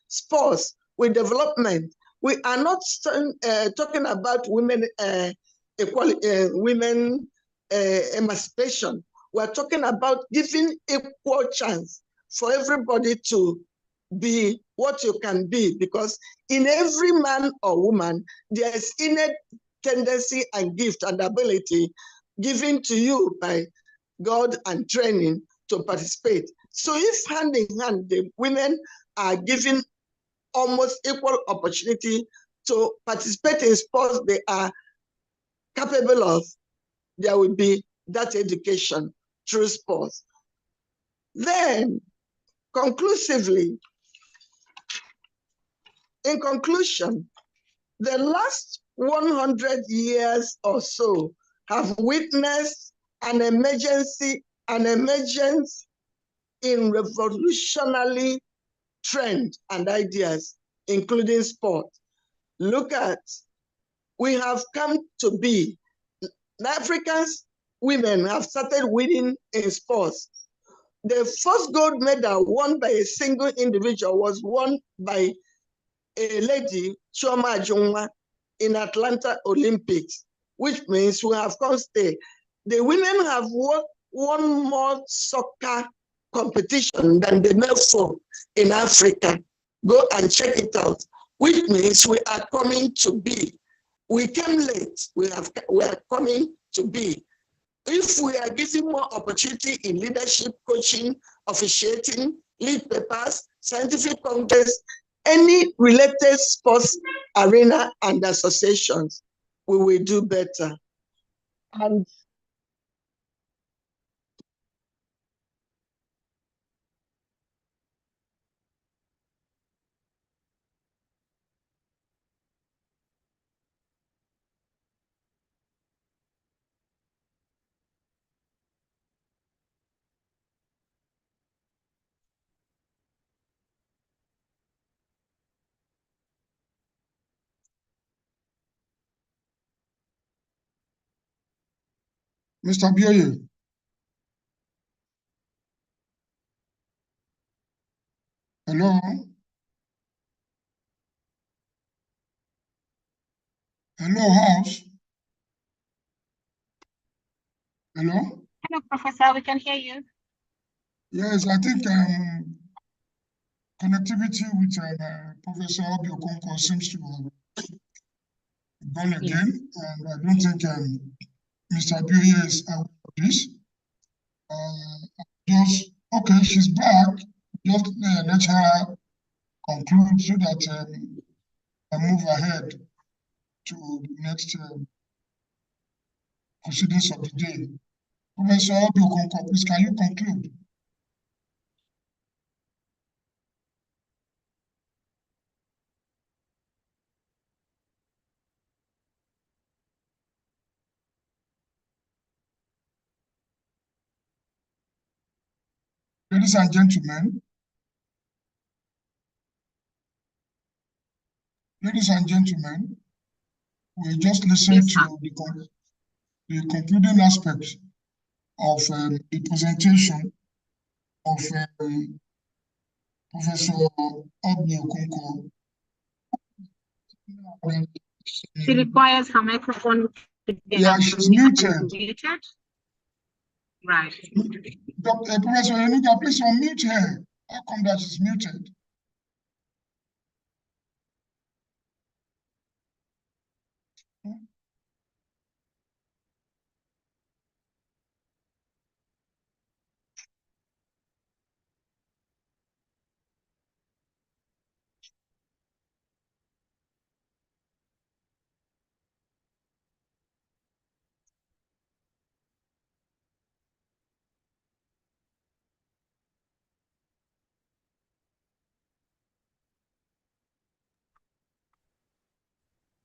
sports, with development. We are not talking about women equality, women emancipation. We're talking about giving equal chance for everybody to be what you can be, because in every man or woman, there is innate tendency and gift and ability given to you by God and training to participate. So if hand in hand, the women are given almost equal opportunity to participate in sports they are capable of, there will be that education through sports. Then, conclusively, in conclusion, The last 100 years or so have witnessed an emergence in revolutionary trend and ideas, including sport. Look at, we have come to be, African women have started winning in sports. The first gold medal won by a single individual was won by a lady, Chioma Ajunwa, in Atlanta Olympics, which means we have come stay. The women have won more soccer competition than the male folk in Africa. Go and check it out, which means we are coming to be. We came late, we are coming to be. If we are given more opportunity in leadership, coaching, officiating, lead papers, scientific congress, any related sports arena and associations, we will do better. And Mr. Bioye. Hello? Hello, House? Hello? Hello, Professor, we can hear you. Yes, I think connectivity with Professor Obi Okonkwo seems to have gone again, and I don't think Mr. Bioye is aware of this. Okay, she's back. Just let her conclude so that I move ahead to the next proceedings of the day. Professor Obi Okonkwo, please, can you conclude? Ladies and gentlemen, we just listened to the concluding aspects of the presentation of Professor Obi Okonkwo. She requires her microphone to be she's muted. Right. Professor Enuga, please unmute her. How come that she's muted?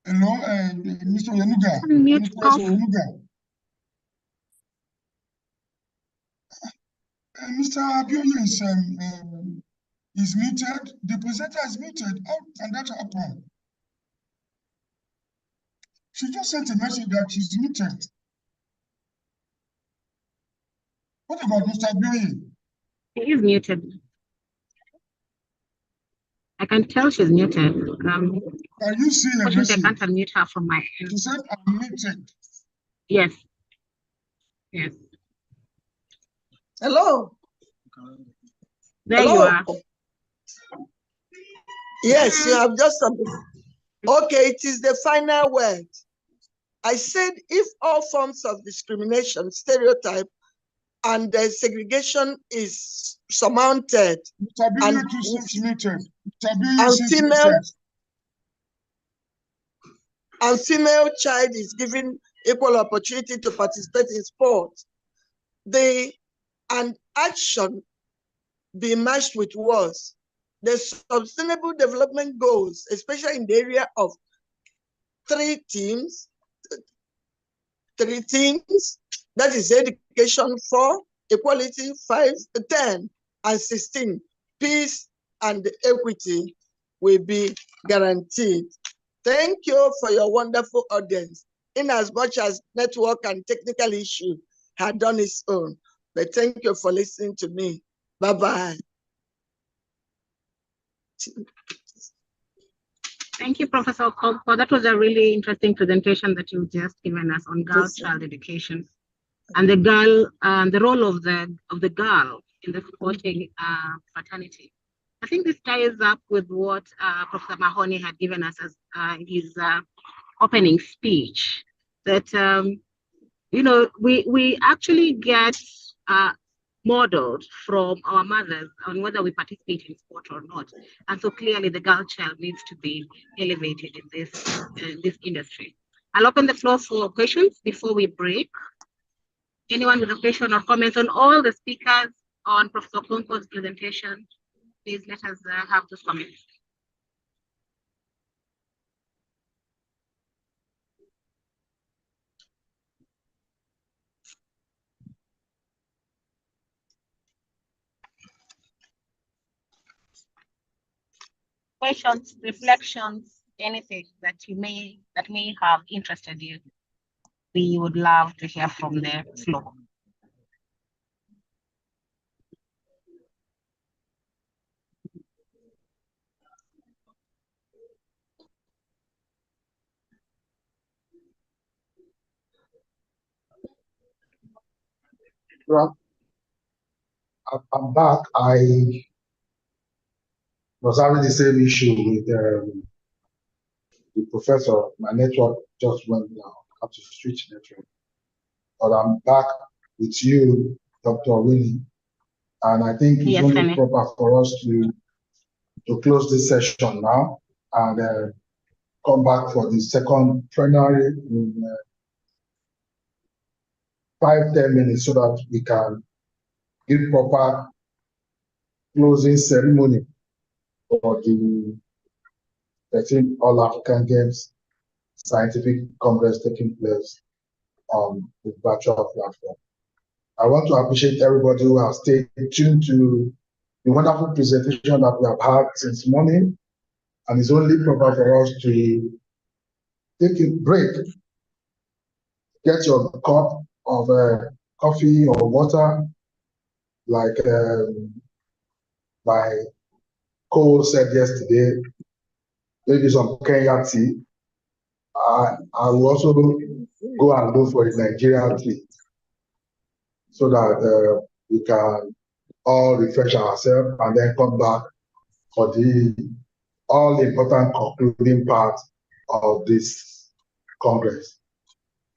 Hello, Mr. Enuga. Professor Enuga. Mr. Abioye is muted. The presenter is muted. How can that happen? She just sent a message that she's muted. What about Mr. Abioye? She is muted. I can tell she's muted. Can you see her message? I can't unmute her from my end. She said I'm muted. Yes. Yes. Hello. There you are. Yes, you have just okay, it is the final word. I said if all forms of discrimination, stereotype, and segregation is surmounted, and female child is given equal opportunity to participate in sport, and action be matched with words, the sustainable development goals, especially in the area of three themes. That is education 4, equality 5, 10, and 16. Peace and equity will be guaranteed. Thank you for your wonderful audience, in as much as network and technical issue had done its own. But thank you for listening to me. Bye-bye. Thank you, Professor Okonkwo. That was a really interesting presentation that you've just given us on girl child education and the role of the girl in the supporting fraternity. I think this ties up with what Professor Mahoney had given us as his opening speech. That we actually get modeled from our mothers on whether we participate in sport or not. And so clearly the girl child needs to be elevated in this industry. I'll open the floor for questions before we break. Anyone with a question or comments on all the speakers on Professor Okonkwo's presentation, please let us have those comments. Questions, reflections, anything that may have interested you. We would love to hear from the floor. Well, I'm back. I was having the same issue with the professor. My network just went down. I have to switch network. But I'm back with you, Dr. Winnie. And I think it's only proper for us to close this session now and come back for the second plenary in 5-10 minutes so that we can give proper closing ceremony for the 13th All African Games Scientific Congress taking place on the virtual platform. I want to appreciate everybody who has stayed tuned to the wonderful presentation that we have had since morning. And it's only proper for us to take a break, get your cup of coffee or water, like my co said yesterday, maybe some Kenya tea. I will also go and look for a Nigerian tea so that we can all refresh ourselves and then come back for the all important concluding part of this Congress.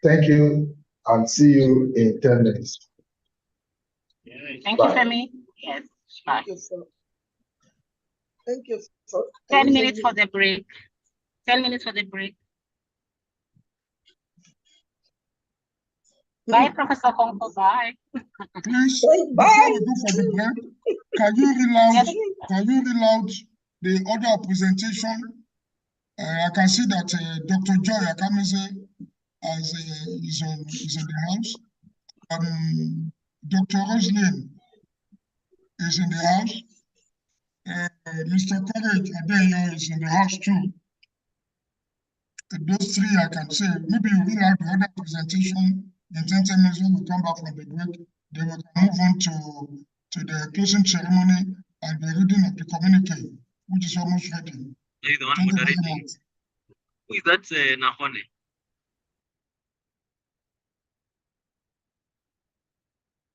Thank you and see you in 10 minutes. Thank you, Femi. Yes. Bye. Thank you for 10 minutes for the break. 10 minutes for the break. Bye, Professor Okonkwo. Bye. Please, before we go for the break, can you read out the order of presentation? I can see that Dr. Joy Akameze is in the house. Dr. Roslyn is in the house. Mr. Courage Adeyo is in the house too. Those three I can say. Maybe you will have the other presentation in 10 minutes when we come back from the break. Then we can move on to the closing ceremony and the reading of the communique, which is almost ready. Are you the one moderating? Who is that, Nahone?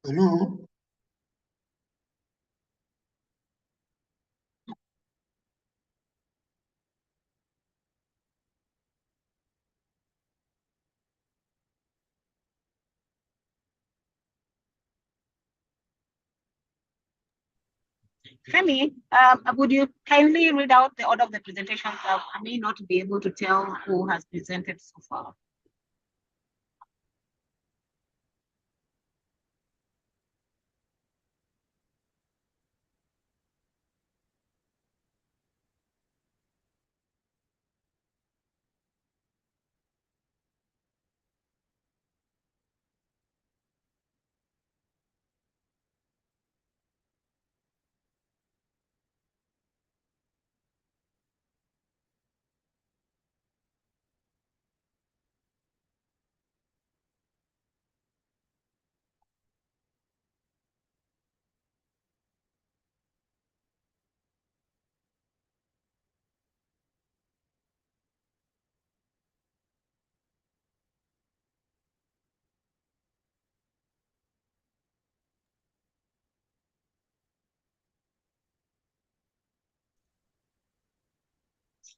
Hello? Femi, would you kindly read out the order of the presentation? I may not be able to tell who has presented so far.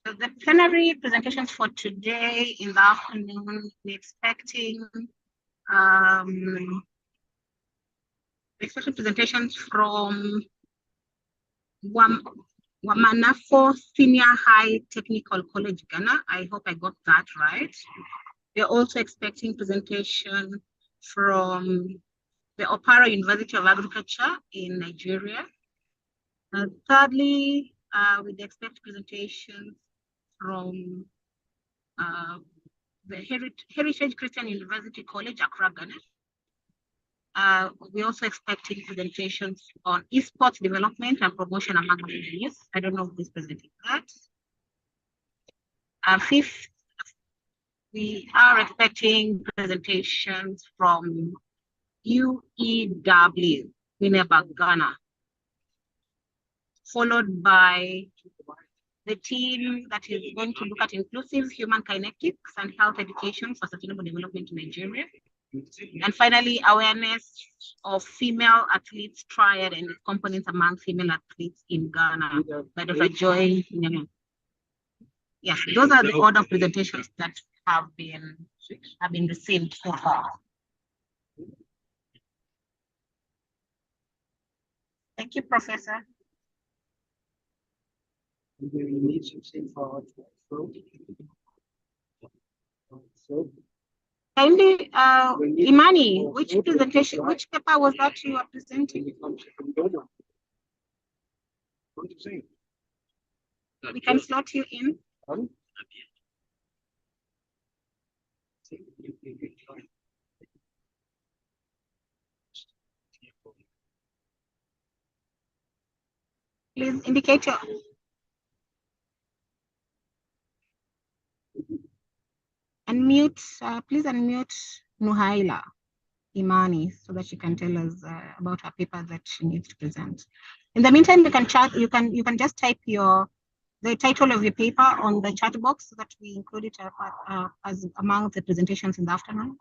The plenary presentations for today in the afternoon, we're expecting presentations from Wamanafo Senior High Technical College, Ghana. I hope I got that right. We're also expecting presentation from the Opara University of Agriculture in Nigeria. Thirdly, we'd expect presentations from the Heritage Christian University College, Accra, Ghana. We're also expecting presentations on esports development and promotion among the youth. I don't know who's presenting that. Fifth, we are expecting presentations from UEW, Winneba, Ghana, followed by the team that is going to look at inclusive human kinetics and health education for sustainable development in Nigeria. And finally, awareness of female athletes triad and its components among female athletes in Ghana by Dr. Joy Nyama. Yes, those are the order of presentations that have been received so far. Thank you, Professor. Kindly, Imani, which presentation, which paper was that you are presenting? We can slot you in. Please indicate your. Unmute, please unmute Nuhaila Imani so that she can tell us about her paper that she needs to present. In the meantime, you can chat. You can just type the title of your paper on the chat box so that we include it as among the presentations in the afternoon.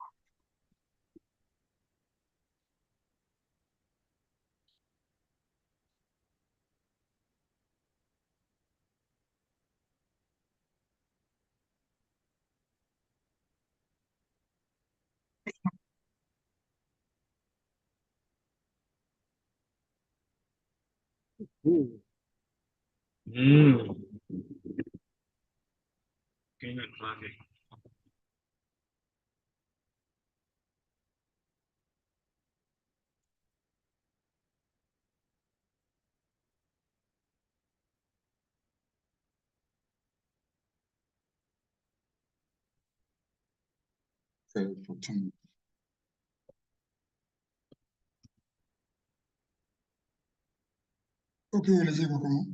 Ok, allez-y, vous comment?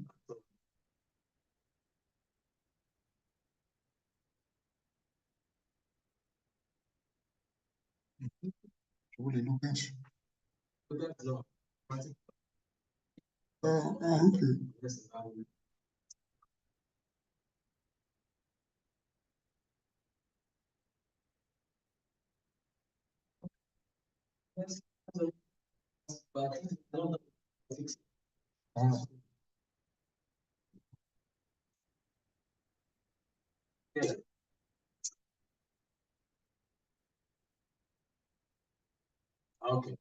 Je voulais Lucas. Ok. Ah. Okay.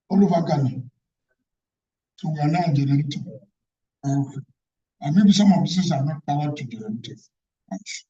All over Ghana. So we are now generating. Okay. And maybe some of these are not powered to generate much.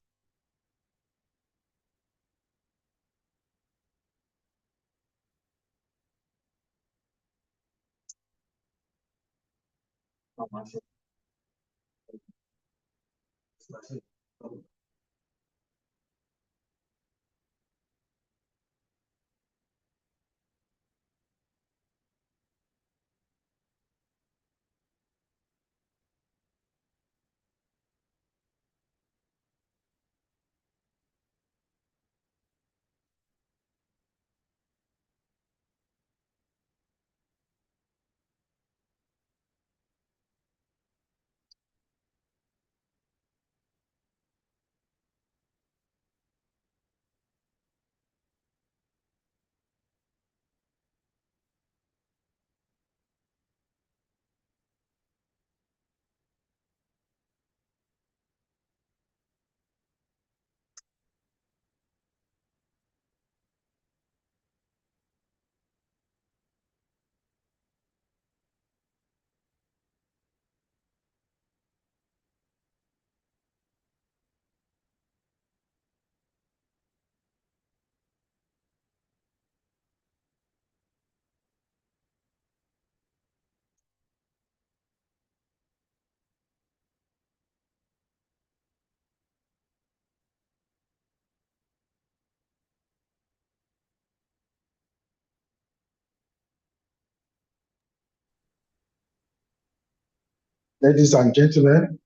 Ladies and gentlemen,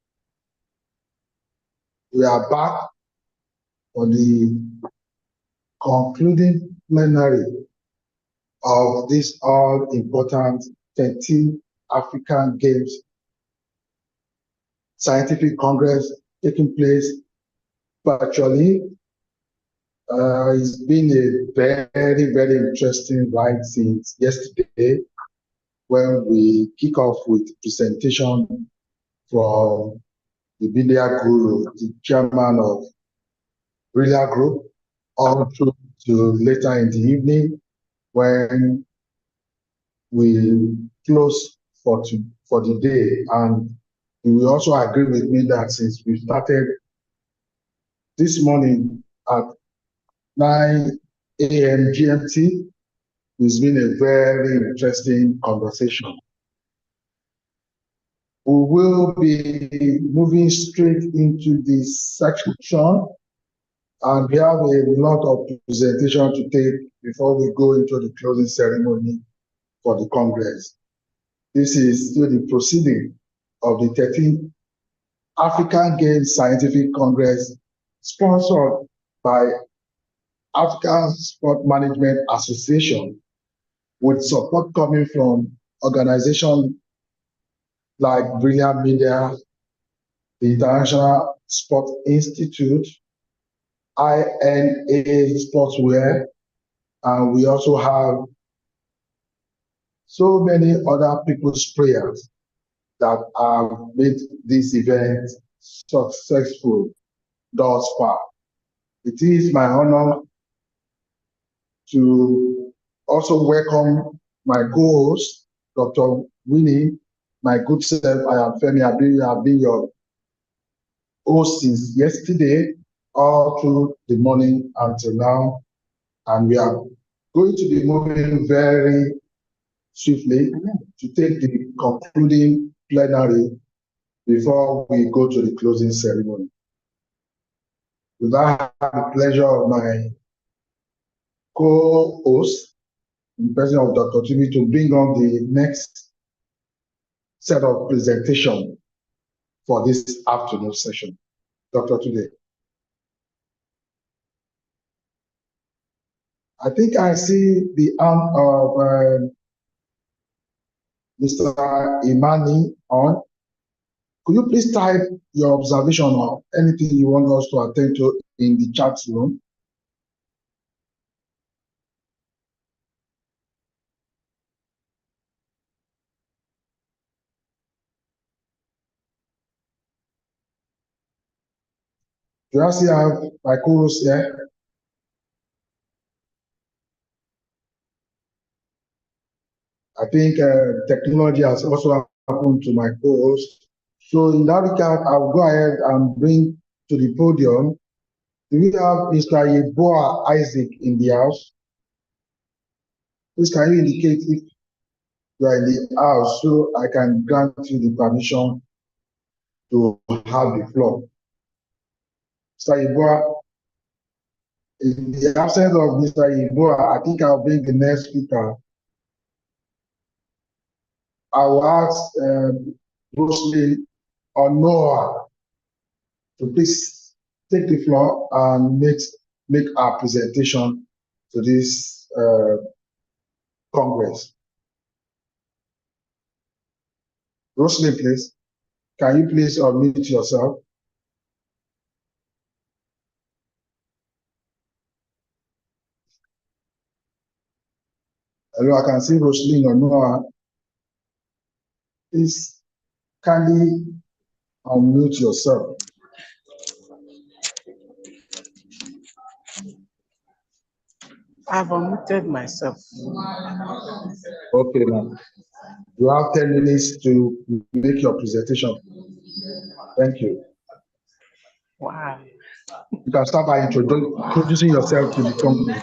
we are back for the concluding plenary of this all-important 13th African Games Scientific Congress taking place virtually. It's been a very, very interesting ride since yesterday when we kick off with presentation from the Bilia Guru, the chairman of Bilia Group, all through to later in the evening when we close for the day. And you will also agree with me that since we started this morning at 9 a.m. GMT, it's been a very interesting conversation. We will be moving straight into the section, and we have a lot of presentation to take before we go into the closing ceremony for the Congress. This is still the proceeding of the 13th African Games Scientific Congress, sponsored by African Sport Management Association, with support coming from organizations like Brilliant Media, the International Sport Institute, INA Sportswear, and we also have so many other people's prayers that have made this event successful thus far. It is my honor to also welcome my co-host, Dr. Winnie, my good self. I am Femi Abiyu. I have been your host since yesterday, all through the morning until now. And we are going to be moving very swiftly to take the concluding plenary before we go to the closing ceremony. With that, I have the pleasure of my co-host, the president of Dr. TV, to bring on the next set of presentation for this afternoon session. Dr. Today. I think I see the arm of Mr. Imani on. Could you please type your observation or anything you want us to attend to in the chat room? Do I still have my co-host here? think technology has also happened to my co-host. So in that regard, I'll go ahead and bring to the podium. Do we have Mr. Yeboah Isaac in the house? Please can you indicate if you are in the house so I can grant you the permission to have the floor? Mr. Yeboah, in the absence of Mr. Yeboah, I think I'll bring the next speaker. I will ask Rosalie or Noah to please take the floor and make our presentation to this Congress. Rosalie, please, can you please unmute yourself? Hello, I can see Rosalie or Noah. Please kindly unmute yourself. I've unmuted myself. Okay, ma'am. You have 10 minutes to make your presentation. Thank you. Wow. You can start by introducing yourself to the Congress.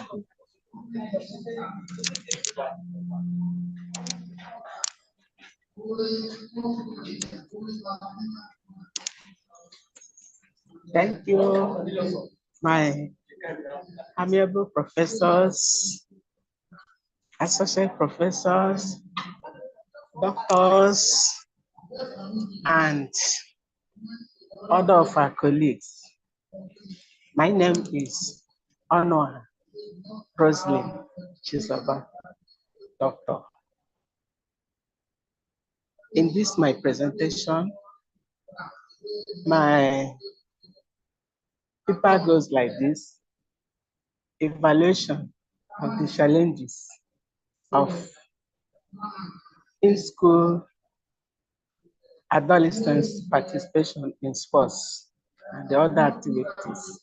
Thank you, my amiable professors, associate professors, doctors, and other of our colleagues. My name is Onwa Roslyn Chisaba, doctor. In this my presentation, my paper goes like this: evaluation of the challenges of in-school adolescents' participation in sports and the other activities.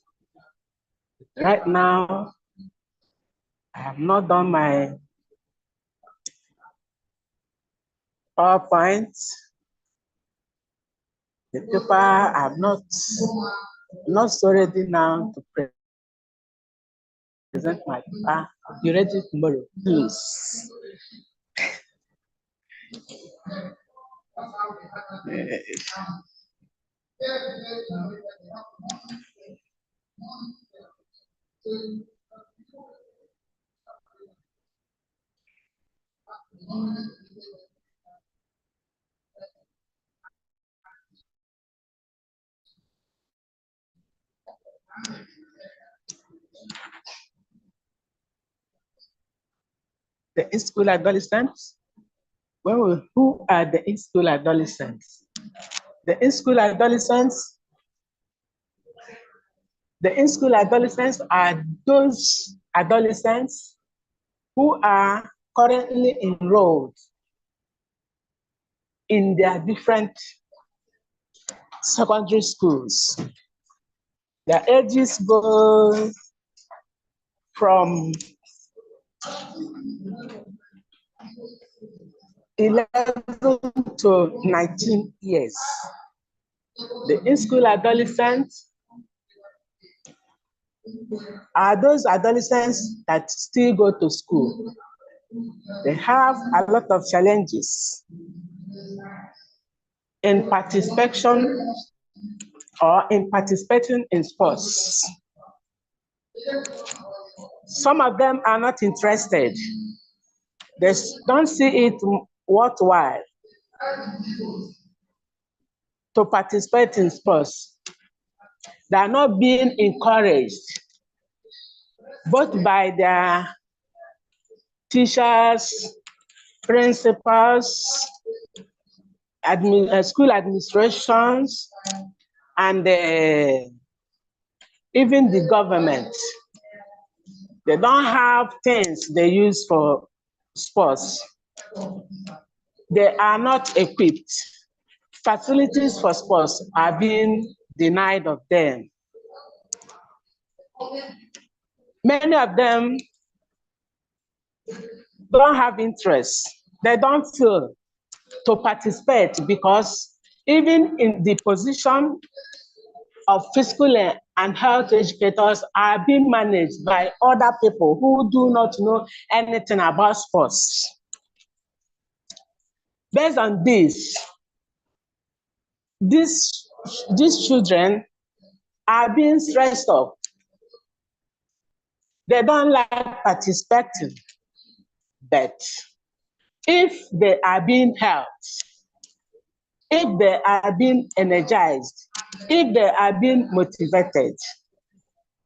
Right now, I have not done my PowerPoint. The paper I have not so ready now to present my paper. Be ready tomorrow, please. The in-school adolescents. Well, who are the in-school adolescents? The in-school adolescents are those adolescents who are currently enrolled in their different secondary schools. Their ages go from 11 to 19 years. The in-school adolescents are those adolescents that still go to school. They have a lot of challenges in participation or in participating in sports. Some of them are not interested. They don't see it worthwhile to participate in sports. They are not being encouraged both by their teachers, principals, school administrations, and even the government. They don't have things they use for sports. They are not equipped. Facilities for sports are being denied of them. Many of them don't have interest. they don't feel to participate because even in the position of physical and health educators are being managed by other people who do not know anything about sports. Based on this, these children are being stressed up. They don't like participating, but if they are being helped, if they are being energized, if they are being motivated,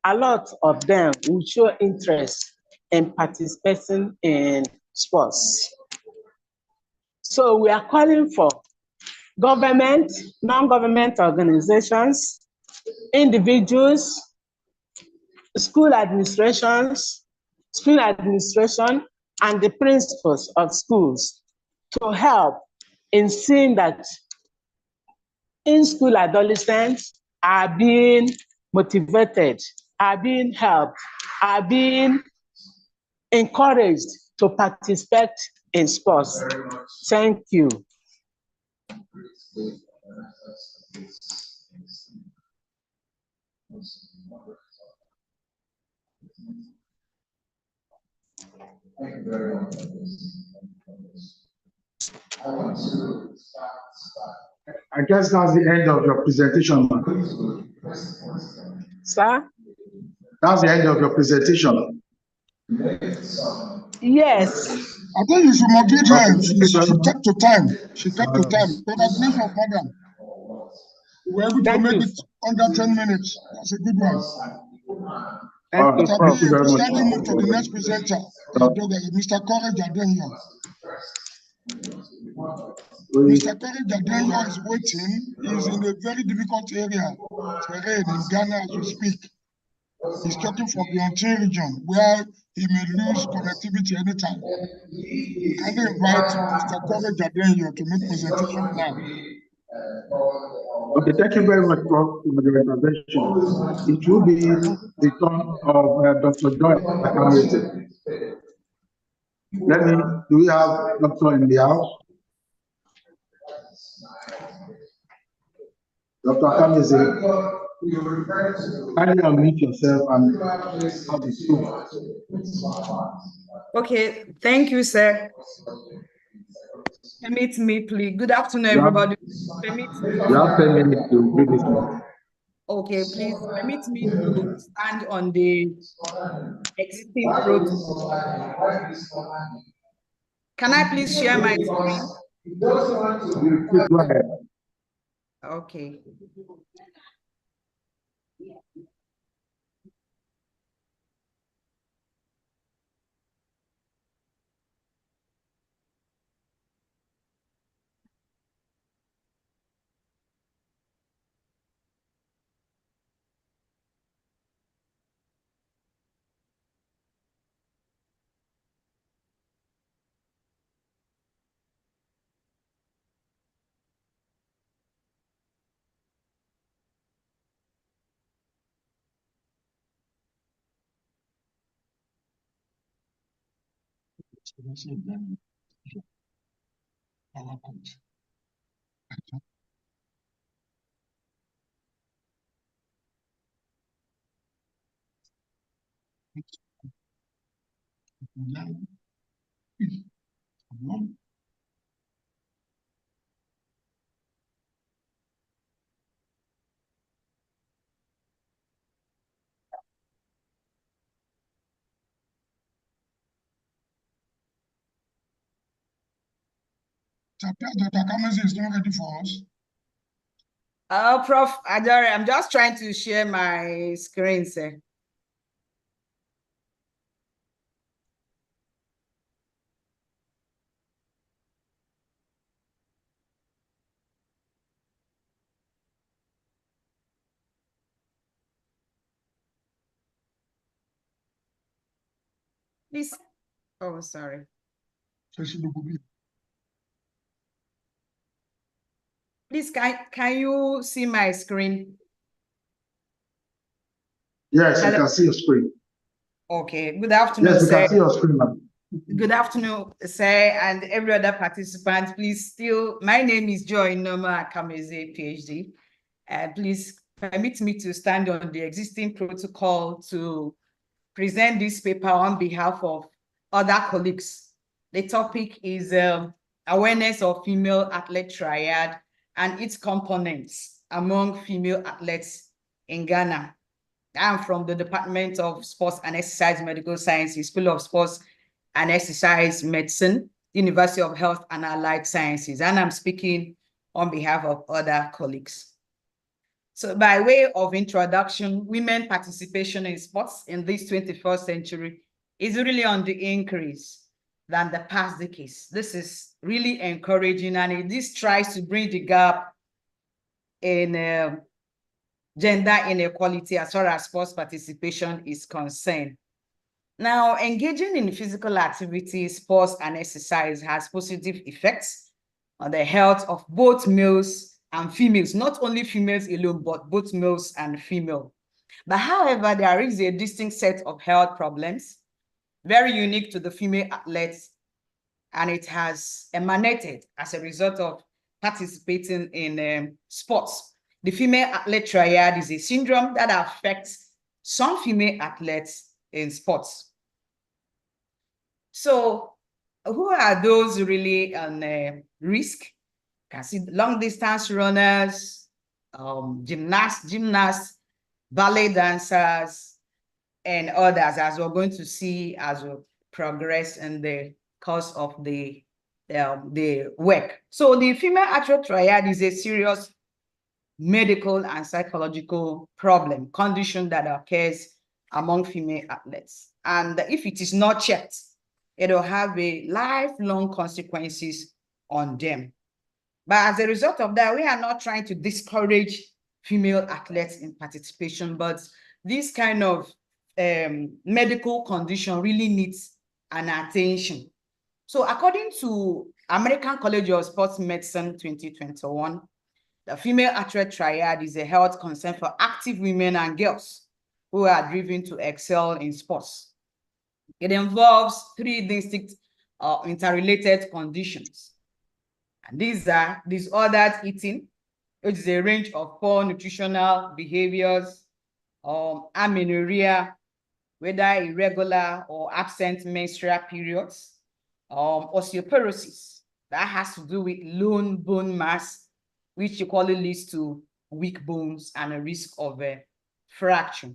a lot of them will show interest in participating in sports. So we are calling for government, non-government organizations, individuals, school administration, and the principals of schools to help in seeing that in-school adolescents are being motivated, are being helped, are being encouraged to participate in sports. Thank you. Thank you very much. I want to start. I guess that's the end of your presentation, man. Sir? That's the end of your presentation. Yes. I think you should motivate her. She kept to time. She kept to time. Congratulations, madam. We were able to make it under 10 minutes. That's a good one. Thank you very much. Standing move to the next presenter, Mr. Courage Adenyo. Mr. Courage Adenyo is waiting. He's in a very difficult area, terrain in Ghana as we speak. He's talking from the Ontario region, where he may lose connectivity anytime. Can you invite Mr. Courage Adenyo to make presentation now? Okay, thank you very much for the intervention. It will be the turn of Dr. Joy Akameze. Do we have Dr. in the house? Dr. Akameze, kindly unmute yourself and have the floor. Okay, thank you, sir. Permit me, please. Good afternoon, everybody. Permit me. You have 10 minutes to do this one. Okay, please permit me to stand on the existing protocol. Can I please share my screen? Go ahead. Okay. Dr. Akameze is not ready for us. Prof. Adare, I'm just trying to share my screen, sir. Please. Oh, sorry. Please, can you see my screen? Yes, I can see your screen. Okay, good afternoon, yes, we sir. can see your screen, ma'am. Good afternoon, sir, and every other participant. Please my name is Joy Noma Kameze, PhD. Please permit me to stand on the existing protocol to present this paper on behalf of other colleagues. The topic is awareness of female athlete triad and its components among female athletes in Ghana. I'm from the Department of Sports and Exercise Medical Sciences, School of Sports and Exercise Medicine, University of Health and Allied Sciences, and I'm speaking on behalf of other colleagues. So by way of introduction, women participation in sports in this 21st century is really on the increase than the past decades. This is really encouraging, and this tries to bridge the gap in gender inequality as far as sports participation is concerned. Now, engaging in physical activity, sports, and exercise has positive effects on the health of both males and females, not only females alone, but both males and female. But however, there is a distinct set of health problems, very unique to the female athletes, and it has emanated as a result of participating in sports. The female athlete triad is a syndrome that affects some female athletes in sports. So who are those really on risk? You can see long distance runners, gymnasts, ballet dancers, and others, as we're going to see as we progress in the course of the work. So the female athlete triad is a serious medical and psychological condition that occurs among female athletes. And if it is not checked, it will have a lifelong consequences on them. But as a result of that, we are not trying to discourage female athletes in participation, but this kind of medical condition really needs an attention. So according to American College of Sports Medicine 2021, the female athlete triad is a health concern for active women and girls who are driven to excel in sports. It involves 3 distinct interrelated conditions. And these are disordered eating, which is a range of poor nutritional behaviors, amenorrhea, whether irregular or absent menstrual periods, osteoporosis, that has to do with low bone mass, which equally leads to weak bones and a risk of fracture.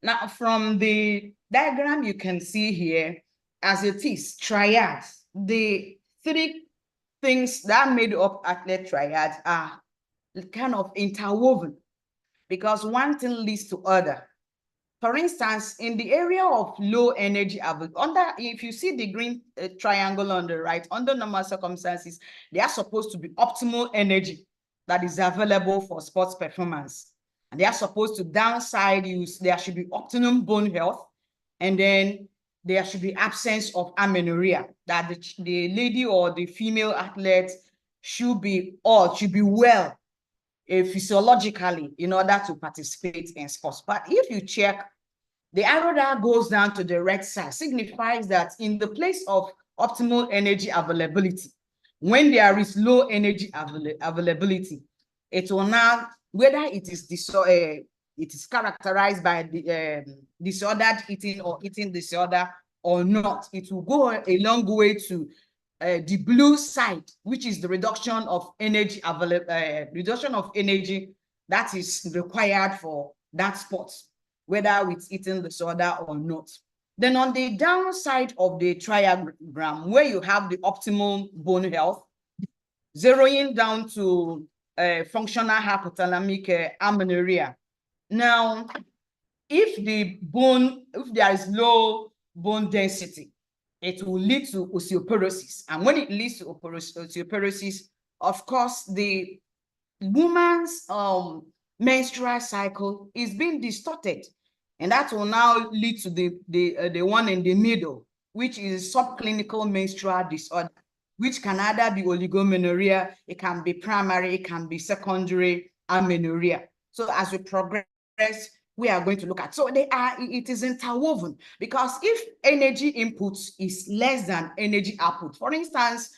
Now, from the diagram you can see here, as it is, triads, the 3 things that made up athlete triads are kind of interwoven because one thing leads to other. For instance, in the area of low energy, if you see the green triangle on the right, under normal circumstances, they are supposed to be optimal energy that is available for sports performance. And they are supposed to downside use, there should be optimum bone health, and then there should be absence of amenorrhea, that the lady or the female athlete should be well physiologically in order to participate in sports. But if you check, the arrow that goes down to the right side signifies that in the place of optimal energy availability, when there is low energy availability, it will now, whether it is characterized by the disordered eating or eating disorder or not, it will go a long way to the blue side, which is the reduction of energy that is required for that sport, whether with eating disorder or not. Then on the downside of the triagram, where you have the optimal bone health, zeroing down to functional hypothalamic amenorrhea. Now, if there is low bone density, it will lead to osteoporosis. And when it leads to osteoporosis, of course, the woman's menstrual cycle is being distorted. And that will now lead to the one in the middle, which is subclinical menstrual disorder, which can either be oligomenorrhea, it can be primary, it can be secondary amenorrhea. So as we progress, we are going to look at. So it is interwoven, because if energy input is less than energy output, for instance,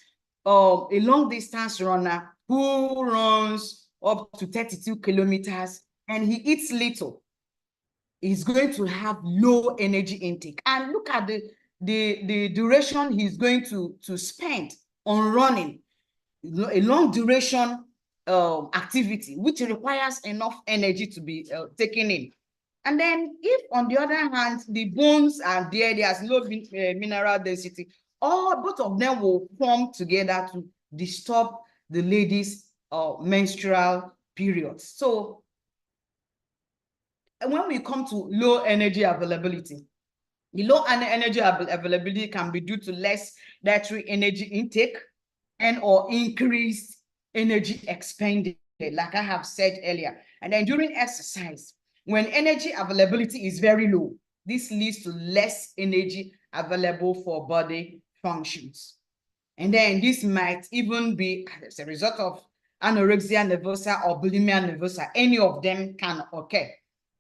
a long distance runner who runs up to 32 kilometers and he eats little, is going to have low energy intake. And look at the duration he's going to spend on running, a long duration activity, which requires enough energy to be taken in. And then if, on the other hand, the bones are there, there's low mineral density, both of them will form together to disturb the lady's menstrual periods. So when we come to low energy availability, the low energy availability can be due to less dietary energy intake and or increased energy expended, like I have said earlier. And then during exercise, when energy availability is very low, this leads to less energy available for body functions. And then this might even be as a result of anorexia nervosa or bulimia nervosa. Any of them can occur.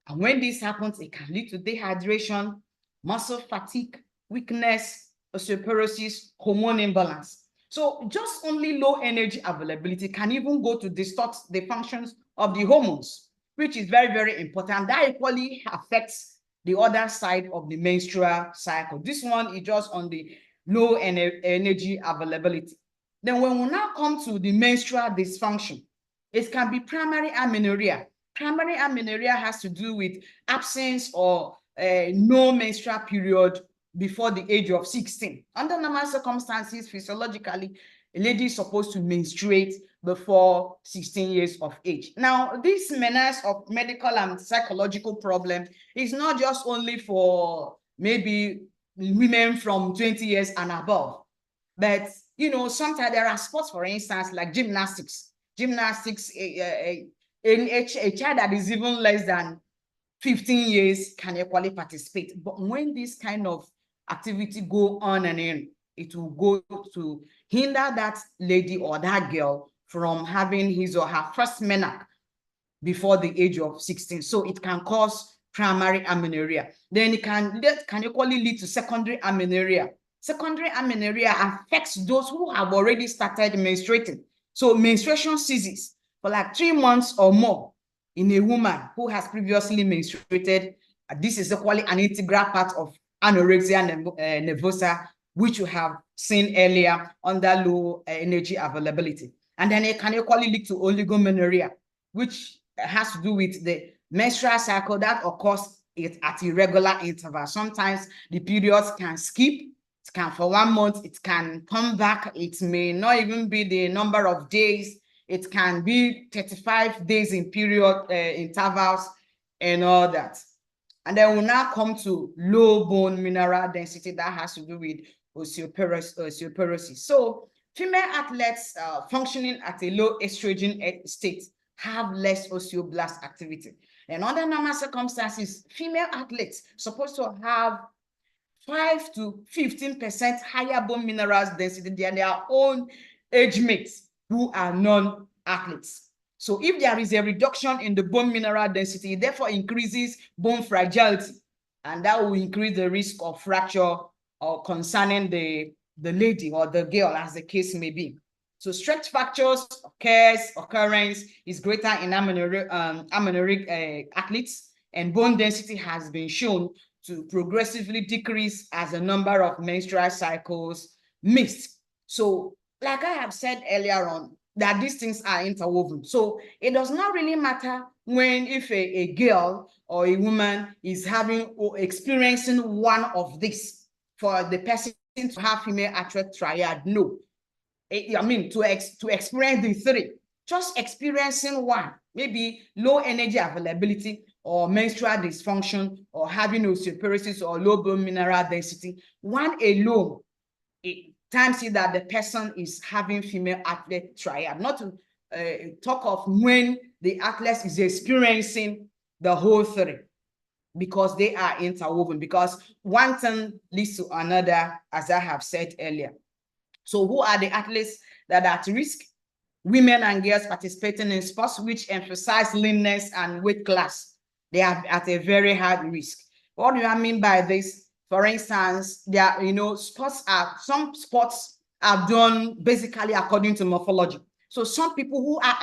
And when this happens, it can lead to dehydration, muscle fatigue, weakness, osteoporosis, hormone imbalance. So just only low energy availability can even go to distort the functions of the hormones, which is very, very important. That equally affects the other side of the menstrual cycle. This one is just on the low energy availability. Then when we now come to the menstrual dysfunction, it can be primary amenorrhea. Primary amenorrhea has to do with absence or no menstrual period before the age of 16. Under normal circumstances, physiologically, a lady is supposed to menstruate before 16 years of age. Now, this menace of medical and psychological problem is not just only for maybe women from 20 years and above, but you know, sometimes there are sports, for instance, like gymnastics. Gymnastics, a child that is even less than 15 years can equally participate. But when this kind of activity go on and in, it will go to hinder that lady or that girl from having his or her first menarche before the age of 16. So it can cause primary amenorrhea. Then it can equally lead to secondary amenorrhea. Secondary amenorrhea affects those who have already started menstruating. So menstruation ceases for like 3 months or more in a woman who has previously menstruated. This is equally an integral part of anorexia nervosa, which you have seen earlier under low energy availability. And then it can equally lead to oligomenorrhea, which has to do with the menstrual cycle that occurs at irregular intervals. Sometimes the periods can skip. It can for 1 month, it can come back. It may not even be the number of days. It can be 35 days in period intervals and all that. And then we'll now come to low bone mineral density that has to do with osteoporosis. So female athletes functioning at a low estrogen state have less osteoblast activity. And under normal circumstances, female athletes supposed to have 5 to 15% higher bone minerals density than their own age mates who are non-athletes. So if there is a reduction in the bone mineral density, it therefore increases bone fragility, and that will increase the risk of fracture or concerning the lady or the girl, as the case may be. So stretch fractures occurrence is greater in amenorrheic athletes, and bone density has been shown to progressively decrease as the number of menstrual cycles missed. So like I have said earlier on, that these things are interwoven. So it does not really matter if a girl or a woman is having or experiencing one of these for the person to have female athlete triad. No, I mean to experience the three, just experiencing one, maybe low energy availability or menstrual dysfunction or having osteoporosis or low bone mineral density, one alone, it times it that the person is having female athlete triad, not to talk of when the athlete is experiencing the whole three, because they are interwoven, because one thing leads to another, as I have said earlier. So who are the athletes that are at risk? Women and girls participating in sports which emphasize leanness and weight class. they are at a very high risk. What do I mean by this? For instance, there are, some sports are done basically according to morphology. So some people who are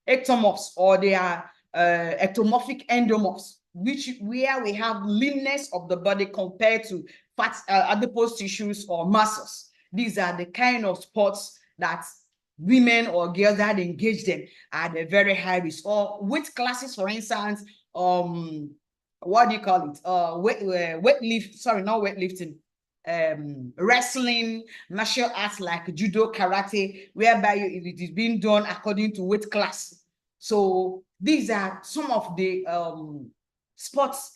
ectomorphs, or they are ectomorphic endomorphs, where we have leanness of the body compared to fat, adipose tissues or muscles. These are the kind of sports that women or girls that engage them at a very high risk. Or weight classes, for instance, what do you call it? Wrestling, martial arts like judo, karate, whereby it is being done according to weight class. So these are some of the sports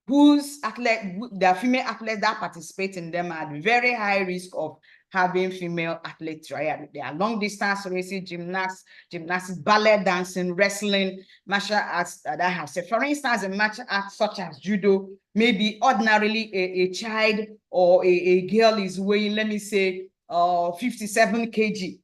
whose the female athletes that participate in them are at very high risk of having female athlete triad. They are long distance racing, gymnastics, ballet dancing, wrestling, martial arts that I have said. For instance, a martial art such as judo, maybe ordinarily a child or a girl is weighing, let me say, 57 kg.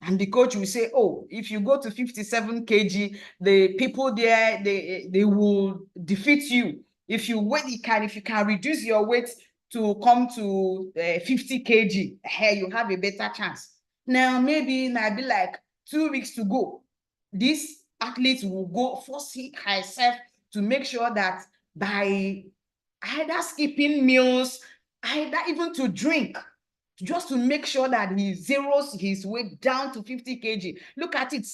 And the coach will say, oh, if you go to 57 kg, the people there, they will defeat you. If you can reduce your weight to come to 50 kg, hey, you have a better chance. Now, maybe it might be like 2 weeks to go. This athlete will go force herself to make sure that by either skipping meals, either even to drink, just to make sure that he zeroes his weight down to 50 kg. Look at it,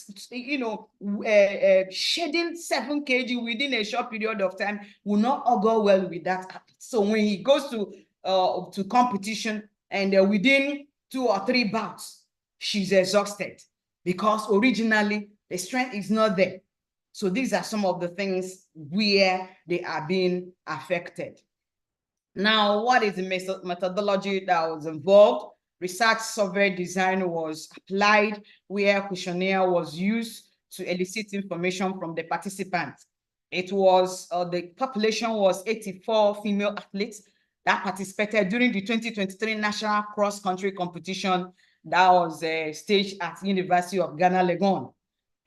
shedding 7 kg within a short period of time will not augur well with that athlete. So when he goes to competition and within 2 or 3 bouts, she's exhausted because originally the strength is not there. So these are some of the things where they are being affected. Now, what is the methodology that was involved? Research survey design was applied, where questionnaire was used to elicit information from the participants. It was, the population was 84 female athletes that participated during the 2023 National Cross-Country Competition that was staged at the University of Ghana, Legon.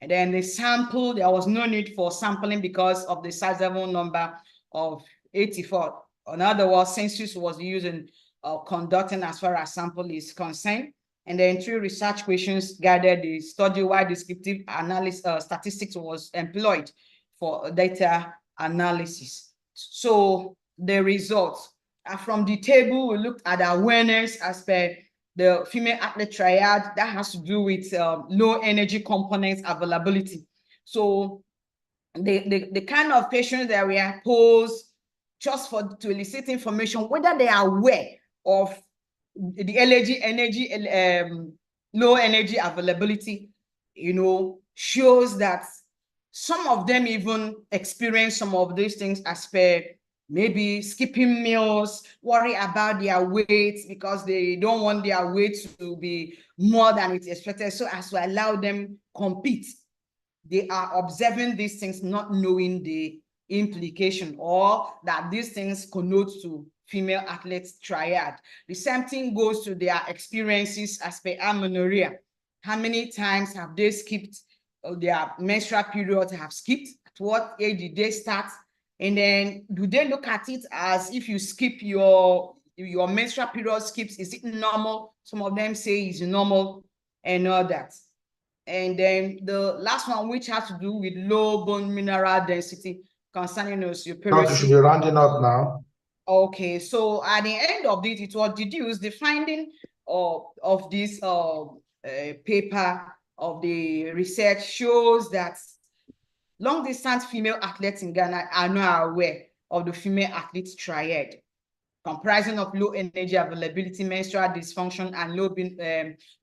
And then the sample, there was no need for sampling because of the sizable number of 84. In other words, census was used in conducting as far as sample is concerned. And then 3 research questions guided the study, while descriptive analysis statistics was employed for data analysis. So the results from the table, we looked at awareness as per the female athlete triad that has to do with low energy components availability. So the kind of patients that we are posed just to elicit information, whether they are aware of the low energy availability, shows that some of them even experience some of these things as per maybe skipping meals, worry about their weight because they don't want their weight to be more than it's expected, so as to allow them compete. They are observing these things, not knowing the implication or that these things connote to female athletes triad. The same thing goes to their experiences as per amenorrhea. How many times have they skipped their menstrual periods, have skipped? At what age did they start? And then do they look at it as if you skip your menstrual period skips, is it normal? Some of them say it's normal and all that. And then the last one, which has to do with low bone mineral density concerning osteoporosis. You should be rounding up now. Okay, so at the end of it, it was deduced the finding of this paper of the research shows that long-distance female athletes in Ghana are not aware of the female athletes triad, comprising of low energy availability, menstrual dysfunction, and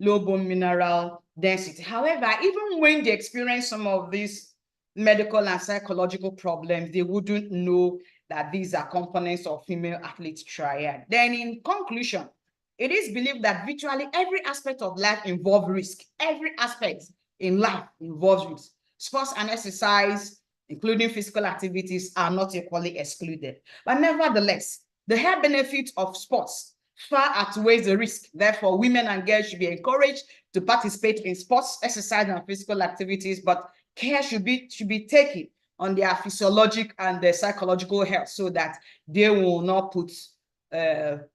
low bone mineral density. However, even when they experience some of these medical and psychological problems, they wouldn't know that these are components of female athletes triad. Then in conclusion, it is believed that virtually every aspect of life involves risk. Every aspect in life involves risk. Sports and exercise, including physical activities, are not equally excluded. But nevertheless, the health benefits of sports far outweighs the risk. Therefore, women and girls should be encouraged to participate in sports, exercise, and physical activities, but care should be taken on their physiologic and their psychological health so that they will not put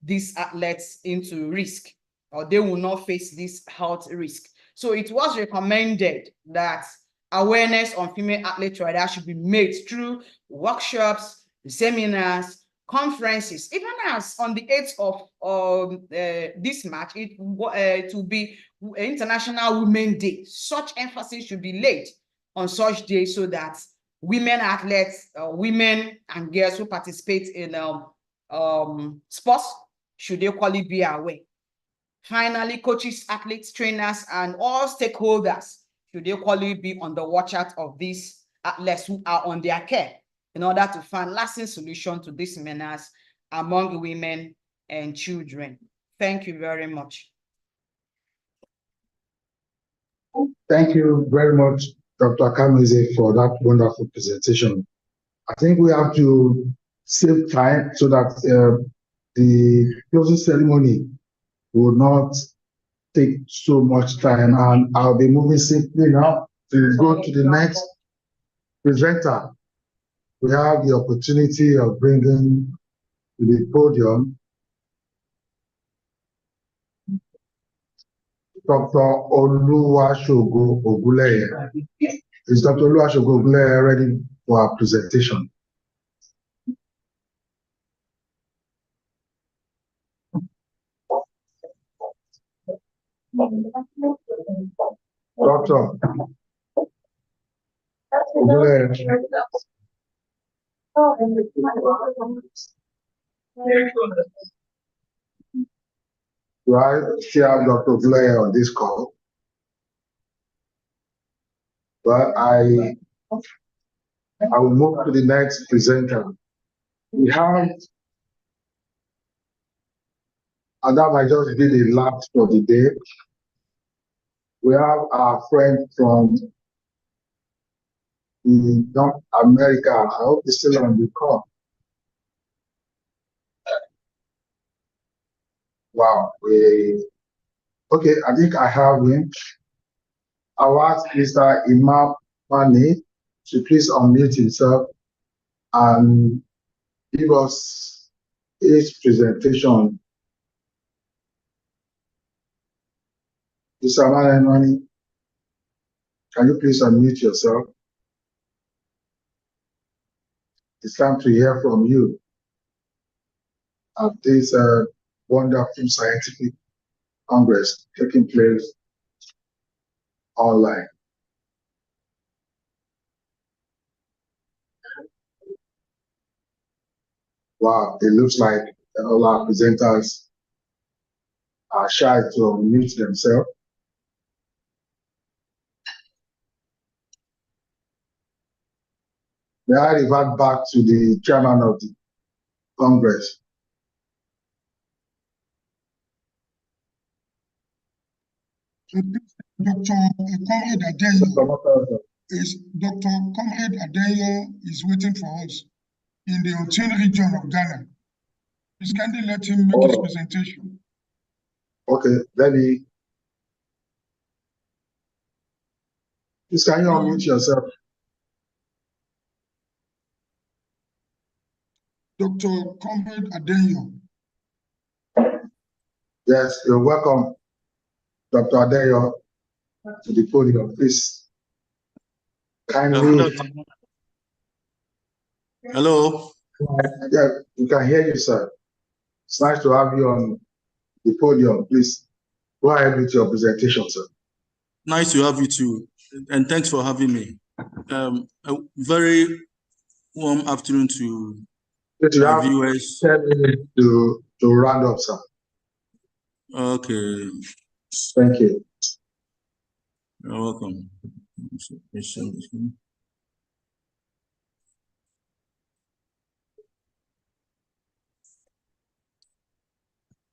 these athletes into risk, or they will not face this health risk. So it was recommended that awareness on female athlete rider should be made through workshops, seminars, conferences. Even as on the 8th of this March, it will be International Women's Day. Such emphasis should be laid on such days so that women athletes, women and girls who participate in sports should equally be aware. Finally, coaches, athletes, trainers, and all stakeholders should equally be on the watch out of these athletes who are on their care in order to find lasting solution to this menace among women and children. Thank you very much. Thank you very much, Dr. Akamueze, for that wonderful presentation. I think we have to save time so that the closing ceremony will not take so much time, and I'll be moving simply now to go to the next presenter. We have the opportunity of bringing to the podium Dr. Oluwasegun Oguleye. Is Dr. Oluwasegun Oguleye ready for our presentation? Doctor Oguleye. Do I still have Dr. Oguleye on this call? But I will move to the next presenter. We have, and that might just be the last for the day. We have our friend from North America. I hope he's still on the call. Wow. Okay, I think I have him. I'll ask Mr. Imam Mani to please unmute himself and give us his presentation. Mr. Mani, can you please unmute yourself? It's time to hear from you at this wonderful scientific congress taking place online. Wow, it looks like all our presenters are shy to unmute themselves. May I revert back to the chairman of the Congress? Dr. Comrade Adeyo is waiting for us in the Otin region of Ghana. Please kindly let him make his presentation. Okay, let me. Please can you unmute yourself? Dr. Comrade Adeyo. Yes, you're welcome, Dr. Adeyo, to the podium. Please, kindly. Hello. Yeah, we can hear you, sir. It's nice to have you on the podium. Please, go ahead with your presentation, sir. Nice to have you too, and thanks for having me. A very warm afternoon to our viewers. 10 minutes to round up, sir. Okay. Thank you. You're welcome.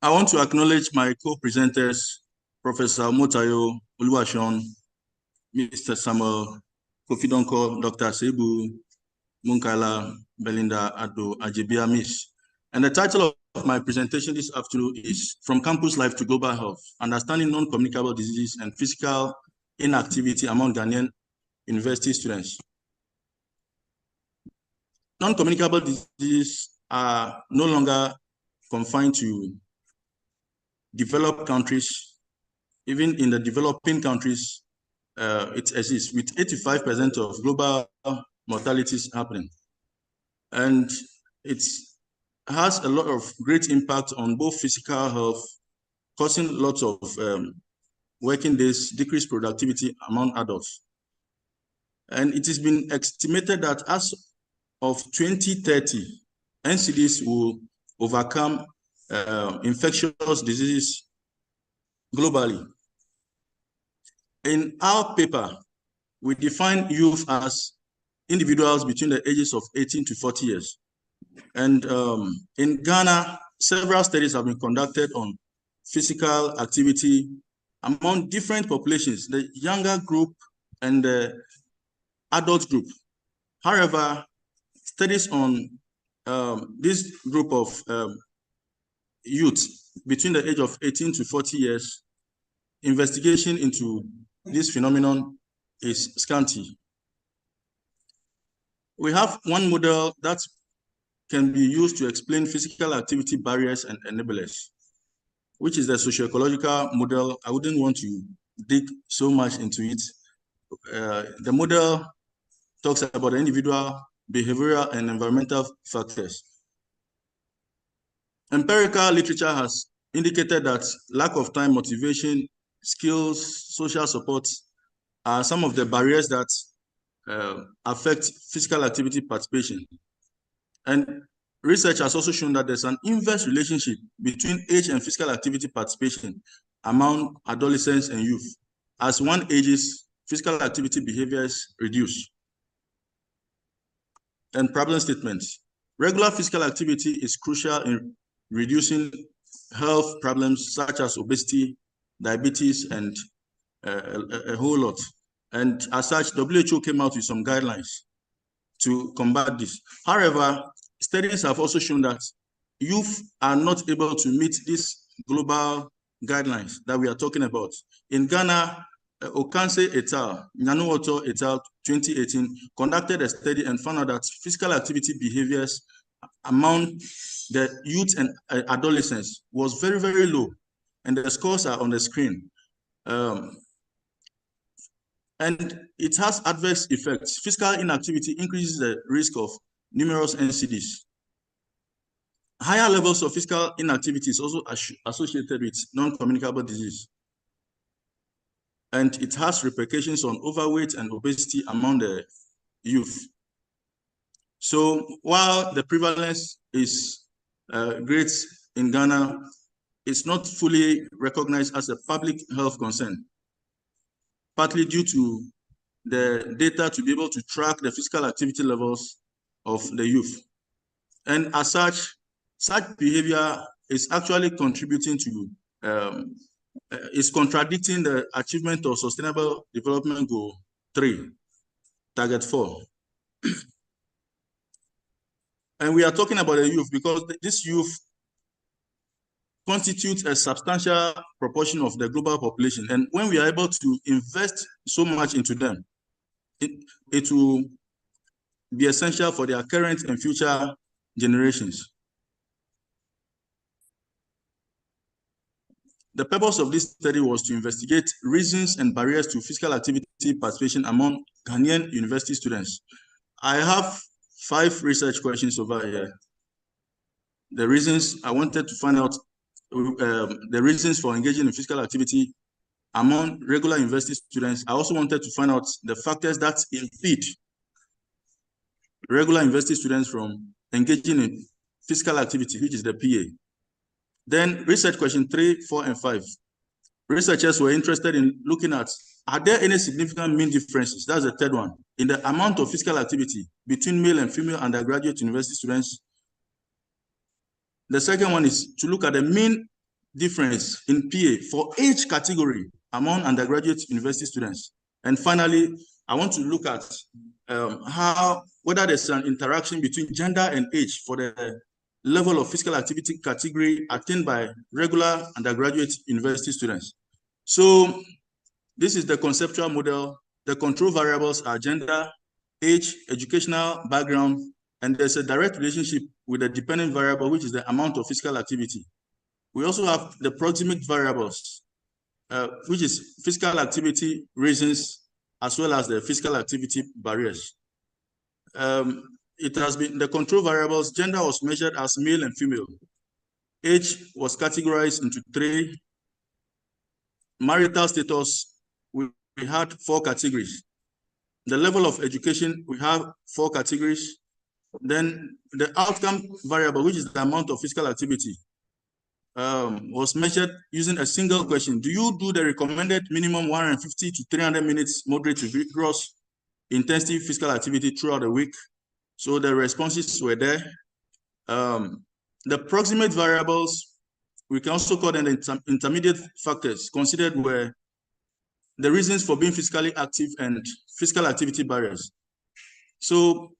I want to acknowledge my co-presenters, Professor Omotayo Oluwaseun, Mr. Samuel Kofi Donko, Dr. Sebu Munkala, Belinda Ado Ajibia Miss. And the title of my presentation this afternoon is From Campus Life to Global Health, Understanding Non-Communicable Diseases and Physical Inactivity Among Ghanaian University Students. non-communicable diseases are no longer confined to developed countries. Even in the developing countries, it exists with 85% of global mortalities happening. And it has a lot of great impact on both physical health, causing lots of working days, decreased productivity among adults. And it has been estimated that as of 2030, NCDs will overcome infectious diseases globally. In our paper, we define youth as individuals between the ages of 18 to 40 years. And in Ghana, several studies have been conducted on physical activity among different populations, the younger group and the adult group. However, studies on this group of youth between the age of 18 to 40 years, investigation into this phenomenon is scanty. We have one model that can be used to explain physical activity barriers and enablers, which is the socio-ecological model. I wouldn't want to dig so much into it. The model talks about the individual, behavioral, and environmental factors. Empirical literature has indicated that lack of time, motivation, skills, social support are some of the barriers that affect physical activity participation. And research has also shown that there's an inverse relationship between age and physical activity participation among adolescents and youth. As one ages, physical activity behaviors reduce. And problem statements. Regular physical activity is crucial in reducing health problems such as obesity, diabetes, and a whole lot. And as such, WHO came out with some guidelines to combat this. However, studies have also shown that youth are not able to meet these global guidelines that we are talking about. In Ghana, Okanse et al., Nyanuoto et al., 2018, conducted a study and found out that physical activity behaviors among the youth and adolescents was very, very low. And the scores are on the screen. And it has adverse effects. Physical inactivity increases the risk of numerous NCDs. Higher levels of physical inactivity is also associated with non-communicable disease. And it has repercussions on overweight and obesity among the youth. So while the prevalence is great in Ghana, it's not fully recognized as a public health concern, partly due to the data to be able to track the physical activity levels of the youth. And as such behavior is actually contributing to, is contradicting the achievement of Sustainable Development Goal 3, Target 4. And we are talking about the youth because this youth constitutes a substantial proportion of the global population. And when we are able to invest so much into them, it will be essential for their current and future generations. The purpose of this study was to investigate reasons and barriers to physical activity participation among Ghanaian university students. I have 5 research questions over here. The reasons I wanted to find out, the reasons for engaging in physical activity among regular university students. I also wanted to find out the factors that impede regular university students from engaging in physical activity, which is the PA. Then research question 3, 4, and 5. Researchers were interested in looking at, are there any significant mean differences? That's the third one. In the amount of physical activity between male and female undergraduate university students. The second one is to look at the mean difference in PA for each category among undergraduate university students. And finally, I want to look at whether there's an interaction between gender and age for the level of physical activity category attained by regular undergraduate university students. So this is the conceptual model. The control variables are gender, age, educational background, and there's a direct relationship with the dependent variable, which is the amount of physical activity. We also have the proximate variables, which is physical activity reasons, as well as the physical activity barriers. It has been the control variables. Gender was measured as male and female. Age was categorized into 3. Marital status, we had 4 categories. The level of education, we have 4 categories. Then the outcome variable, which is the amount of physical activity, was measured using a single question. Do you do the recommended minimum 150 to 300 minutes moderate to vigorous intensity physical activity throughout the week? So the responses were there. The proximate variables, we can also call them the intermediate factors considered were the reasons for being physically active and physical activity barriers. So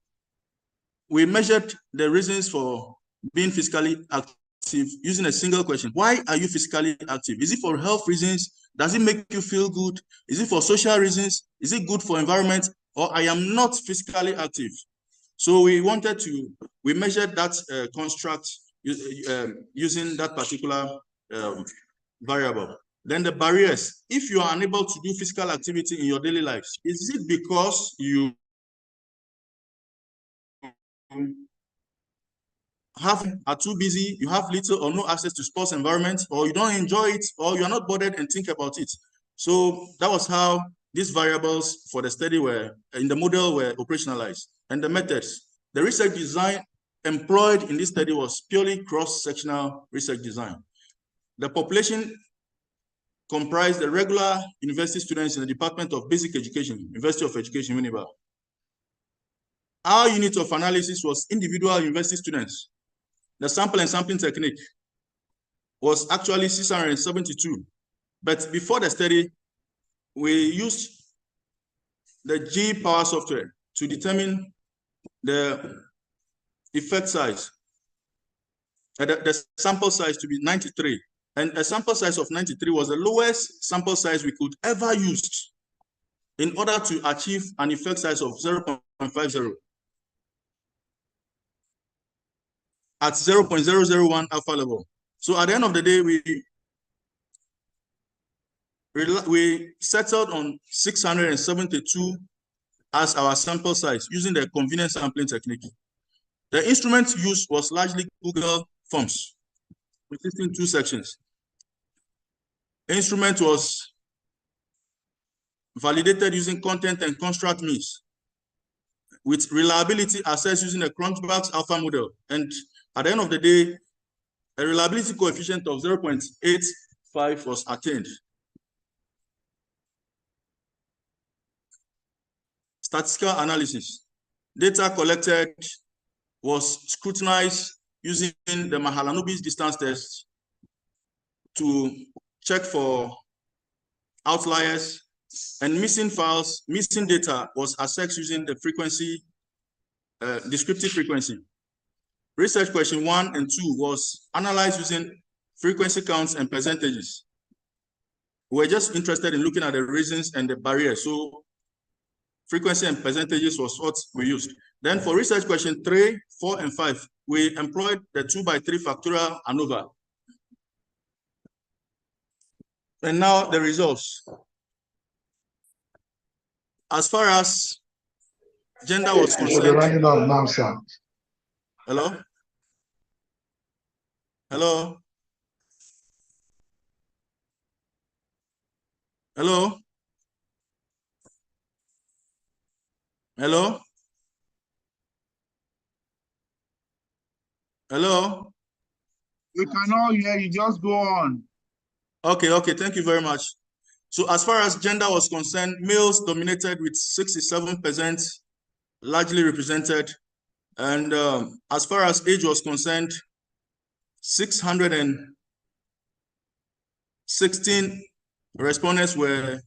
we measured the reasons for being physically active using a single question. Why are you physically active? Is it for health reasons? Does it make you feel good? Is it for social reasons? Is it good for environment? Or I am not physically active. So we measured that construct using that particular variable. Then the barriers. If you are unable to do physical activity in your daily lives, is it because you are too busy, you have little or no access to sports environment, or you don't enjoy it, or you are not bothered and think about it? So that was how these variables for the study were in the model were operationalized. And the methods. The research design employed in this study was purely cross-sectional research design. The population comprised the regular university students in the Department of Basic Education, University of Education, Winneba. Our unit of analysis was individual university students. The sample and sampling technique was actually 672. But before the study, we used the G-Power software to determine the effect size, the sample size to be 93. And a sample size of 93 was the lowest sample size we could ever use in order to achieve an effect size of 0.50 at 0.001 alpha level. So at the end of the day, we settled on 672 as our sample size using the convenience sampling technique. The instrument used was largely Google Forms, consisting 2 sections. The instrument was validated using content and construct means, with reliability assessed using a Cronbach's alpha model. And at the end of the day, a reliability coefficient of 0.85 was attained. Statistical analysis. Data collected was scrutinized using the Mahalanobis distance test to check for outliers, and missing files, missing data was assessed using the frequency, descriptive frequency. Research question 1 and 2 was analyzed using frequency counts and percentages. We're just interested in looking at the reasons and the barriers. So frequency and percentages was what we used. Then for research question 3, 4, and 5, we employed the 2x3 factorial ANOVA. And now the results. As far as gender was concerned. Hello? Hello? Hello? Hello? Hello? We cannot hear you, just go on. Okay, thank you very much. So as far as gender was concerned, males dominated with 67%, largely represented. And as far as age was concerned, 616 respondents were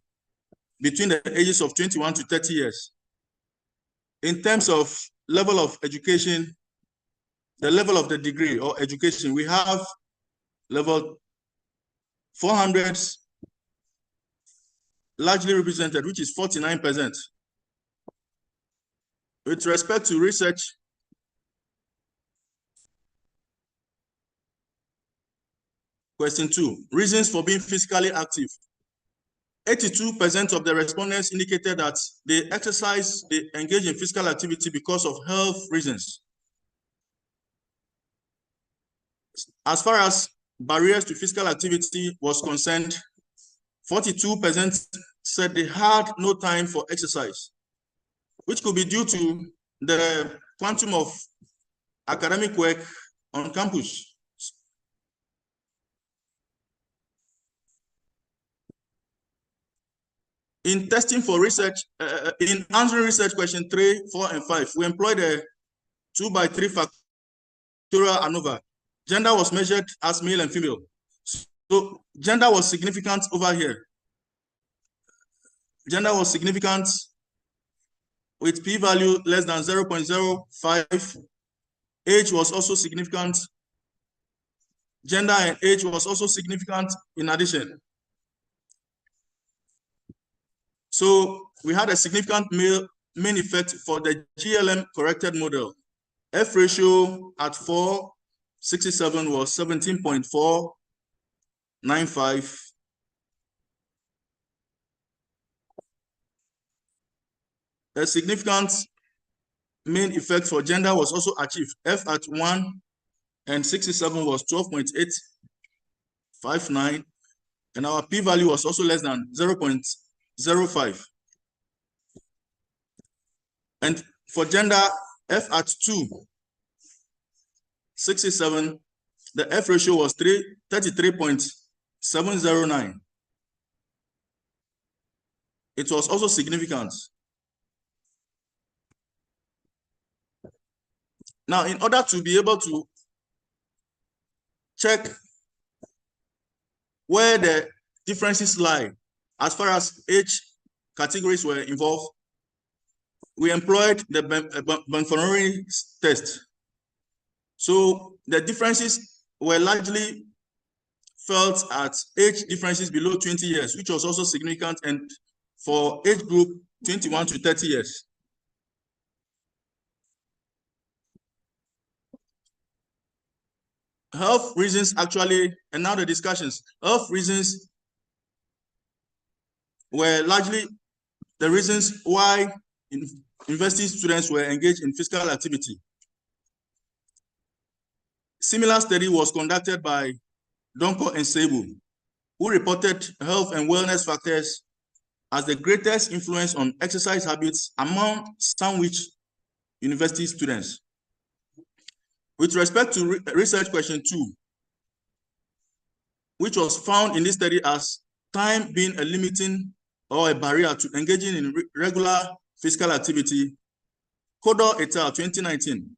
between the ages of 21 to 30 years. In terms of level of education, the level of the degree or education, we have level 400s largely represented, which is 49%. With respect to research, Question 2, reasons for being physically active. 82% of the respondents indicated that they engage in physical activity because of health reasons. As far as barriers to physical activity was concerned, 42% said they had no time for exercise, which could be due to the quantum of academic work on campus. In testing for research, in answering research question 3, 4, and 5, we employed a 2x3 factorial ANOVA. Gender was measured as male and female. So gender was significant over here. Gender was significant with p-value less than 0.05. Age was also significant. Gender and age was also significant in addition. So we had a significant main effect for the GLM corrected model. F ratio at 467 was 17.495. A significant main effect for gender was also achieved. F at 1 and 67 was 12.859, and our p-value was also less than 0.05. And for gender, F at 2, 67, the F ratio was 33.709. It was also significant. Now, in order to be able to check where the differences lie as far as age categories were involved, we employed the Bonfanoni test. So the differences were largely felt at age differences below 20 years, which was also significant, and for age group 21 to 30 years. Health reasons actually, and now the discussions, health reasons were largely the reasons why university students were engaged in physical activity. Similar study was conducted by Donko and Sebu, who reported health and wellness factors as the greatest influence on exercise habits among Sandwich University students. With respect to research question 2, which was found in this study as time being a limiting or a barrier to engaging in regular physical activity, Kodor et al. 2019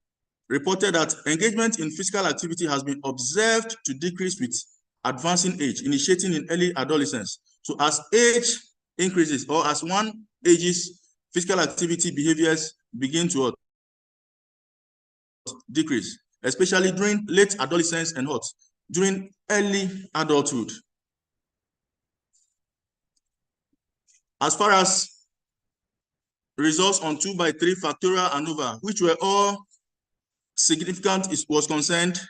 reported that engagement in physical activity has been observed to decrease with advancing age, initiating in early adolescence. So as age increases, or as one ages, physical activity behaviors begin to decrease, especially during late adolescence and during early adulthood. As far as results on 2x3 factorial ANOVA, which were all significant, was concerned,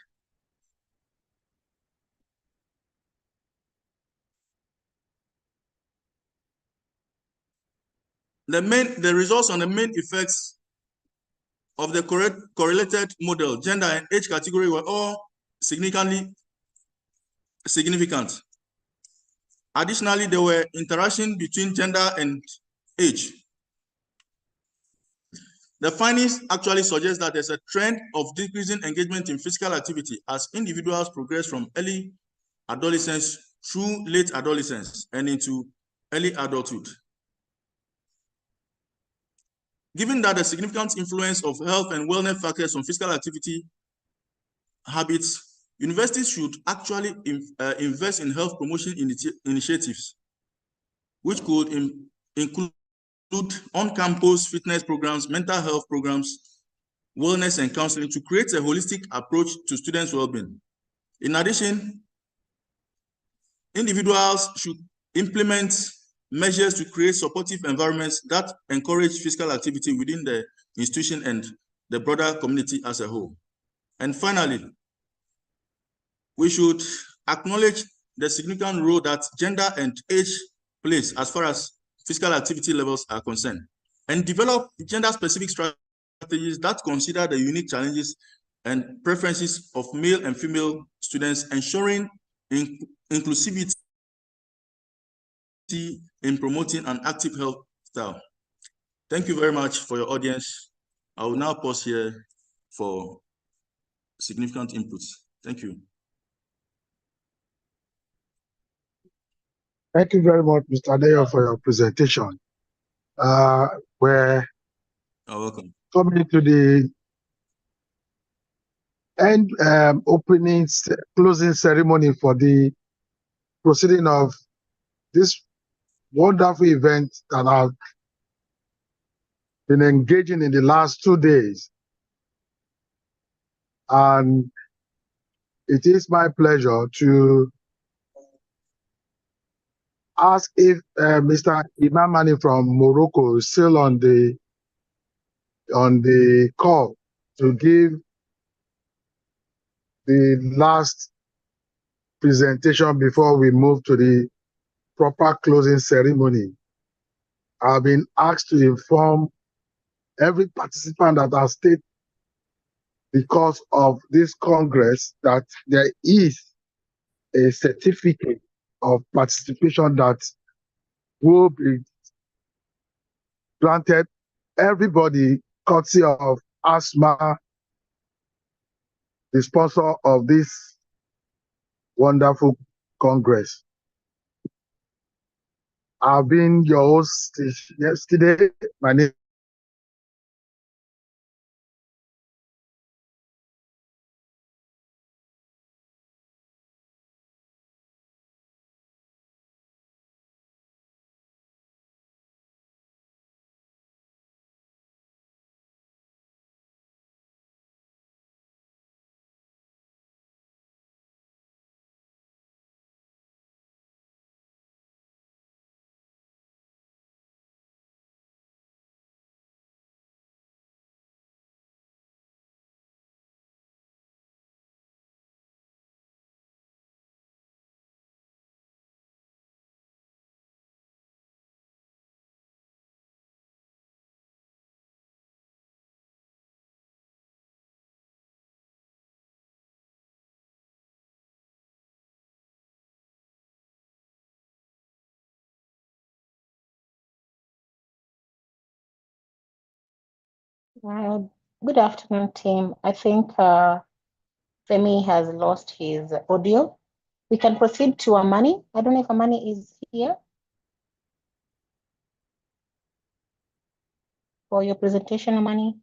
the results on the main effects of the correlated model, gender and age category, were all significant. Additionally, there were interactions between gender and age. The findings actually suggest that there's a trend of decreasing engagement in physical activity as individuals progress from early adolescence through late adolescence and into early adulthood. Given that the significant influence of health and wellness factors on physical activity habits, universities should actually invest in health promotion initiatives, which could include on-campus fitness programs, mental health programs, wellness and counseling to create a holistic approach to students' well-being. In addition, individuals should implement measures to create supportive environments that encourage physical activity within the institution and the broader community as a whole. And finally, we should acknowledge the significant role that gender and age plays as far as physical activity levels are concerned, and develop gender-specific strategies that consider the unique challenges and preferences of male and female students, ensuring inclusivity in promoting an active health style. Thank you very much for your audience. I will now pause here for significant inputs. Thank you. Thank you very much, Mr. Adeyo, for your presentation. We're welcome. Coming to the end closing ceremony for the proceeding of this wonderful event that I've been engaging in the last 2 days. And it is my pleasure to ask if Mr. Imamani from Morocco is still on the call to give the last presentation before we move to the proper closing ceremony. I've been asked to inform every participant that has stayed because of this Congress that there is a certificate of participation that will be granted everybody courtesy of ASMA, the sponsor of this wonderful Congress. I've been your host yesterday. My name Good afternoon, team. I think Femi has lost his audio. We can proceed to Amani. I don't know if Amani is here for your presentation, Amani.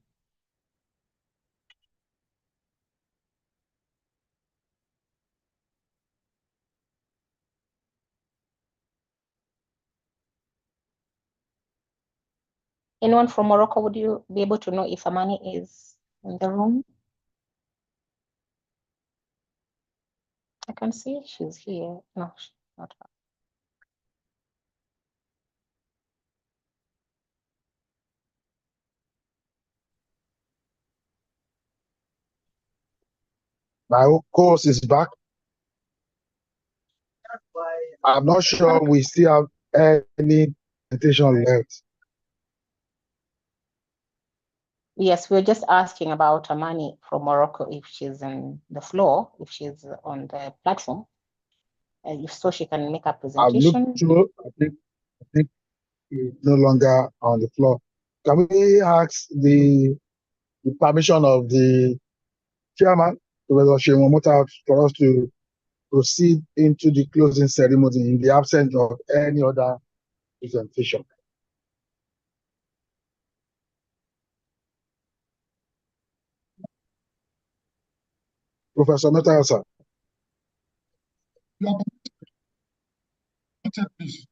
Anyone from Morocco, would you be able to know if Amani is in the room? I can see she's here. No, she's not. My course is back. I'm not sure we still have any presentation left. Yes, we're just asking about Amani from Morocco, if she's on the floor, if she's on the platform, if so she can make a presentation. I've looked through, I think it's no longer on the floor. Can we ask the permission of the chairman, Professor Seun Omotayo, for us to proceed into the closing ceremony in the absence of any other presentation? Professor Omotayo, sir. Please.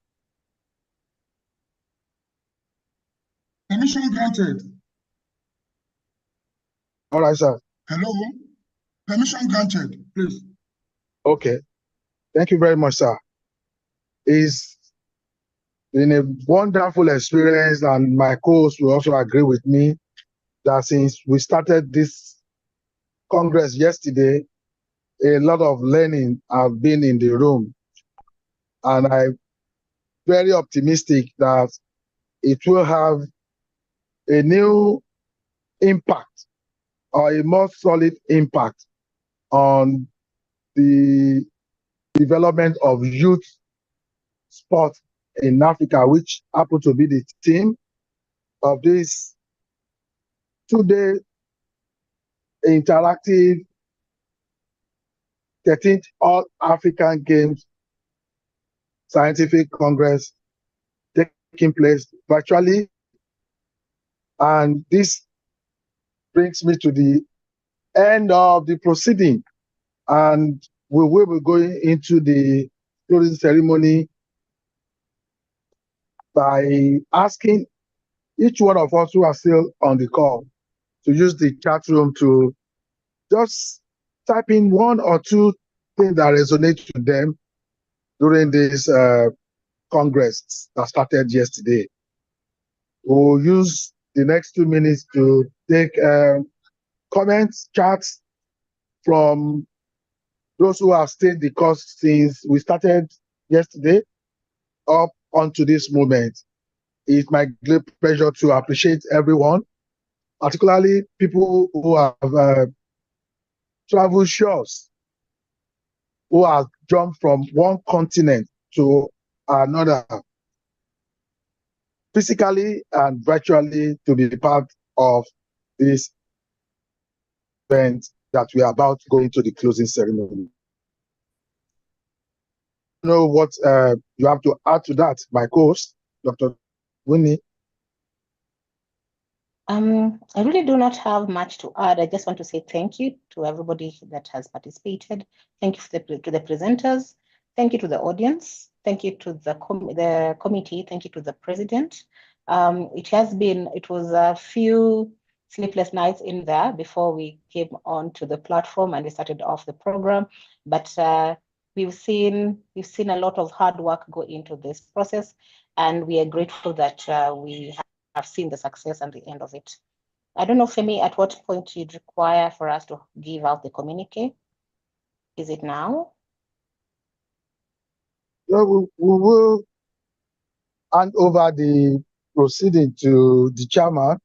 Permission granted. All right, sir. Hello? Permission granted, please. Okay. Thank you very much, sir. It's been a wonderful experience, and my co-host will also agree with me that since we started this Congress yesterday, a lot of learning has been in the room, and I'm very optimistic that it will have a new impact or a more solid impact on the development of youth sport in Africa, which happen to be the theme of this two-day interactive 13th All African Games Scientific Congress taking place virtually. And this brings me to the end of the proceeding. And we will be going into the closing ceremony by asking each one of us who are still on the call to use the chat room to just type in one or two things that resonate to them during this Congress that started yesterday. We'll use the next 2 minutes to take comments, chats from those who have stayed the course since we started yesterday up onto this moment. It's my great pleasure to appreciate everyone, particularly people who have traveled shores, who have jumped from one continent to another, physically and virtually, to be part of this event that we are about to go into the closing ceremony. I don't know what you have to add to that, my co-host, Dr. Winnie. I really do not have much to add. I just want to say thank you to everybody that has participated. Thank you to the presenters. Thank you to the audience. Thank you to the committee. Thank you to the president. It was a few sleepless nights in there before we came on to the platform and we started off the program. But we've seen a lot of hard work go into this process, and we are grateful that we have seen the success and the end of it. I don't know, Femi, at what point you'd require for us to give out the communique? Is it now? Yeah, we will hand over the proceeding to the chairman,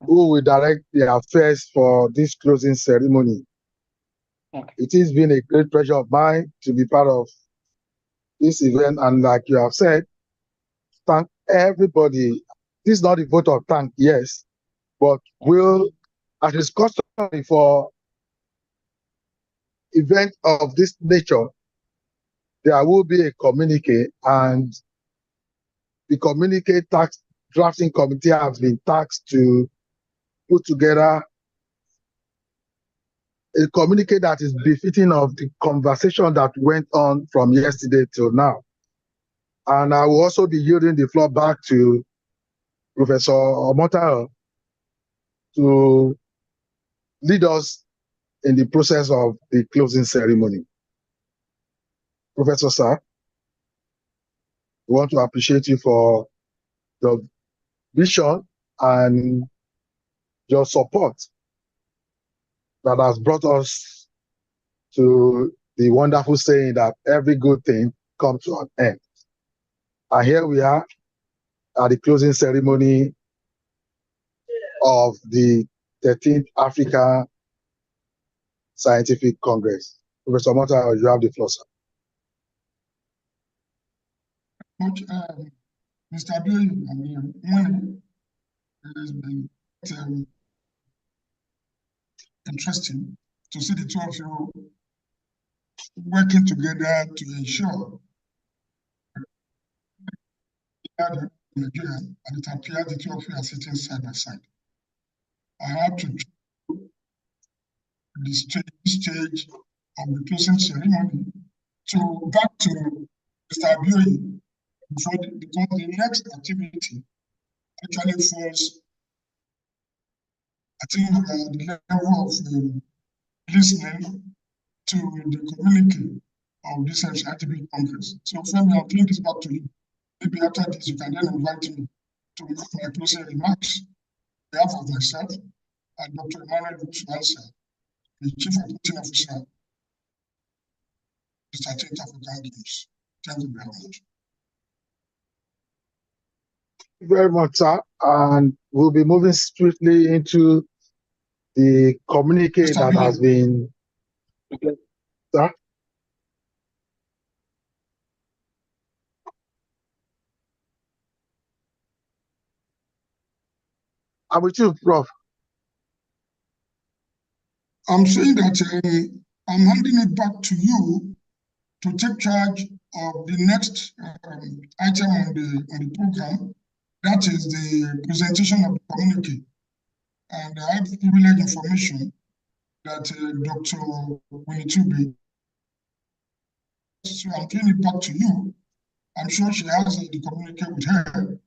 who will direct the affairs for this closing ceremony. Okay. It has been a great pleasure of mine to be part of this event, and like you have said, thank everybody. This is not a vote of thanks, yes, but as is customary for events of this nature, there will be a communique, and the communique drafting committee has been tasked to put together a communique that is befitting of the conversation that went on from yesterday till now. And I will also be yielding the floor back to Professor Omotayo to lead us in the process of the closing ceremony. Professor Sir, we want to appreciate you for your vision and your support that has brought us to the wonderful saying that every good thing comes to an end. And here we are at the closing ceremony of the 13th Africa Scientific Congress. Professor Mota, you have the floor, sir. Mr. Abioye, it has been interesting to see the two of you working together to ensure that Nigeria, and it appears the two of you are sitting side by side. I have to the stage of the closing ceremony to back to Mr. Abioye because the next activity actually falls, I think, the level of listening to the communique of this scientific conference. So, Femi, I'll bring this back to you. Maybe after this, you can then invite me to make my closing remarks on behalf of myself and Dr. Emmanuel Busuansa, the Chief Operating Officer the 13th African Games. Thank you very much. Very much, sir. And we'll be moving swiftly into the communique Mr. that has been. Sir? I'm with you, Prof. I'm saying that I'm handing it back to you to take charge of the next item on the program. That is the presentation of the communique. And I have privileged information that Dr. Winnie, so I'm giving it back to you. I'm sure she has the communique with her,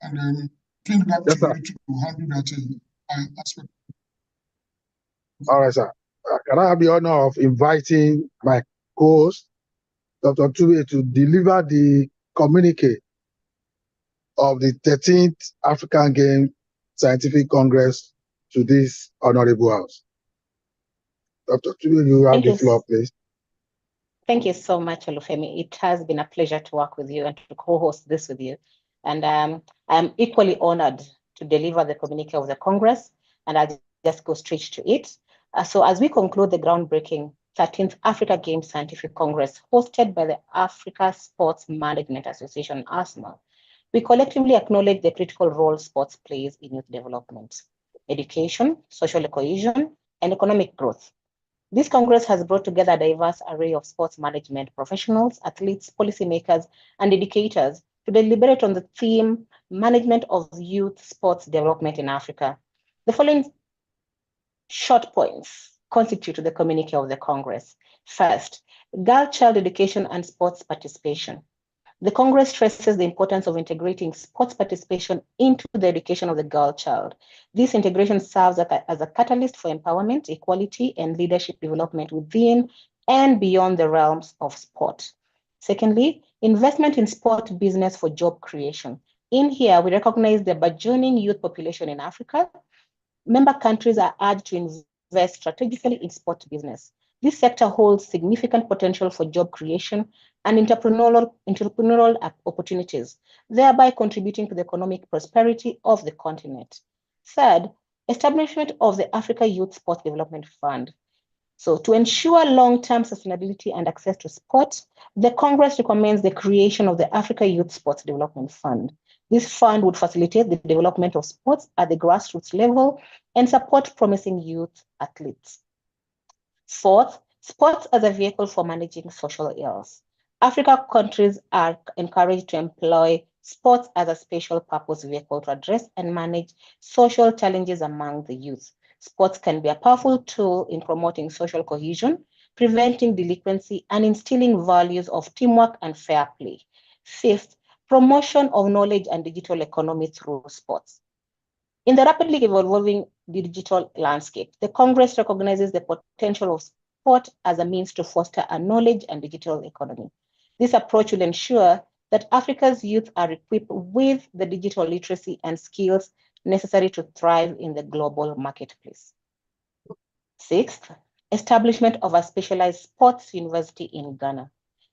and then giving it back to you to handle that aspect. All right, sir. Can I have the honor of inviting my co-host, Dr. Tube, to deliver the communique of the 13th African Game Scientific Congress to this honorable house? Dr. Tube, you have the floor, please. Thank you so much, Olufemi. It has been a pleasure to work with you and to co-host this with you. And I'm equally honored to deliver the communique of the Congress, and I'll just go straight to it. So as we conclude the groundbreaking 13th Africa Games Scientific Congress hosted by the Africa Sports Management Association, ASMA, we collectively acknowledge the critical role sports plays in youth development, education, social cohesion, and economic growth. This Congress has brought together a diverse array of sports management professionals, athletes, policymakers, and educators to deliberate on the theme, Management of Youth Sports Development in Africa. The following short points constitute the communique of the Congress. First, girl-child education and sports participation. The Congress stresses the importance of integrating sports participation into the education of the girl child. This integration serves as a catalyst for empowerment, equality, and leadership development within and beyond the realms of sport. Secondly, investment in sport business for job creation. In here, we recognize the burgeoning youth population in Africa. Member countries are urged to invest strategically in sport business. This sector holds significant potential for job creation and entrepreneurial opportunities, thereby contributing to the economic prosperity of the continent. Third, establishment of the Africa Youth Sport Development Fund. So to ensure long-term sustainability and access to sport, the Congress recommends the creation of the Africa Youth Sports Development Fund. This fund would facilitate the development of sports at the grassroots level and support promising youth athletes. Fourth, sports as a vehicle for managing social ills. Africa countries are encouraged to employ sports as a special purpose vehicle to address and manage social challenges among the youth. Sports can be a powerful tool in promoting social cohesion, preventing delinquency, and instilling values of teamwork and fair play. Fifth, promotion of knowledge and digital economy through sports. In the rapidly evolving digital landscape, the Congress recognizes the potential of sport as a means to foster a knowledge and digital economy. This approach will ensure that Africa's youth are equipped with the digital literacy and skills necessary to thrive in the global marketplace. Sixth, establishment of a specialized sports university in Ghana.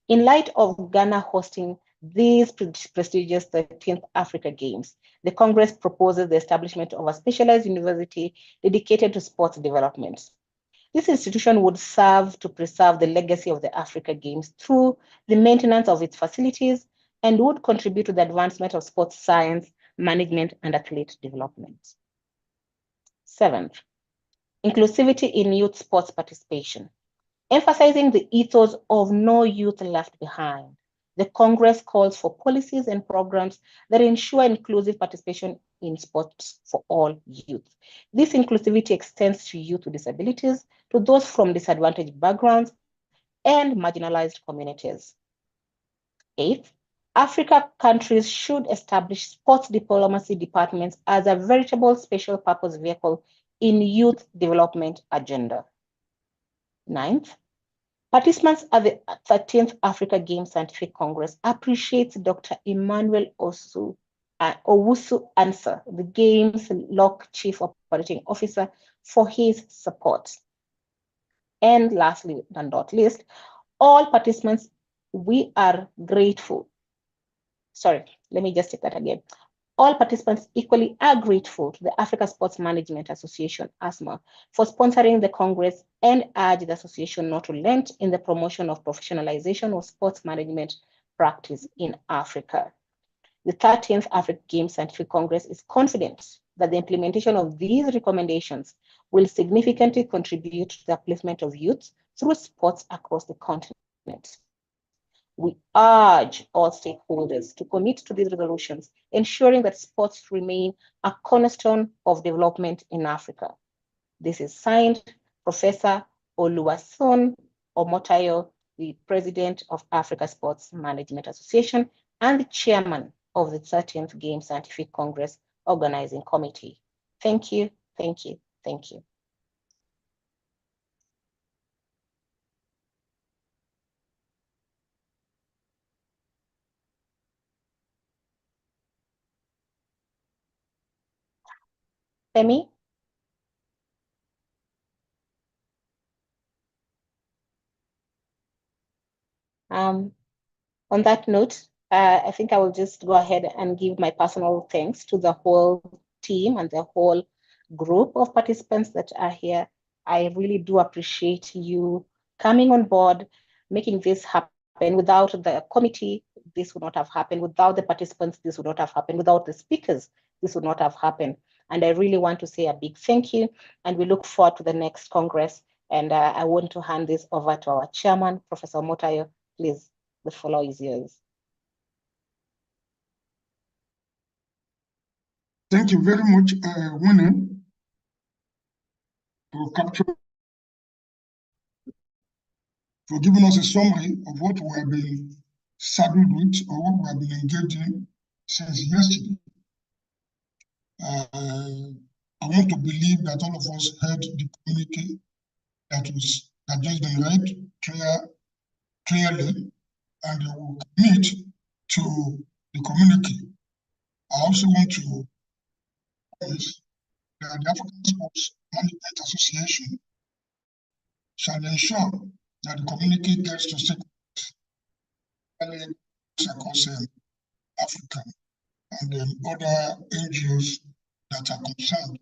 In light of Ghana hosting these prestigious 13th Africa Games, the Congress proposes the establishment of a specialized university dedicated to sports development. This institution would serve to preserve the legacy of the Africa Games through the maintenance of its facilities and would contribute to the advancement of sports science, management, and athlete development. Seventh, inclusivity in youth sports participation. Emphasizing the ethos of no youth left behind, the Congress calls for policies and programs that ensure inclusive participation in sports for all youth. This inclusivity extends to youth with disabilities, to those from disadvantaged backgrounds, and marginalized communities. Eighth, Africa countries should establish sports diplomacy departments as a veritable special purpose vehicle in youth development agenda. Ninth, participants at the 13th Africa Games Scientific Congress appreciate Dr. Emmanuel Owusu Ansah, the Games LOC Chief Operating Officer, for his support. And lastly, but not least, All participants, we are grateful. Sorry, let me just take that again. All participants equally are grateful to the Africa Sports Management Association, ASMA, for sponsoring the Congress and urge the association not to relent in the promotion of professionalization of sports management practice in Africa. The 13th Africa Games Scientific Congress is confident that the implementation of these recommendations will significantly contribute to the upliftment of youth through sports across the continent. We urge all stakeholders to commit to these resolutions, ensuring that sports remain a cornerstone of development in Africa. This is signed Professor Oluwaseun Omotayo, the President of Africa Sports Management Association and the Chairman of the 13th Game Scientific Congress Organizing Committee. Thank you, thank you, thank you. Femi? On that note, I think I will just go ahead and give my personal thanks to the whole team and the whole group of participants that are here. I really do appreciate you coming on board, making this happen. Without the committee, this would not have happened. Without the participants, this would not have happened. Without the speakers, this would not have happened. And I really want to say a big thank you. And we look forward to the next Congress. And I want to hand this over to our chairman, Professor Omotayo. Please, the floor is yours. Thank you very much, Winnie, for giving us a summary of what we have been saddled with or what we have been engaged in since yesterday. I want to believe that all of us heard the communique that just been read clearly, and they will commit to the communique. I also want to promise that the African Sports Management Association shall ensure that the communique gets to stakeholders across Africa and other NGOs that are concerned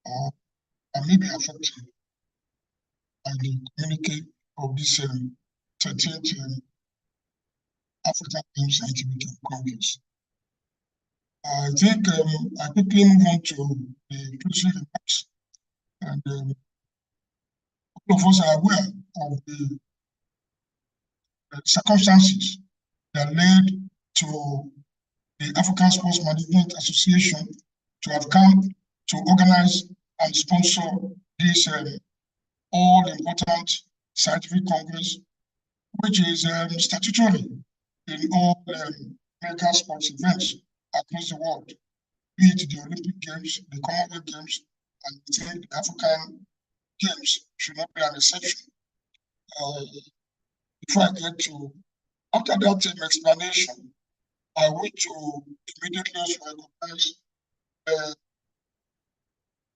or may be affected by the communique of this 13th African Games Scientific Congress. I think I quickly move on to the closing remarks. And all of us are aware of the circumstances that led to the African Sports Management Association to have come to organize and sponsor this all-important scientific congress, which is statutory in all mega sports events across the world, be it the Olympic Games, the Commonwealth Games, and I think the African Games should not be an exception. Before I get to, after that explanation, I want to immediately also recognize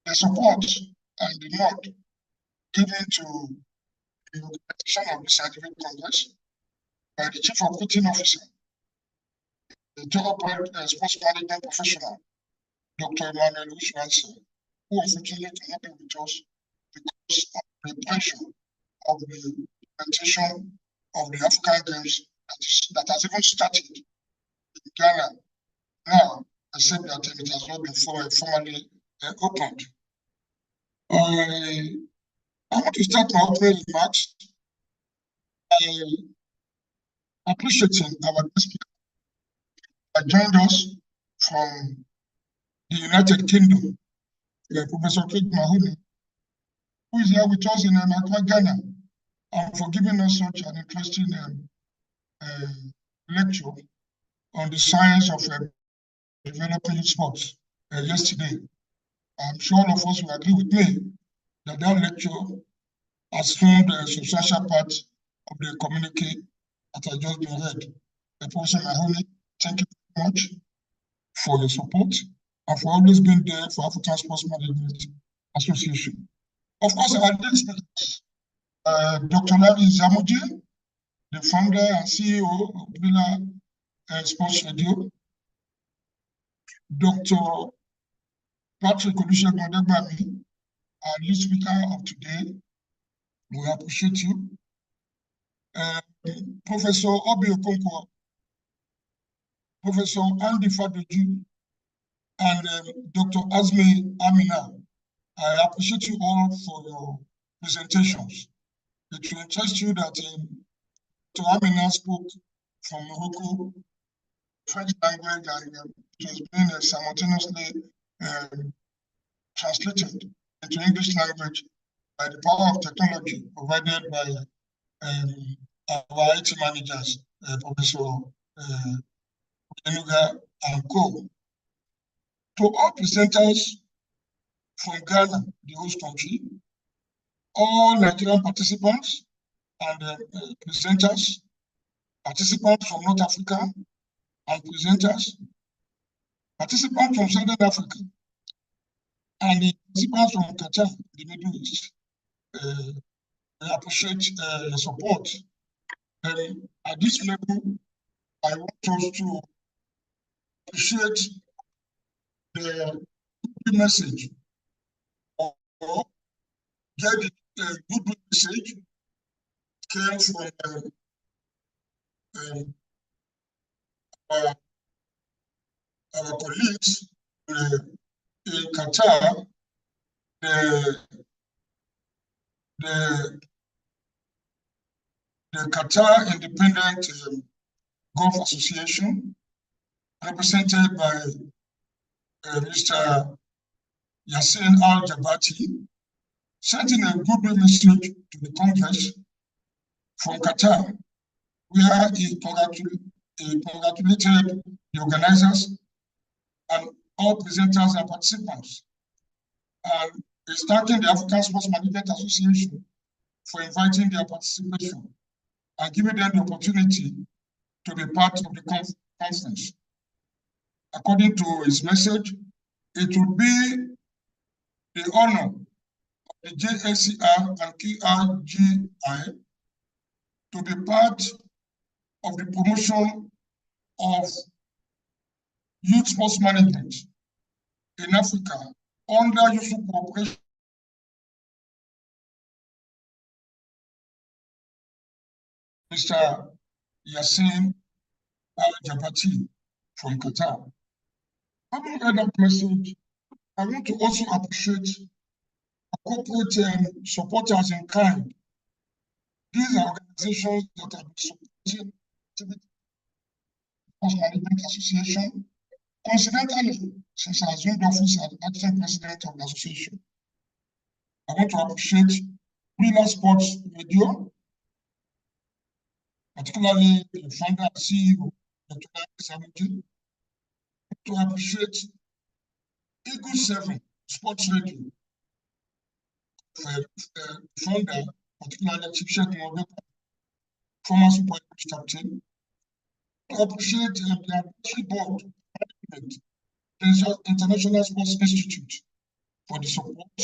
the support and the nod given to the organization of the Scientific Congress by the Chief Operating Officer, the thoroughbred sports management professional, Dr. Emmanuel Ushuansi, who unfortunately cannot be with us because of the pressure of the implementation of the African Games that has even started in Ghana now, except that it has not been formally opened. I want to start my opening remarks by appreciating our guest speaker that joined us from the United Kingdom, Professor Craig Mahoney, who is here with us in Accra, Ghana, and for giving us such an interesting lecture on the science of developing sports yesterday. I'm sure all of us will agree with me that that lecture has formed a substantial part of the communique that has just been read. Professor Mahoney, thank you very much for your support and for always being there for African Sports Management Association. Of course, our guest speakers Dr. Larry Zamuji, the founder and CEO of Villa Sports Radio. Dr. Patrick Olusegun Odegbami, our lead speaker of today. We appreciate you. Professor Obi Okonkwo, Professor Andy Fadoju, and Dr. Azmi Amina. I appreciate you all for your presentations. It will interest you that Dr. Amina spoke from Morocco, French language, and it was being simultaneously translated into English language by the power of technology provided by our IT managers, Professor Enuga and Co. To all presenters from Ghana, the host country, all Nigerian participants and presenters, participants from North Africa and presenters, participants from Southern Africa, and the participants from Qatar, the Middle East. I appreciate your support. At this level, I want us to appreciate the message or get the good message came from our colleagues in Qatar. The Qatar Independent Golf Association, represented by Mr. Yassin Al-Jabati, sending a good message to the Congress from Qatar, where he congratulated the organizers and all presenters and participants. And is thanking the African Sports Management Association for inviting their participation and giving them the opportunity to be part of the conference. According to his message, it would be the honor of the JSCR and KRGI to be part of the promotion of youth sports management in Africa under Yusuf Cooperation. Mr. Yassin Al-Jabati from Qatar. Having read that message, I want to also appreciate corporate supporters in kind. These are organizations that have been supporting the Sports Management Association, coincidentally, since I assumed office as acting president of the association. I want to appreciate Villa Sports Radio, particularly the founder and CEO, Dr. Samuji, to appreciate Eagle 7 Sports Radio, founder, particularly Chief Sheikh Mohamed, former Super Eagles captain, to appreciate the advisory board, the International Sports Institute for the support.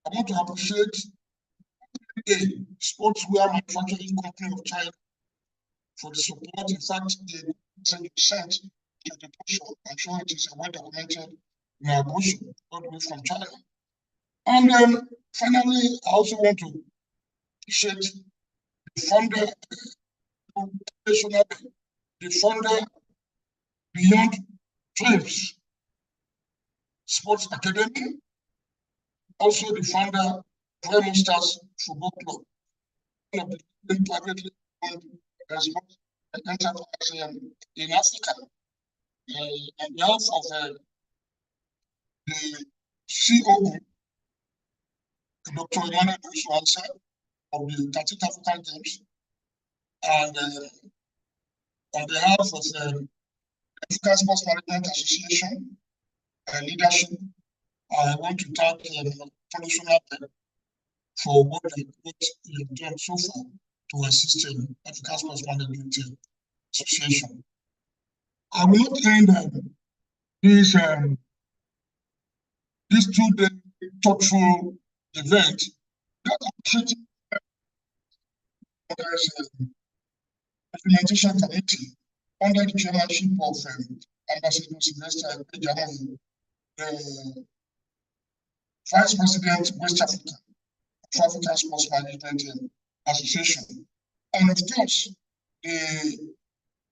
I want to appreciate the Sportswear Manufacturing Company of China for the support. In fact, they sent to the brochure. I'm sure it is well documented in our brochure all the way from China. And finally, I also want to appreciate the founder, the founder Beyond Dreams Sports Academy, also the founder Prime Stars Football Club, one of the privately owned sports enterprise in Africa. On behalf of the CEO, Dr. Emmanuel Uswansa of the 13th African Games, and on behalf of the African Sports Management Association leadership, I want to thank the for what you've done so far to assist in African Sports Management Association. I will not end this two-day thoughtful event that appreciating Congress Implementation Committee under the chairmanship of Ambassador Sylvester Ejamo, the Vice President, West Africa, of African Sports Management Association, and of course, the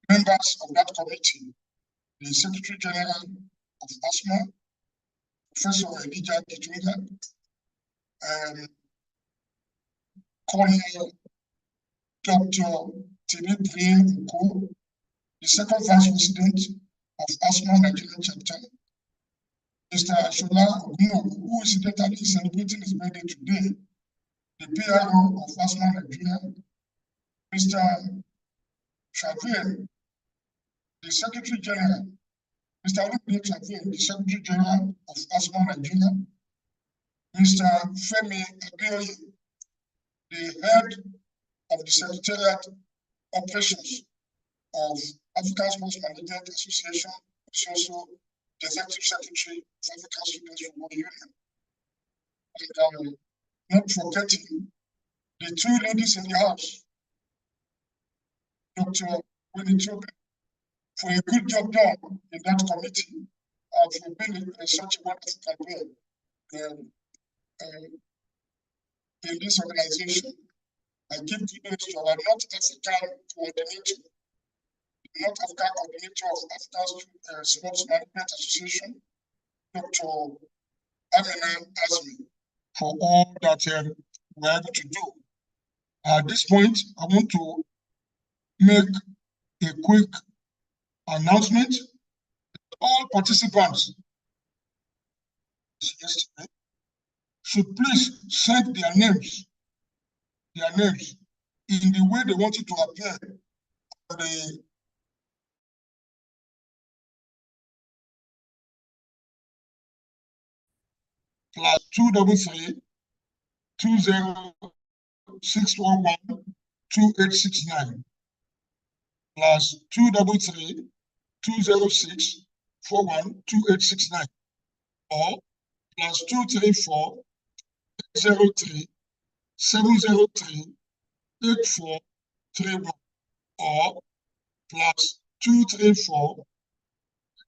members of that committee, the Secretary General of ASMA, Professor Elijah Kitunga, Colonel Dr. Tibet Uko, the second Vice President of ASMA Nigerian Chapter, Mr. Ashola Oguno, who incidentally is celebrating his birthday today, the PRO of ASMA Nigeria, Mr. Xavier, the Secretary General, Mr. Olumide Xavier, the Secretary General of ASMA Nigeria, Mr. Femi Abioye, the head of the Secretariat Operations of African Sports Management Association, is also the Executive Secretary of African Students Football Union. And not forgetting the two ladies in the house, Dr. Winnie Chobe, for a good job done in that committee for being such a wonderful campaign in this organization. I give kudos to our North African coordinator, North African coordinator of African Sports Management Association, Dr. Amina Azmi, for all that we're able to do. At this point, I want to make a quick announcement. All participants yesterday should please send their names in the way they want it to appear on the +233 20 2869 +233 206 41 2869 or +234 803 703 8431 or +234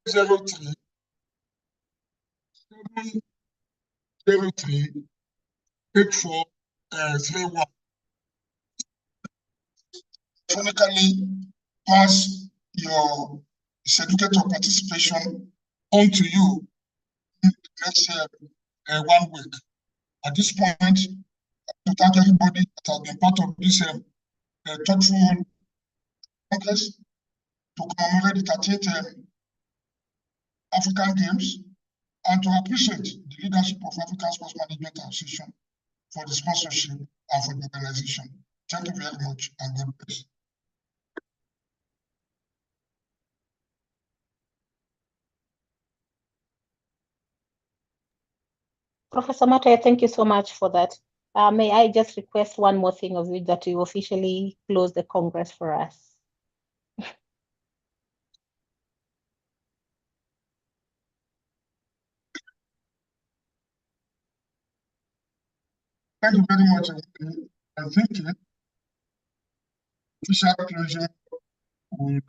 803 703 8431. Electronically pass your certificate of participation on to you in the next 1 week. At this point, I want to thank everybody that has been part of this thoughtful Congress to commemorate the 13th African Games and to appreciate the leadership of African Sports Management Association for the sponsorship and for the organization. Thank you very much and God bless. Professor Mata, thank you so much for that. May I just request one more thing of you, that you officially close the Congress for us? Thank you very much. I think official closure would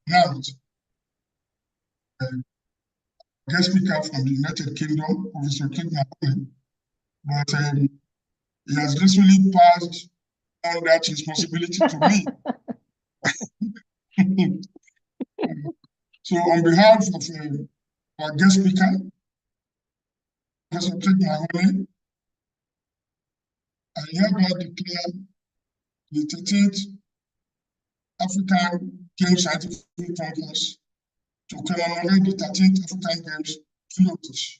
announce guest speaker from the United Kingdom, Professor King Mahoney, but he has recently passed on that responsibility to me. So on behalf of our guest speaker, Professor King Mahoney, I hereby declare the 13th African Games Scientific Congress to commemorate the 13th African Games closed.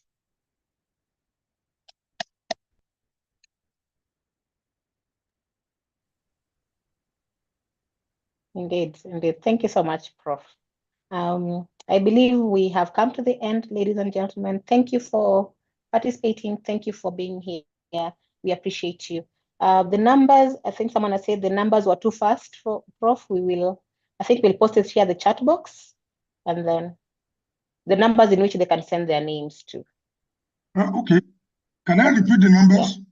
Indeed, indeed. Thank you so much, Prof. I believe we have come to the end, ladies and gentlemen. Thank you for participating. Thank you for being here. We appreciate you. The numbers, I think someone has said the numbers were too fast for Prof. I think we'll post it here in the chat box, and then the numbers in which they can send their names to. Okay. Can I repeat the numbers? Yeah.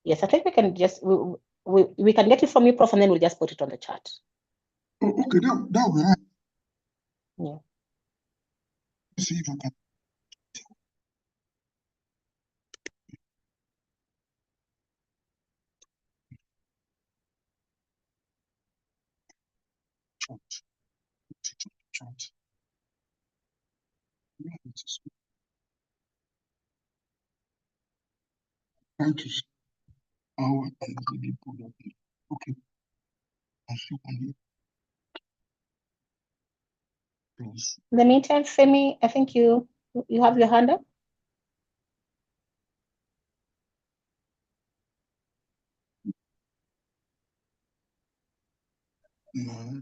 Yes, I think we can just, we can get it from you, Prof, and then we'll just put it on the chat. Oh, okay, that will help. Yeah. See if I can. Chat. Thank you. Okay. In the meantime, Femi, I think you have your hand up. No.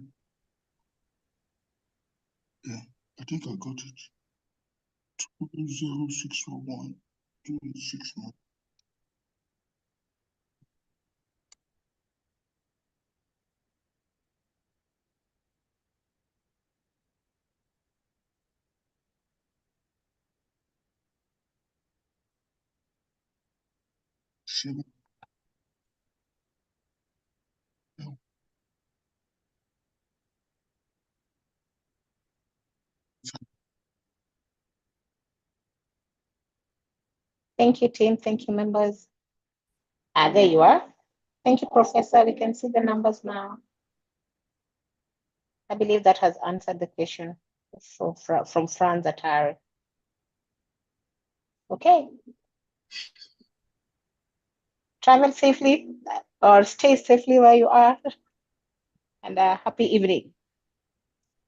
Yeah, I think I got it. 20641 261. Thank you, team. Thank you, members. There you are. Thank you, Professor. We can see the numbers now. I believe that has answered the question from Franz Atari. Okay. Travel safely or stay safely where you are. And happy evening.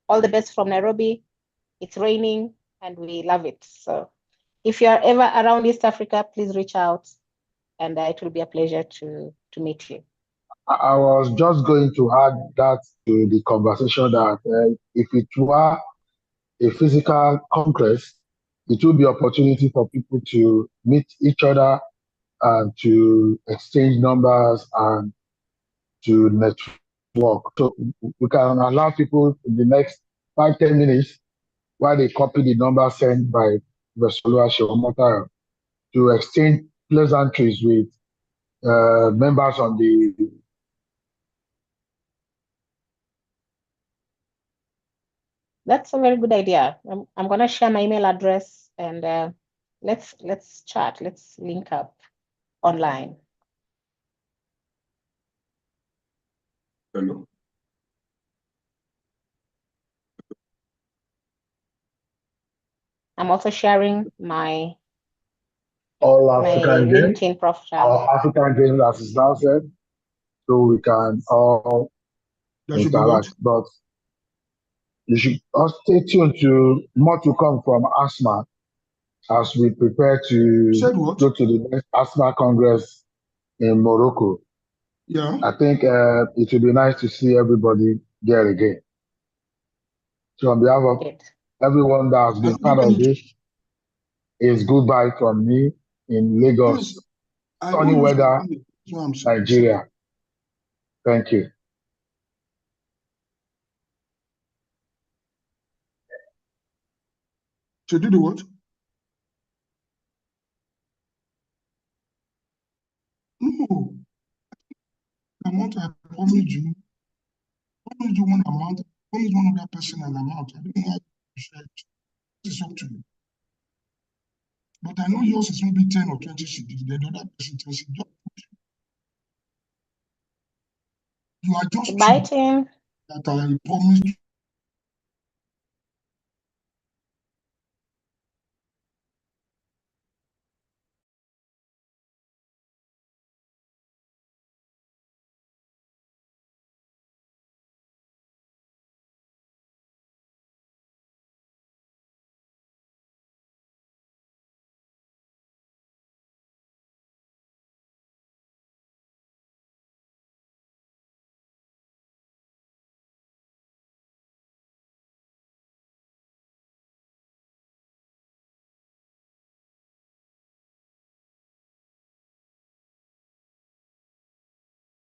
All the best from Nairobi. It's raining and we love it. So if you are ever around East Africa, please reach out and it will be a pleasure to meet you. I was just going to add that to the conversation that if it were a physical congress, it will be opportunity for people to meet each other and to exchange numbers and to network. So we can allow people in the next 5-10 minutes while they copy the number sent by Vesolua Shewomota to exchange pleasantries with members on the. That's a very good idea. I'm going to share my email address and let's chat. Let's link up online. Hello. I'm also sharing my All African Games, LinkedIn profile. our African Games, as is now said, so we can all interact. But you should all stay tuned to more to come from ASMA as we prepare to go to the next ASMA Congress in Morocco. Yeah. I think it would be nice to see everybody there again. So on behalf of everyone that has been part of this, is goodbye from me in Lagos. Yes, sunny weather, Nigeria. Thank you. To do the what? No. The amount I promised you one amount, promised one other person an amount. I don't know how to share it. It's up to you. But I know yours is maybe 10 or 20 CDs. Then the other person tells you, you are just bye, team. That I promised you.